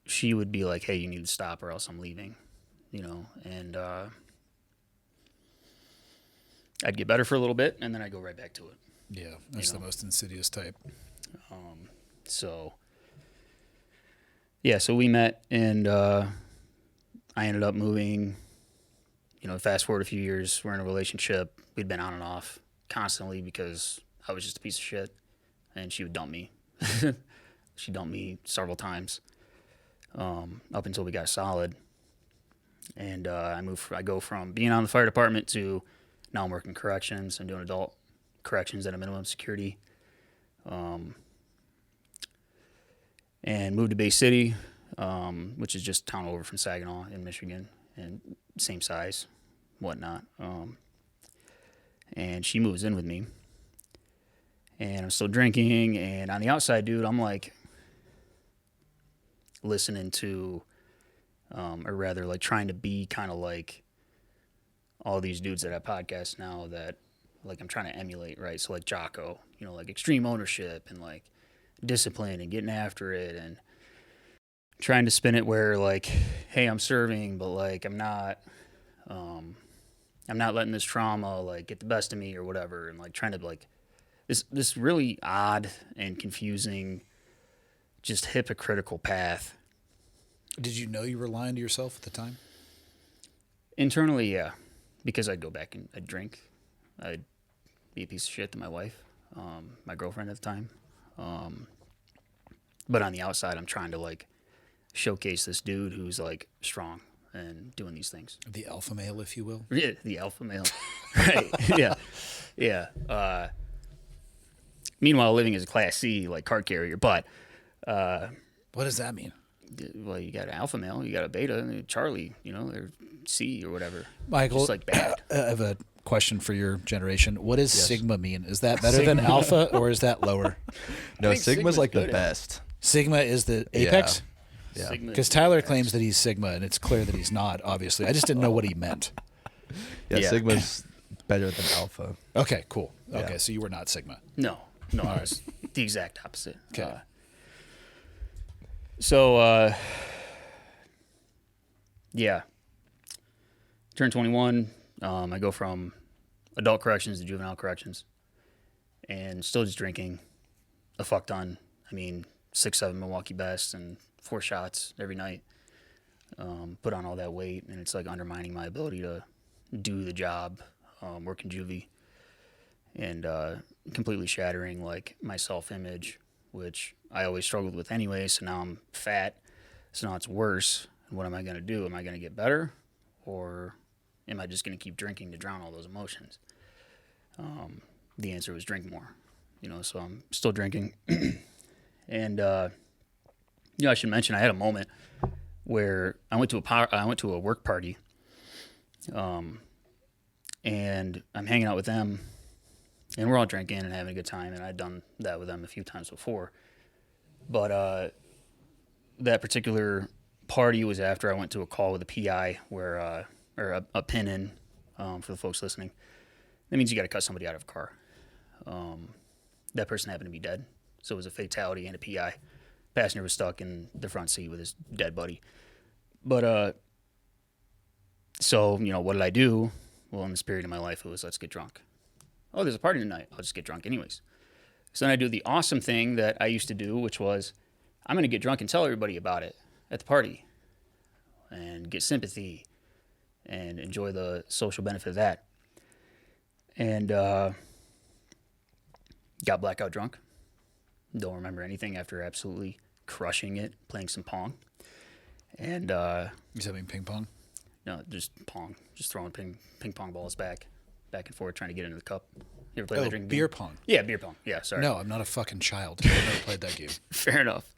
she would be like, hey, you need to stop or else I'm leaving, you know, and I'd get better for a little bit and then I'd go right back to it. Yeah, that's the most insidious type. So, yeah, so we met and I ended up moving, you know, fast forward a few years, we're in a relationship. We'd been on and off constantly because I was just a piece of shit and she would dump me. She dumped me several times. Up until we got solid, and I go from being on the fire department to now I'm working corrections and doing adult corrections at a minimum security, and moved to Bay City, which is just a town over from Saginaw in Michigan, and same size, whatnot. And she moves in with me, and I'm still drinking, and on the outside, dude, I'm like listening to, or rather like trying to be kind of like all these dudes that have podcasts now that like I'm trying to emulate, right? So like Jocko, you know, like extreme ownership and like discipline and getting after it and trying to spin it where like, hey, I'm serving, but like I'm not letting this trauma like get the best of me or whatever, and like trying to like this really odd and confusing, just hypocritical path. Did you know you were lying to yourself at the time? Internally, yeah, because I'd go back and I'd drink. I'd be a piece of shit to my wife, my girlfriend at the time. But on the outside, I'm trying to like showcase this dude who's like strong and doing these things. The alpha male, if you will. Yeah, the alpha male. Right. Yeah. Yeah. Meanwhile, living as a Class C like cart carrier, but what does that mean? Well, you got an alpha male, you got a beta, and Charlie, they're C or whatever. Michael, Just like bad. I have a question for your generation. What does sigma mean? Is that better than alpha or is that lower? No, think Sigma's like the good at it. best. Sigma is the apex? Yeah. Sigma Because is Tyler apex. claims that he's Sigma, and it's clear that he's not, obviously. I just didn't know what he meant. Yeah, Sigma's better than Alpha. Okay, cool. Yeah. Okay, so you were not Sigma. No, I was the exact opposite. Okay. Yeah. Turned 21. I go from adult corrections to juvenile corrections, and still just drinking a fuck ton. I mean, 6-7 Milwaukee Best and 4 shots every night. Put on all that weight, and it's like undermining my ability to do the job, working juvie, and completely shattering like my self-image, which I always struggled with anyway. So now I'm fat, so now it's worse. And what am I going to do? Am I going to get better, or am I just going to keep drinking to drown all those emotions? The answer was drink more, so I'm still drinking. And, I should mention I had a moment where I went to a work party, and I'm hanging out with them, and we're all drinking and having a good time, and I'd done that with them a few times before. But that particular party was after I went to a call with a PI where, or a pin-in, for the folks listening. That means you got to cut somebody out of a car. That person happened to be dead, so it was a fatality and a PI. Passenger was stuck in the front seat with his dead buddy. But, so, what did I do? Well, in this period of my life, it was, let's get drunk. Oh, there's a party tonight. I'll just get drunk anyways. So then I do the awesome thing that I used to do, which was, I'm going to get drunk and tell everybody about it at the party and get sympathy and enjoy the social benefit of that. And got blackout drunk. Don't remember anything after absolutely crushing it, playing some Pong. And He's having ping pong? no, just Pong, just throwing ping pong balls back and forth, trying to get into the cup. You ever played that drinking beer game? pong. Yeah, beer pong. Yeah, sorry. No, I'm not a fucking child. I've never played that game. Fair enough.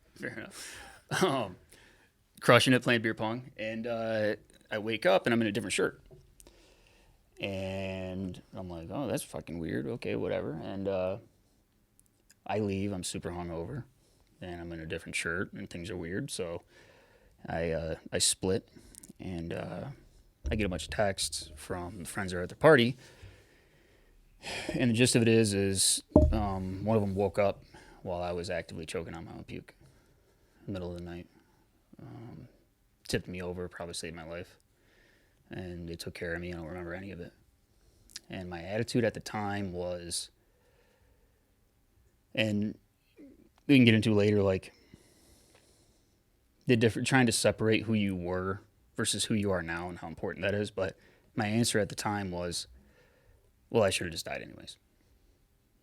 Crushing it, playing beer pong, and I wake up and I'm in a different shirt, and I'm like, oh, that's fucking weird. Okay, whatever. And I leave. I'm super hungover, and I'm in a different shirt, and things are weird. So I split, and I get a bunch of texts from the friends that are at the party, and the gist of it is one of them woke up while I was actively choking on my own puke in the middle of the night. Tipped me over, probably saved my life, and they took care of me. I don't remember any of it. And my attitude at the time was, and we can get into later, like trying to separate who you were versus who you are now and how important that is. But my answer at the time was, well, I should have just died anyways.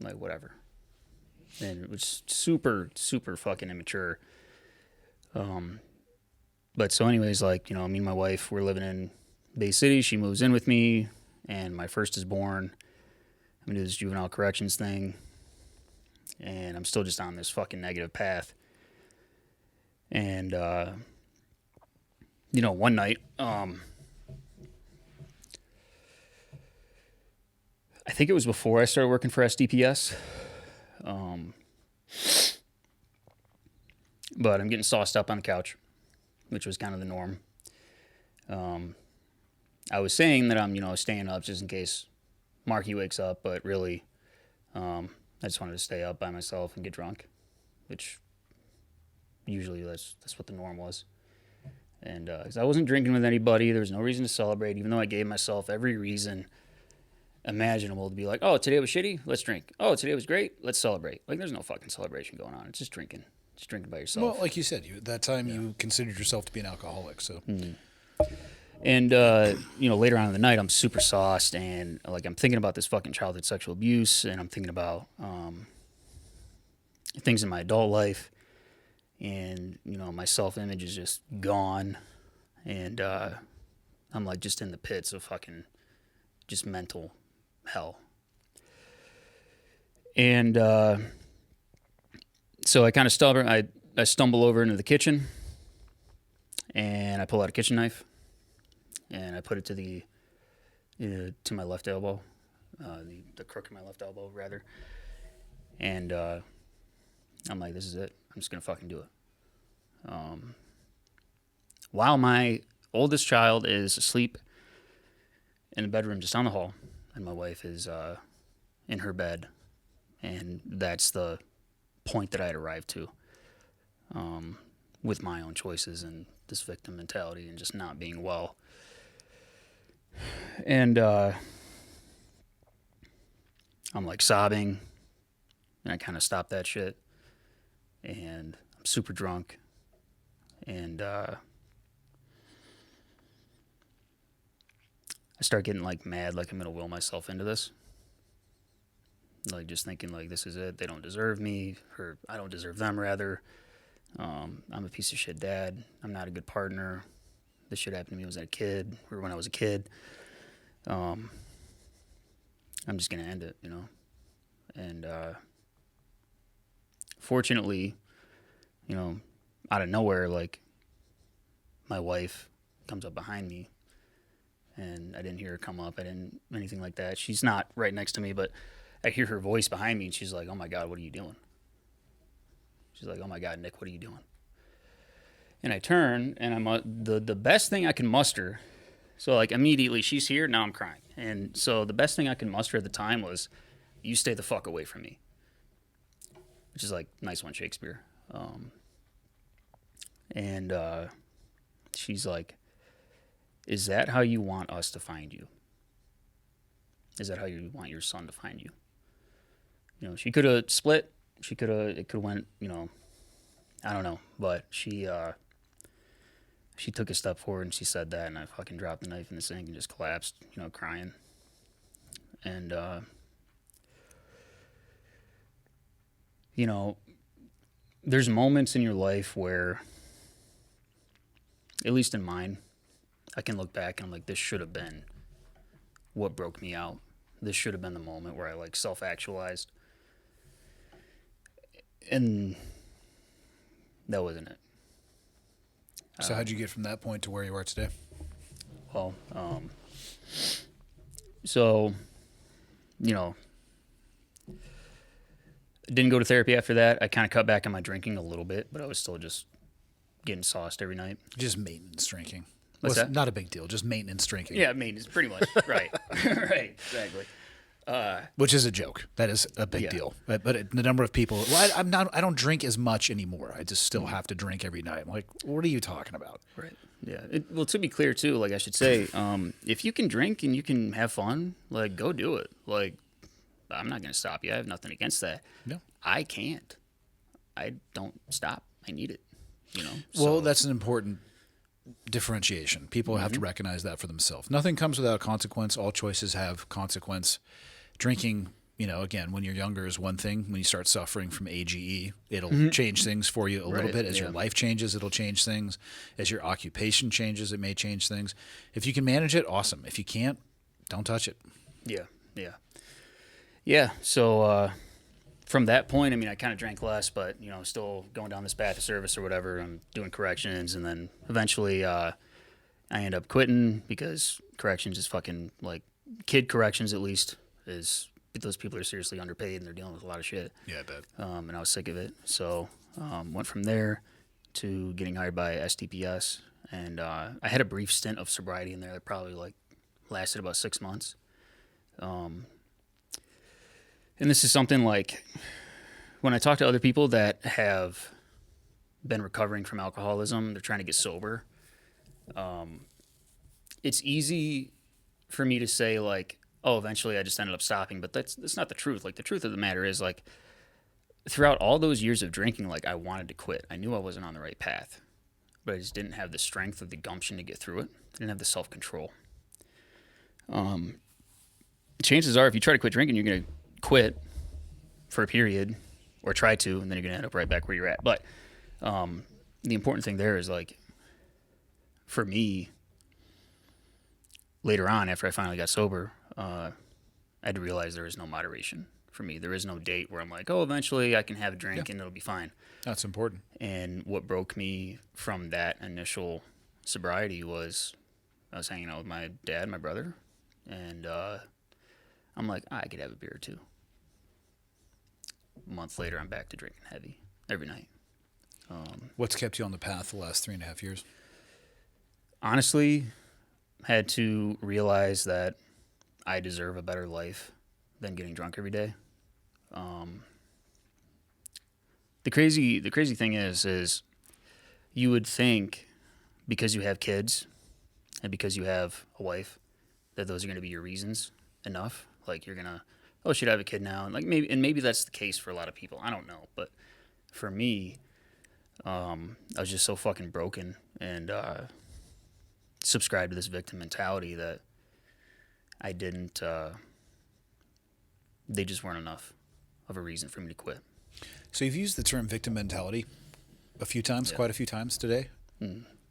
Like, whatever. And it was super, super fucking immature. But so anyways, like, me and my wife, we're living in Bay City. She moves in with me, and my first is born. I'm gonna do this juvenile corrections thing, and I'm still just on this fucking negative path. And, one night, I think it was before I started working for SDPS, but I'm getting sauced up on the couch, which was kind of the norm. I was saying that I'm, staying up just in case Marky wakes up, but really, I just wanted to stay up by myself and get drunk, which usually that's what the norm was. And 'cause I wasn't drinking with anybody, there was no reason to celebrate, even though I gave myself every reason imaginable to be like, oh, today was shitty, let's drink. Oh, today was great, let's celebrate. Like, there's no fucking celebration going on. It's just drinking. Just drinking by yourself. Well, like you said, at that time you considered yourself to be an alcoholic, so. Mm-hmm. And, later on in the night, I'm super sauced, and, like, I'm thinking about this fucking childhood sexual abuse, and I'm thinking about things in my adult life, and, my self-image is just gone, and I'm, like, just in the pits of fucking just mental hell. And so I kind of I stumble over into the kitchen, and I pull out a kitchen knife, and I put it to my left elbow, the crook of my left elbow, rather. And I'm like, this is it. I'm just going to fucking do it. While my oldest child is asleep in the bedroom just down the hall, and my wife is in her bed. And that's the point that I had arrived to with my own choices and this victim mentality and just not being well. And I'm like sobbing, and I kind of stopped that shit. And I'm super drunk. And I start getting like mad, like I'm going to will myself into this. Like just thinking like, this is it. They don't deserve me, or I don't deserve them, rather. I'm a piece of shit dad. I'm not a good partner. This shit happened to me when I was a kid. I'm just going to end it, you know? And fortunately, you know, out of nowhere, like, my wife comes up behind me, and I didn't hear her come up. I didn't, anything like that. She's not right next to me, but I hear her voice behind me, and she's like, oh my God, what are you doing? She's like, oh my God, Nick, what are you doing? And I turn, and I'm the best thing I can muster. So like immediately she's here, now I'm crying. And so the best thing I can muster at the time was, you stay the fuck away from me. Which is like, nice one, Shakespeare. And she's like, is that how you want us to find you? Is that how you want your son to find you? You know, she could have split. It could have went, you know, I don't know. But she took a step forward and she said that, and I fucking dropped the knife in the sink and just collapsed, you know, crying. And, you know, there's moments in your life where, at least in mine, I can look back and I'm like, this should have been what broke me out. This should have been the moment where I like self-actualized. And that wasn't it. So how'd you get from that point to where you are today? Well, so, you know, didn't go to therapy after that. I kind of cut back on my drinking a little bit, but I was still just getting sauced every night. Just maintenance drinking. What's that? Not a big deal. Just maintenance drinking. Yeah, maintenance, pretty much. Right. Right, exactly. Which is a joke. That is a big deal. But the number of people, well, I don't drink as much anymore. I just still have to drink every night. I'm like, what are you talking about? Right. Yeah. Well, to be clear too, like I should say, if you can drink and you can have fun, like go do it. Like, I'm not going to stop you. I have nothing against that. No. I can't. I don't stop. I need it. You know. Well, that's an important differentiation. People have to recognize that for themselves. Nothing comes without consequence. All choices have consequence. Drinking, you know, again, when you're younger is one thing. When you start suffering from AGE, it'll change things for you a little bit. As your life changes, it'll change things. As your occupation changes, it may change things. If you can manage it, awesome. If you can't, don't touch it. Yeah. Yeah. Yeah. So from that point, I mean, I kind of drank less, but, you know, still going down this path of service or whatever. I'm doing corrections. And then eventually I end up quitting because corrections is fucking, like, kid corrections at least, is those people are seriously underpaid and they're dealing with a lot of shit. Yeah, I bet. And I was sick of it. So went from there to getting hired by STPS. And I had a brief stint of sobriety in there that probably, like, lasted about 6 months. And this is something like when I talk to other people that have been recovering from alcoholism, they're trying to get sober. It's easy for me to say like, oh, eventually I just ended up stopping, but that's not the truth. Like the truth of the matter is like throughout all those years of drinking, like I wanted to quit. I knew I wasn't on the right path, but I just didn't have the strength or the gumption to get through it. I didn't have the self-control. Chances are if you try to quit drinking, you're going to quit for a period or try to, and then you're going to end up right back where you're at. But the important thing there is like, for me, later on, after I finally got sober, I had to realize there is no moderation for me. There is no date where I'm like, oh, eventually I can have a drink and it'll be fine. That's important. And what broke me from that initial sobriety was I was hanging out with my dad, my brother, and I'm like, I could have a beer or two. A month later, I'm back to drinking heavy every night. What's kept you on the path the last 3.5 years? Honestly, had to realize that I deserve a better life than getting drunk every day. The crazy thing is you would think because you have kids and because you have a wife that those are going to be your reasons enough. Like you're gonna, oh, should I have a kid now? And like maybe that's the case for a lot of people. I don't know, but for me, I was just so fucking broken and subscribed to this victim mentality that I didn't. They just weren't enough of a reason for me to quit. So you've used the term victim mentality a few times, quite a few times today.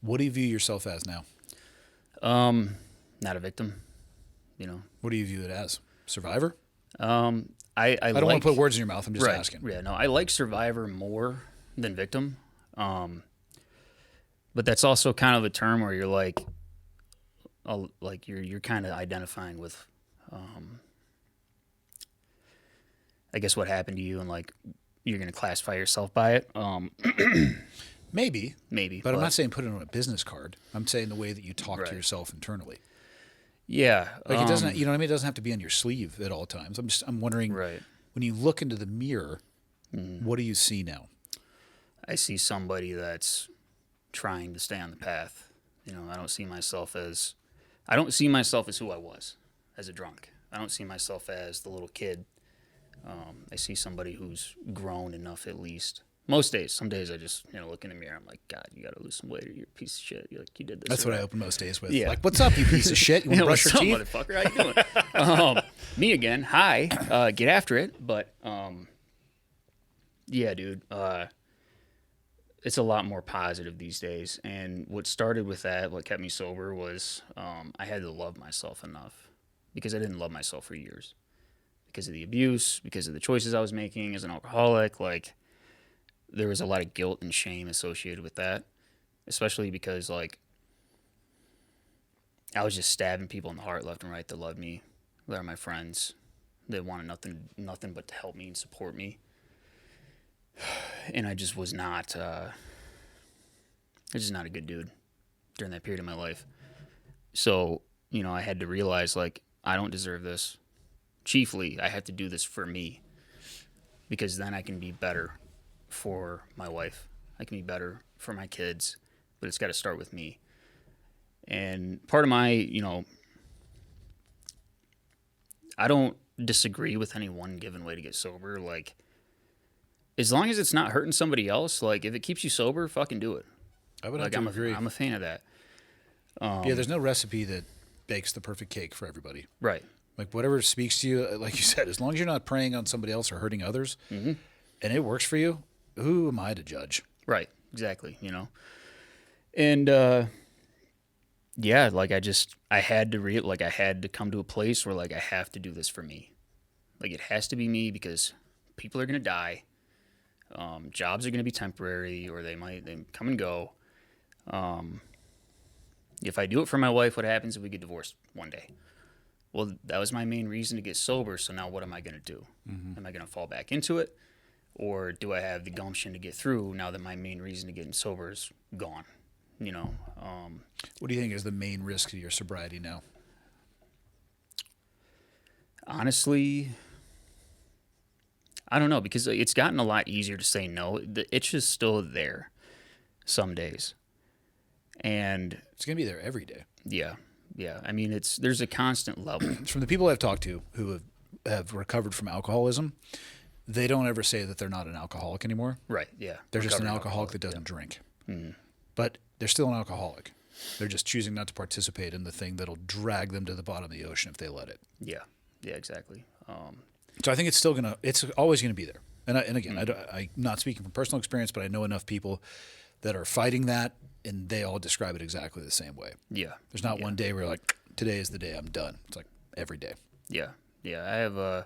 What do you view yourself as now? Not a victim, you know. What do you view it as? Survivor? I don't want to put words in your mouth. I'm just asking. Yeah, no, I like survivor more than victim. But that's also kind of a term where you're like you're kind of identifying with, I guess what happened to you and like you're going to classify yourself by it. Maybe. But I'm not saying put it on a business card. I'm saying the way that you talk to Right. yourself internally. Yeah. Like it doesn't, you know what I mean? It doesn't have to be on your sleeve at all times. I'm wondering, Right. when you look into the mirror, what do you see now? I see somebody that's trying to stay on the path. You know, I don't see myself as who I was as a drunk. I don't see myself as the little kid. I see somebody who's grown enough at least. Most days, some days I just, look in the mirror. I'm like, God, you got to lose some weight or you're a piece of shit. You're like, you did this. That's or what I that. open most days with. Yeah. Like, what's up, you piece of shit? You want to brush your What's teeth? up, motherfucker? How you doing? Me again. Hi. Get after it. But, yeah, dude. It's a lot more positive these days. And what started with that, what kept me sober was I had to love myself enough because I didn't love myself for years. Because of the abuse, because of the choices I was making as an alcoholic, like there was a lot of guilt and shame associated with that, especially because like I was just stabbing people in the heart left and right that loved me, that are my friends, that wanted nothing but to help me and support me. And I just was not, I was just not a good dude during that period of my life. So, I had to realize like, I don't deserve this. Chiefly, I have to do this for me because then I can be better for my wife. I can be better for my kids, but it's got to start with me. And part of my, I don't disagree with any one given way to get sober. Like, as long as it's not hurting somebody else, like if it keeps you sober, fucking do it. I would have Like to agree. I'm a fan of that. Yeah, there's no recipe that bakes the perfect cake for everybody. Right. Like whatever speaks to you, like you said, as long as you're not preying on somebody else or hurting others, and it works for you, who am I to judge? Right. Exactly. And yeah, like I had to come to a place where like I have to do this for me. Like it has to be me because people are gonna die. Jobs are gonna be temporary, or they come and go. If I do it for my wife, what happens if we get divorced one day? Well, that was my main reason to get sober. So now what am I going to do? Am I going to fall back into it? Or do I have the gumption to get through now that my main reason to getting sober is gone? What do you think is the main risk to your sobriety now? Honestly, I don't know, because it's gotten a lot easier to say no. The itch is still there some days. And It's going to be there every day. yeah. I mean, there's a constant level. From the people I've talked to who have recovered from alcoholism, they don't ever say that they're not an alcoholic anymore. Right, yeah. They're just an Recovered alcoholic that doesn't drink. But they're still an alcoholic. They're just choosing not to participate in the thing that'll drag them to the bottom of the ocean if they let it. Yeah, exactly. So I think it's always going to be there. And again, I'm not speaking from personal experience, but I know enough people that are fighting that, and they all describe it exactly the same way. Yeah. There's not one day where you're like, today is the day I'm done. It's like every day. Yeah. I have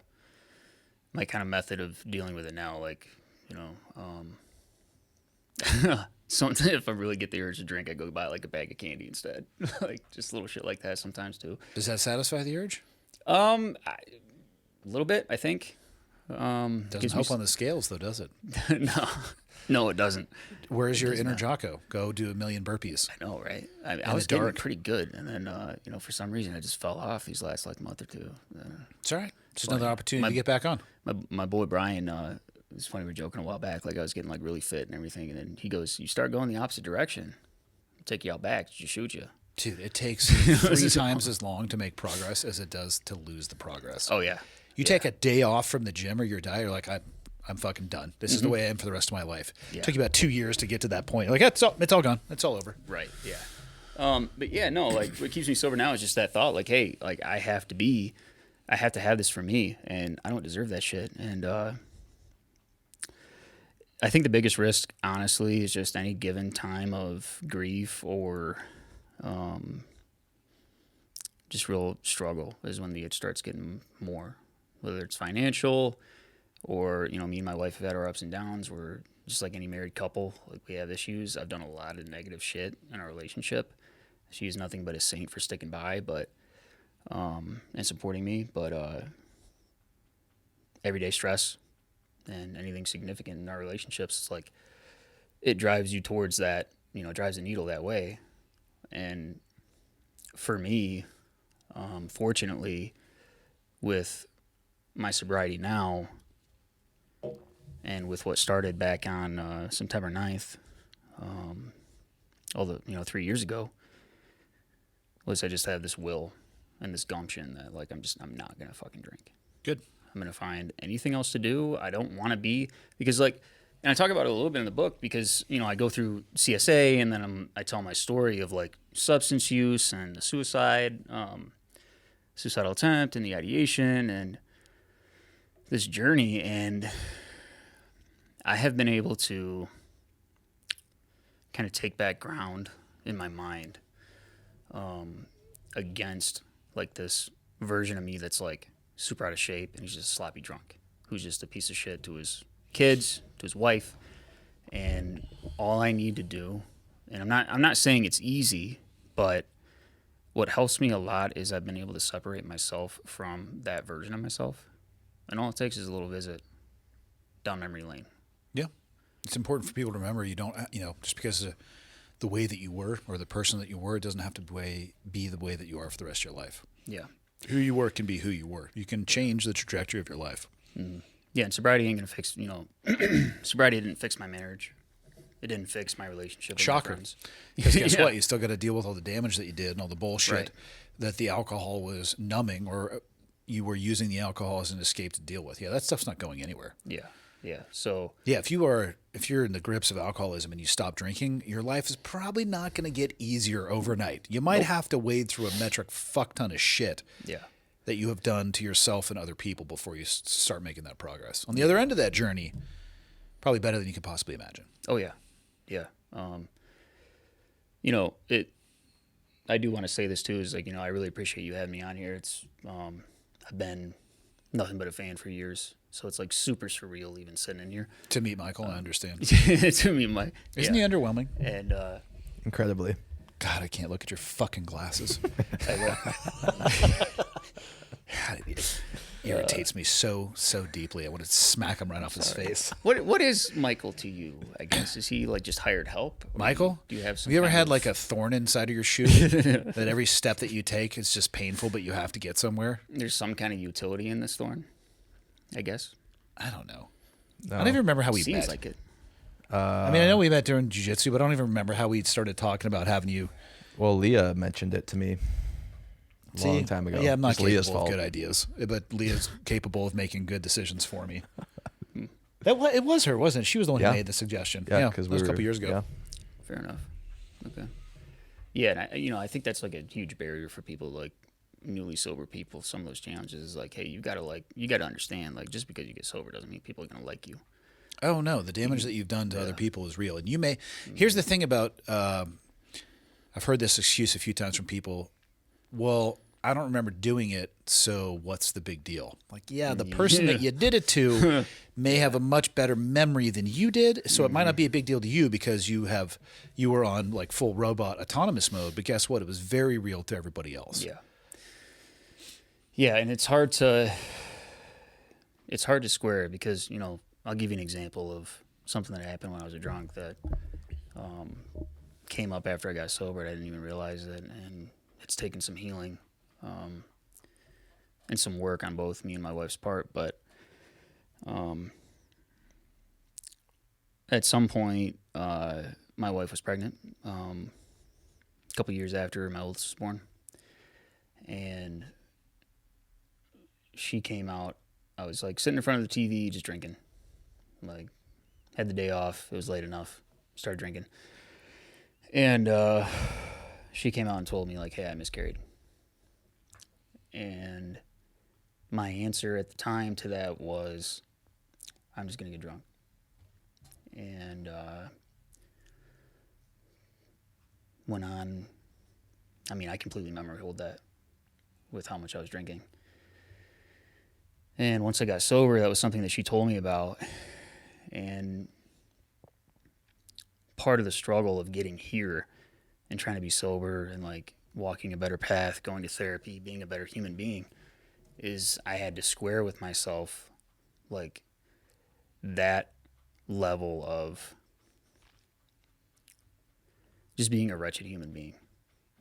my kind of method of dealing with it now. Like, something if I really get the urge to drink, I go buy like a bag of candy instead. Like just little shit like that sometimes too. Does that satisfy the urge? A little bit, I think. Doesn't help on the scales, though, does it? No, it doesn't. Where's your inner Jocko? Go do 1,000,000 burpees. I know, right? I was getting pretty good, and then for some reason I just fell off these last like month or two. It's all right. Just another opportunity to get back on. My boy Brian, it's funny, we were joking a while back, like I was getting like really fit and everything, and then he goes, "You start going the opposite direction, I'll take you out back, just shoot you." Dude, it takes 3 times as long to make progress as it does to lose the progress. Oh yeah. You take a day off from the gym or your diet, you're like, I'm fucking done. This is the way I am for the rest of my life. Yeah. It took you about 2 years to get to that point. You're like, it's all gone. It's all over. Right. Yeah. But yeah, no, like what keeps me sober now is just that thought, like, hey, like I have to have this for me, and I don't deserve that shit. And I think the biggest risk, honestly, is just any given time of grief or just real struggle is when it starts getting more, whether it's financial or, me and my wife have had our ups and downs. We're just like any married couple, like we have issues. I've done a lot of negative shit in our relationship. She's nothing but a saint for sticking by, but and supporting me. But everyday stress and anything significant in our relationships, it's like it drives you towards that, drives the needle that way. And for me, fortunately, with my sobriety now, and with what started back on September 9th, although 3 years ago, was I just have this will and this gumption that like I'm not gonna fucking drink. Good. I'm gonna find anything else to do. I don't want to be, because like, and I talk about it a little bit in the book because I go through CSA and then I tell my story of like substance use and the suicidal attempt and the ideation and this journey, and I have been able to kind of take back ground in my mind against like this version of me that's like super out of shape and he's just a sloppy drunk who's just a piece of shit to his kids, to his wife. And all I need to do, and I'm not saying it's easy, but what helps me a lot is I've been able to separate myself from that version of myself. And all it takes is a little visit down memory lane. Yeah. It's important for people to remember you don't, just because of the way that you were or the person that you were, it doesn't have to be the way that you are for the rest of your life. Yeah. Who you were can be who you were. You can change the trajectory of your life. Mm-hmm. Yeah, and sobriety ain't going to fix, sobriety didn't fix my marriage. It didn't fix my relationship with Shocker. my friends. Because guess what? You still got to deal with all the damage that you did and all the bullshit Right. that the alcohol was numbing, or you were using the alcohol as an escape to deal with. Yeah, that stuff's not going anywhere. Yeah. So Yeah, if you're in the grips of alcoholism and you stop drinking, your life is probably not going to get easier overnight. You might have to wade through a metric fuck ton of shit yeah, that you have done to yourself and other people before you start making that progress. On the other end of that journey, probably better than you could possibly imagine. oh yeah. I do want to say this too, is like, I really appreciate you having me on here. It's, I've been nothing but a fan for years. So it's like super surreal even sitting in here. To meet Michael, I understand. To me, Isn't he underwhelming? And Incredibly. God, I can't look at your fucking glasses. God, it irritates me so deeply. I want to smack him right off his face. what is Michael to you? I guess, is he like just hired help? Or Michael? do you have some? Have you ever kind had of- like a thorn inside of your shoe that every step that you take is just painful, but you have to get somewhere? There's some kind of utility in this thorn, I guess. I don't know. No. I don't even remember how we Seems met. like it. I mean, I know we met during jiu-jitsu, but I don't even remember how we started talking about having you. Well, Leah mentioned it to me a long time ago. Yeah, I'm not It's Leah's capable of fault. good ideas, but Leah's capable of making good decisions for me. It was her, wasn't it? She was the one Yeah. who made the suggestion. Yeah, because that was a couple years ago. Yeah. Fair enough. Okay. Yeah, and I think that's like a huge barrier for people like newly sober people. Some of those challenges is like, hey, you gotta understand, like, just because you get sober doesn't mean people are gonna like you. Oh no, the damage that you've done to other people is real. And you may. Here's the thing about. I've heard this excuse a few times from people. Well, I don't remember doing it, so what's the big deal? Like, yeah, the person that you did it to may have a much better memory than you did, so it might not be a big deal to you because you were on like full robot autonomous mode, but guess what? It was very real to everybody else. Yeah. Yeah, and it's hard to square because, you know, I'll give you an example of something that happened when I was a drunk that came up after I got sober and I didn't even realize it, and it's taken some healing and some work on both me and my wife's part, but at some point my wife was pregnant a couple years after my oldest was born, and she came out. I was like sitting in front of the TV just drinking, like had the day off, it was late enough, started drinking, and she came out and told me like, hey, I miscarried. And my answer at the time to that was, I'm just going to get drunk. And went on. I mean, I completely memory hold that with how much I was drinking. And once I got sober, that was something that she told me about. And part of the struggle of getting here and trying to be sober and like walking a better path, going to therapy, being a better human being, is I had to square with myself like that level of just being a wretched human being,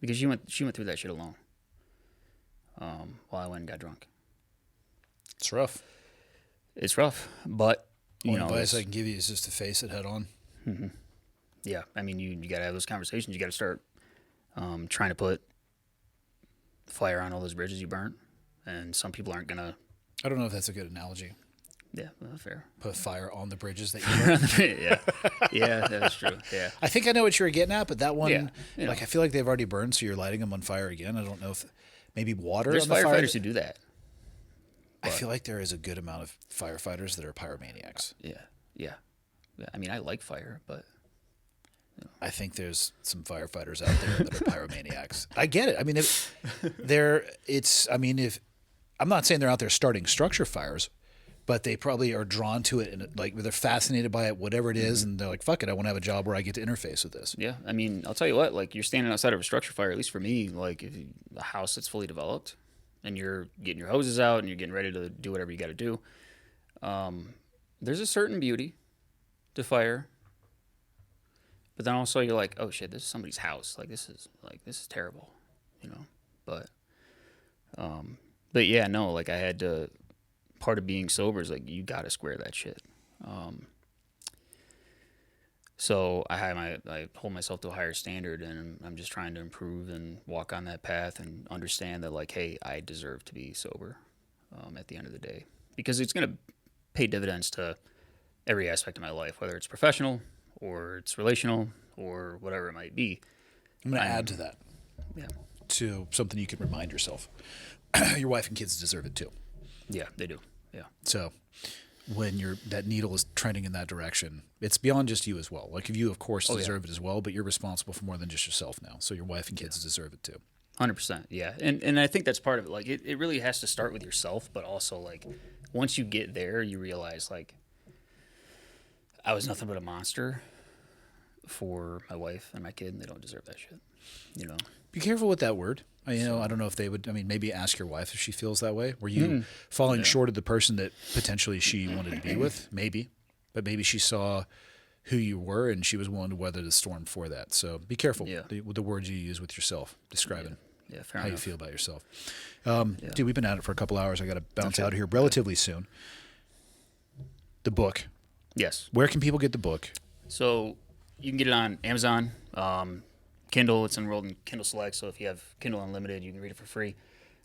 because she went through that shit alone while I went and got drunk. It's rough. It's rough, but One advice I can give you is just to face it head on. Mm-hmm. Yeah, I mean, you got to have those conversations. You got to start trying to put fire on all those bridges you burnt, and some people aren't gonna. I don't know if that's a good analogy. Yeah, well, fair. Put fire on the bridges that you burnt. Yeah, that's true. Yeah, I think I know what you were getting at, but that one, Yeah. like, I feel like they've already burned, so you're lighting them on fire again. I don't know if maybe water there's on the fire. firefighters who do that. I feel like there is a good amount of firefighters that are pyromaniacs. Yeah. I mean, I like fire, but I think there's some firefighters out there that are pyromaniacs. I get it. I mean, if I'm not saying they're out there starting structure fires, but they probably are drawn to it and like they're fascinated by it, whatever it is, and they're like, "Fuck it, I want to have a job where I get to interface with this." yeah, I mean, I'll tell you what. Like, you're standing outside of a structure fire. At least for me, like if a house that's fully developed, and you're getting your hoses out and you're getting ready to do whatever you got to do, there's a certain beauty to fire. But then also you're like, oh shit, this is somebody's house. This is terrible, you know. But yeah, no, like I had to. Part of being sober is like you got to square that shit. So I hold myself to a higher standard, and I'm just trying to improve and walk on that path and understand that like, hey, I deserve to be sober at the end of the day, because it's gonna pay dividends to every aspect of my life, whether it's professional or it's relational or whatever it might be. I'm going to add to that. Yeah. To something you can remind yourself. Your wife and kids deserve it too. Yeah, they do. Yeah. So when that needle is trending in that direction, it's beyond just you as well. Like you, of course, deserve it as well, but you're responsible for more than just yourself now. So your wife and kids deserve it too. 100%. Yeah. And I think that's part of it. Like it really has to start with yourself, but also like once you get there, you realize like I was nothing but a monster for my wife and my kid, and they don't deserve that shit. You know? Be careful with that word. I don't know if they would. I mean, maybe ask your wife if she feels that way. Were you falling short of the person that potentially she wanted to be with? Maybe. But maybe she saw who you were and she was willing to weather the storm for that. So be careful with the words you use with yourself, describing fair how enough. you feel about yourself. Dude, we've been at it for a couple hours. I got to bounce out of here relatively soon. The book. Yes. Where can people get the book? So you can get it on Amazon, Kindle. It's enrolled in Kindle Select, so if you have Kindle Unlimited, you can read it for free.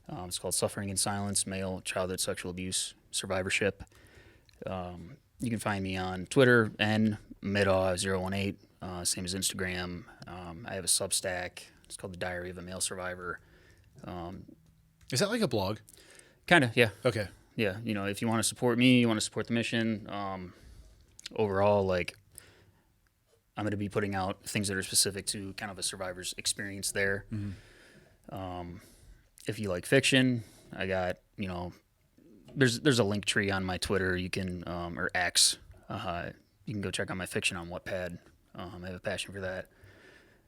It's called Suffering in Silence, Male Childhood Sexual Abuse Survivorship. You can find me on Twitter and Middaugh018, same as Instagram. I have a Substack. It's called The Diary of a Male Survivor. Is that like a blog? Kind of, yeah. Okay. Yeah, if you want to support me, you want to support the mission, overall, like, I'm going to be putting out things that are specific to kind of a survivor's experience there. Mm-hmm. if you like fiction, I got, there's a link tree on my Twitter. You can, or X, you can go check out my fiction on Wattpad. I have a passion for that.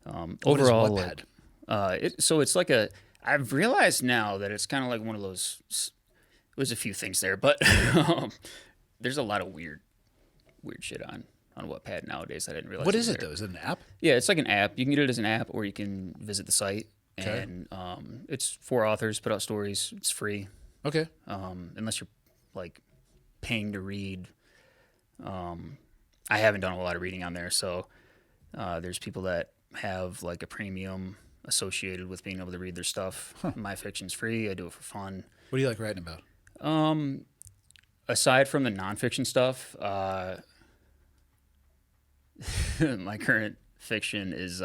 What is Overall, Wattpad? so it's like I've realized now that it's kind of like one of those, there's a few things there, but there's a lot of weird shit on Wattpad nowadays. I didn't realize. What is it there. though? Is it an app? Yeah, it's like an app. You can get it as an app, or you can visit the site. Okay. And it's for authors, put out stories. It's free. Okay. Unless you're like paying to read. I haven't done a lot of reading on there, so there's people that have like a premium associated with being able to read their stuff. My fiction's free. I do it for fun. What do you like writing about? Aside from the nonfiction stuff, my current fiction is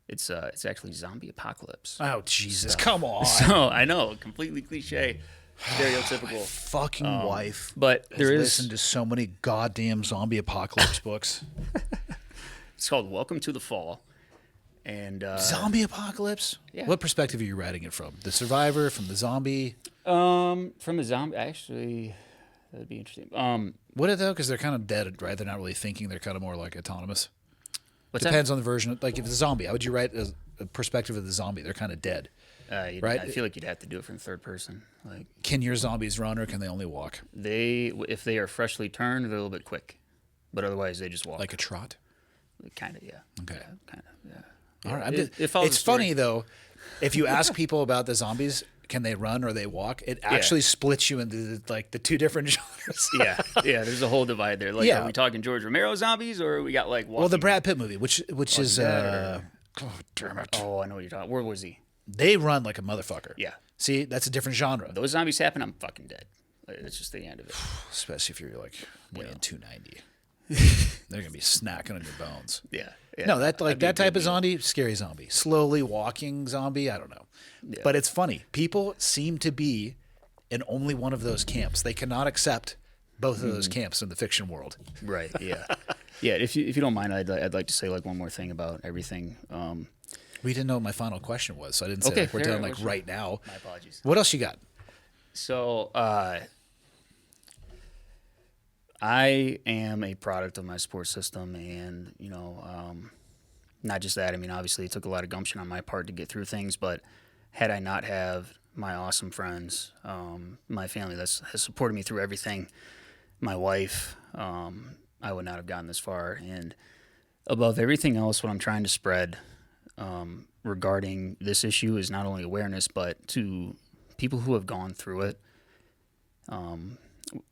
it's actually zombie apocalypse. Oh Jesus! Come on. So I know, completely cliche, stereotypical. Fucking wife. But has there is. listened to so many goddamn zombie apocalypse books. It's called Welcome to the Fall, and Zombie apocalypse? Yeah. What perspective are you writing it from? The survivor, from the zombie? from the zombie. Actually, that'd be interesting. Would it though? Because they're kind of dead, right? They're not really thinking. They're kind of more like autonomous. What's Depends on the version. Like if it's a zombie, how would you write a perspective of the zombie? They're kind of dead. Right? I feel like you'd have to do it from third person. Like Can your zombies run or can they only walk? if they are freshly turned, they're a little bit quick, but otherwise they just walk. Like a trot? Kind of, yeah. Okay. Kind of, yeah. All right. It follows It's the story. funny though. If you ask people about the zombies, can they run or they walk? It actually splits you into the two different genres. Yeah. There's a whole divide there. Like, Yeah. are we talking George Romero zombies, or we got like? Well, the walking- Brad Pitt movie, which is that, oh damn it, Oh, I know what you're talking. Where was he? they run like a motherfucker. Yeah. See, that's a different genre, Those zombies happen, I'm fucking dead. Like, it's just the end of it. especially if you're like weighing 290. They're gonna be snacking on your bones. Yeah. No, That'd be a that type good of zombie, scary zombie, slowly walking zombie. I don't know, but it's funny. People seem to be in only one of those camps. They cannot accept both of those camps in the fiction world. deal. Right. Yeah. Yeah. If you don't mind, I'd like to say like one more thing about everything. We didn't know what my final question was, so I didn't say Okay, like, we're fair, done like what's right now. My apologies. What else you got? So, I am a product of my support system, and not just that. I mean, obviously, it took a lot of gumption on my part to get through things. But had I not have my awesome friends, my family that has supported me through everything, my wife, I would not have gotten this far. And above everything else, what I'm trying to spread regarding this issue is not only awareness, but to people who have gone through it.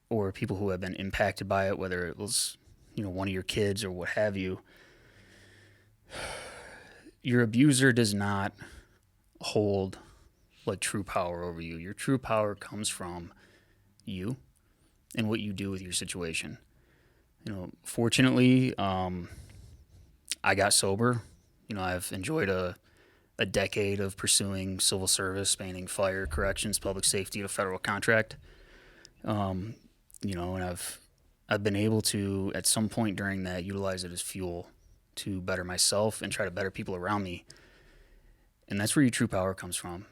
Or people who have been impacted by it, whether it was, one of your kids or what have you. Your abuser does not hold like true power over you. Your true power comes from you and what you do with your situation. Fortunately, I got sober. I've enjoyed a decade of pursuing civil service spanning fire, corrections, public safety, to federal contract. And I've been able to, at some point during that, utilize it as fuel to better myself and try to better people around me. And that's where your true power comes from.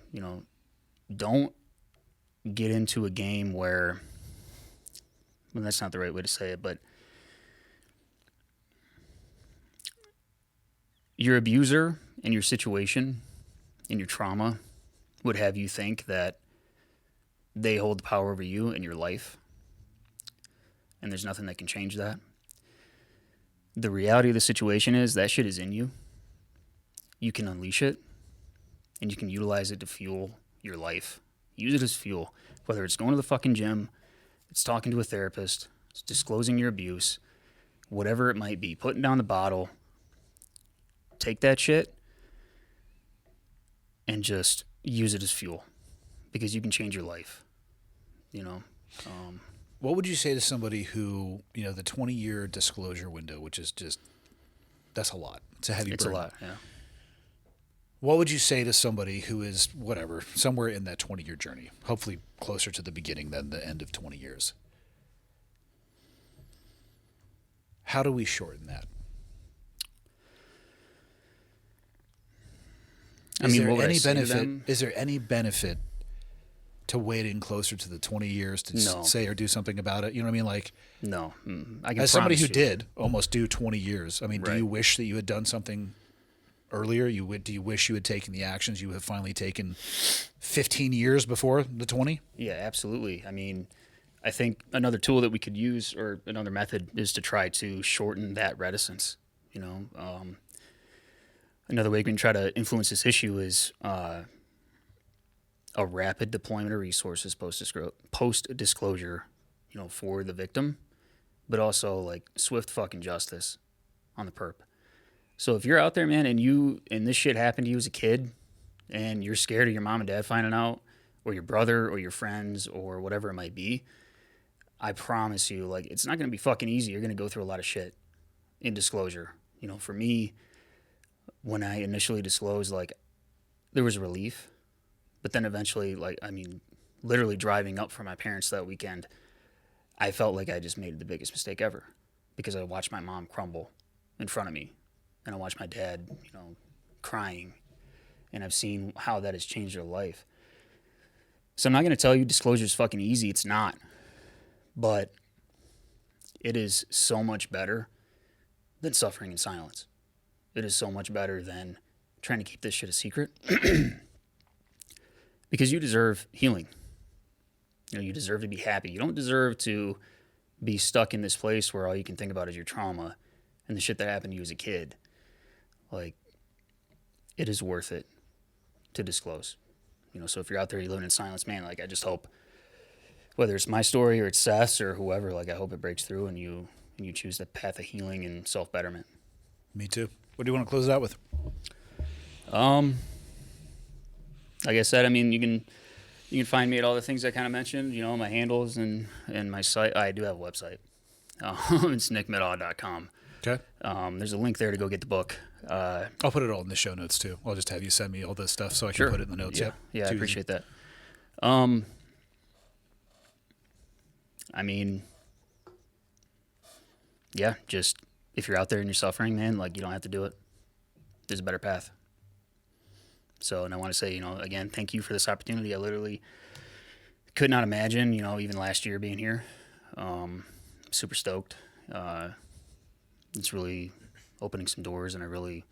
Don't get into a game where, well, that's not the right way to say it, but your abuser and your situation and your trauma would have you think that they hold the power over you and your life. And there's nothing that can change that. The reality of the situation is that shit is in you. You can unleash it, and you can utilize it to fuel your life. Use it as fuel, whether it's going to the fucking gym, it's talking to a therapist, it's disclosing your abuse, whatever it might be, putting down the bottle. Take that shit and just use it as fuel, because you can change your life. What would you say to somebody who, the 20-year disclosure window, which is just, that's a lot. It's a heavy burden. It's a lot, yeah. What would you say to somebody who is, whatever, somewhere in that 20-year journey, hopefully closer to the beginning than the end of 20 years? How do we shorten that? I mean, what would I say to benefit? them? Is there any benefit to waiting closer to the 20 years to No. say or do something about it? You know what I mean? Like, No. I can as somebody promise who you. did almost do 20 years, I mean, do Right. you wish that you had done something earlier? Do you wish you had taken the actions you have finally taken 15 years before the 20? Yeah, absolutely. I mean, I think another tool that we could use or another method is to try to shorten that reticence. You know, another way we can try to influence this issue is a rapid deployment of resources post disclosure, you know, for the victim, but also like swift fucking justice on the perp. So if you're out there, man, and this shit happened to you as a kid, and you're scared of your mom and dad finding out, or your brother, or your friends, or whatever it might be, I promise you, like, it's not gonna be fucking easy. You're gonna go through a lot of shit in disclosure. You know, for me, when I initially disclosed, like, there was relief. But then eventually, like, I mean, literally driving up from my parents that weekend, I felt like I just made the biggest mistake ever because I watched my mom crumble in front of me and I watched my dad, you know, crying, and I've seen how that has changed their life. So I'm not going to tell you disclosure is fucking easy. It's not. But it is so much better than suffering in silence. It is so much better than trying to keep this shit a secret. Because you deserve healing. You know, you deserve to be happy. You don't deserve to be stuck in this place where all you can think about is your trauma and the shit that happened to you as a kid. Like, it is worth it to disclose. You know, so if you're out there, you're living in silence, man, like, I just hope, whether it's my story or it's Seth's or whoever, like, I hope it breaks through and you choose the path of healing and self-betterment. Me too. What do you want to close it out with? Like I said, I mean, you can find me at all the things I kind of mentioned, you know, my handles and my site. I do have a website. It's nickmiddaugh.com. Okay. There's a link there to go get the book. I'll put it all in the show notes too. I'll just have you send me all this stuff so I can Sure. put it in the notes. Yeah, yeah, I Too appreciate easy. that. I mean, yeah, just if you're out there and you're suffering, man, like, you don't have to do it. There's a better path. So, and I want to say, you know, again, thank you for this opportunity. I literally could not imagine, you know, even last year being here. Super stoked. It's really opening some doors, and I really,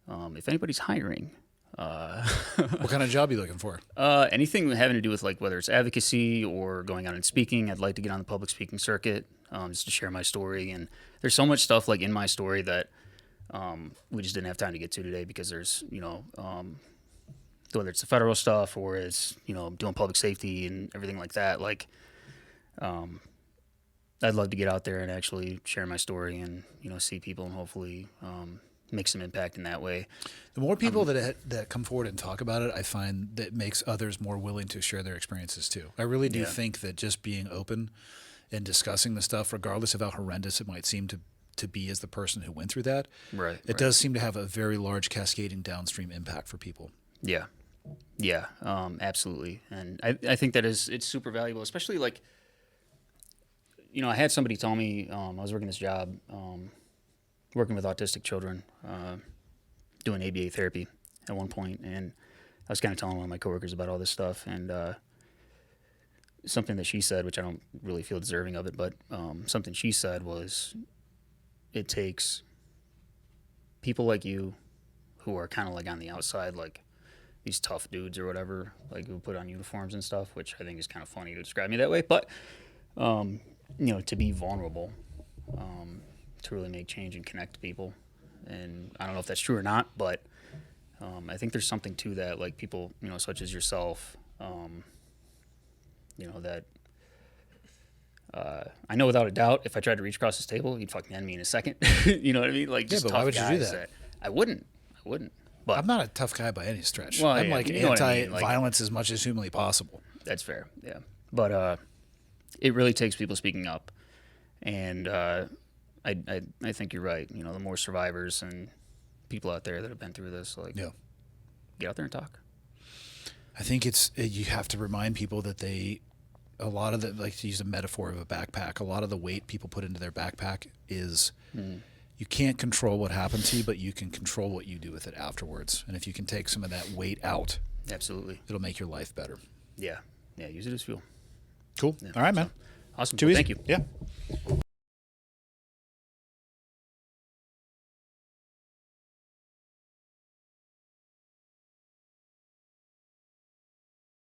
if anybody's hiring, What kind of job are you looking for? anything having to do with, like, whether it's advocacy or going out and speaking, I'd like to get on the public speaking circuit, just to share my story. And there's so much stuff, like, in my story that we just didn't have time to get to today because there's, you know, whether it's the federal stuff or it's, you know, doing public safety and everything like that. Like, I'd love to get out there and actually share my story and, you know, see people and hopefully make some impact in that way. The more people that come forward and talk about it, I find that makes others more willing to share their experiences too. I really do Yeah. think that just being open and discussing the stuff, regardless of how horrendous it might seem to be as the person who went through that, Right. it does seem to have a very large cascading downstream impact for people. Yeah. Yeah, absolutely. And I think that it's super valuable, especially, like, you know, I had somebody tell me, I was working this job, working with autistic children, doing ABA therapy at one point, and I was kind of telling one of my coworkers about all this stuff, and something that she said, which I don't really feel deserving of it, but something she said was, it takes people like you who are kind of like on the outside, like these tough dudes or whatever, like who put on uniforms and stuff, which I think is kind of funny to describe me that way, but you know, to be vulnerable, to really make change and connect to people. And I don't know if that's true or not, but I think there's something to that, like people, you know, such as yourself, you know, that I know without a doubt, if I tried to reach across this table, you'd fucking end me in a second. You know what I mean? Like, just but tough why would you do guys that? I wouldn't. But I'm not a tough guy by any stretch. Well, I'm yeah, like you know what I mean, anti-violence as much as humanly possible. That's fair, yeah. But it really takes people speaking up, and I think you're right. You know, the more survivors and people out there that have been through this, like, Yeah. get out there and talk. I think you have to remind people that a lot of the, like, to use a metaphor of a backpack, a lot of the weight people put into their backpack is you can't control what happened to you, but you can control what you do with it afterwards. And if you can take some of that weight out, Absolutely. it'll make your life better. Yeah. Yeah. Use it as fuel. Cool. All right, man. Awesome. Too Well, easy. thank you. Yeah.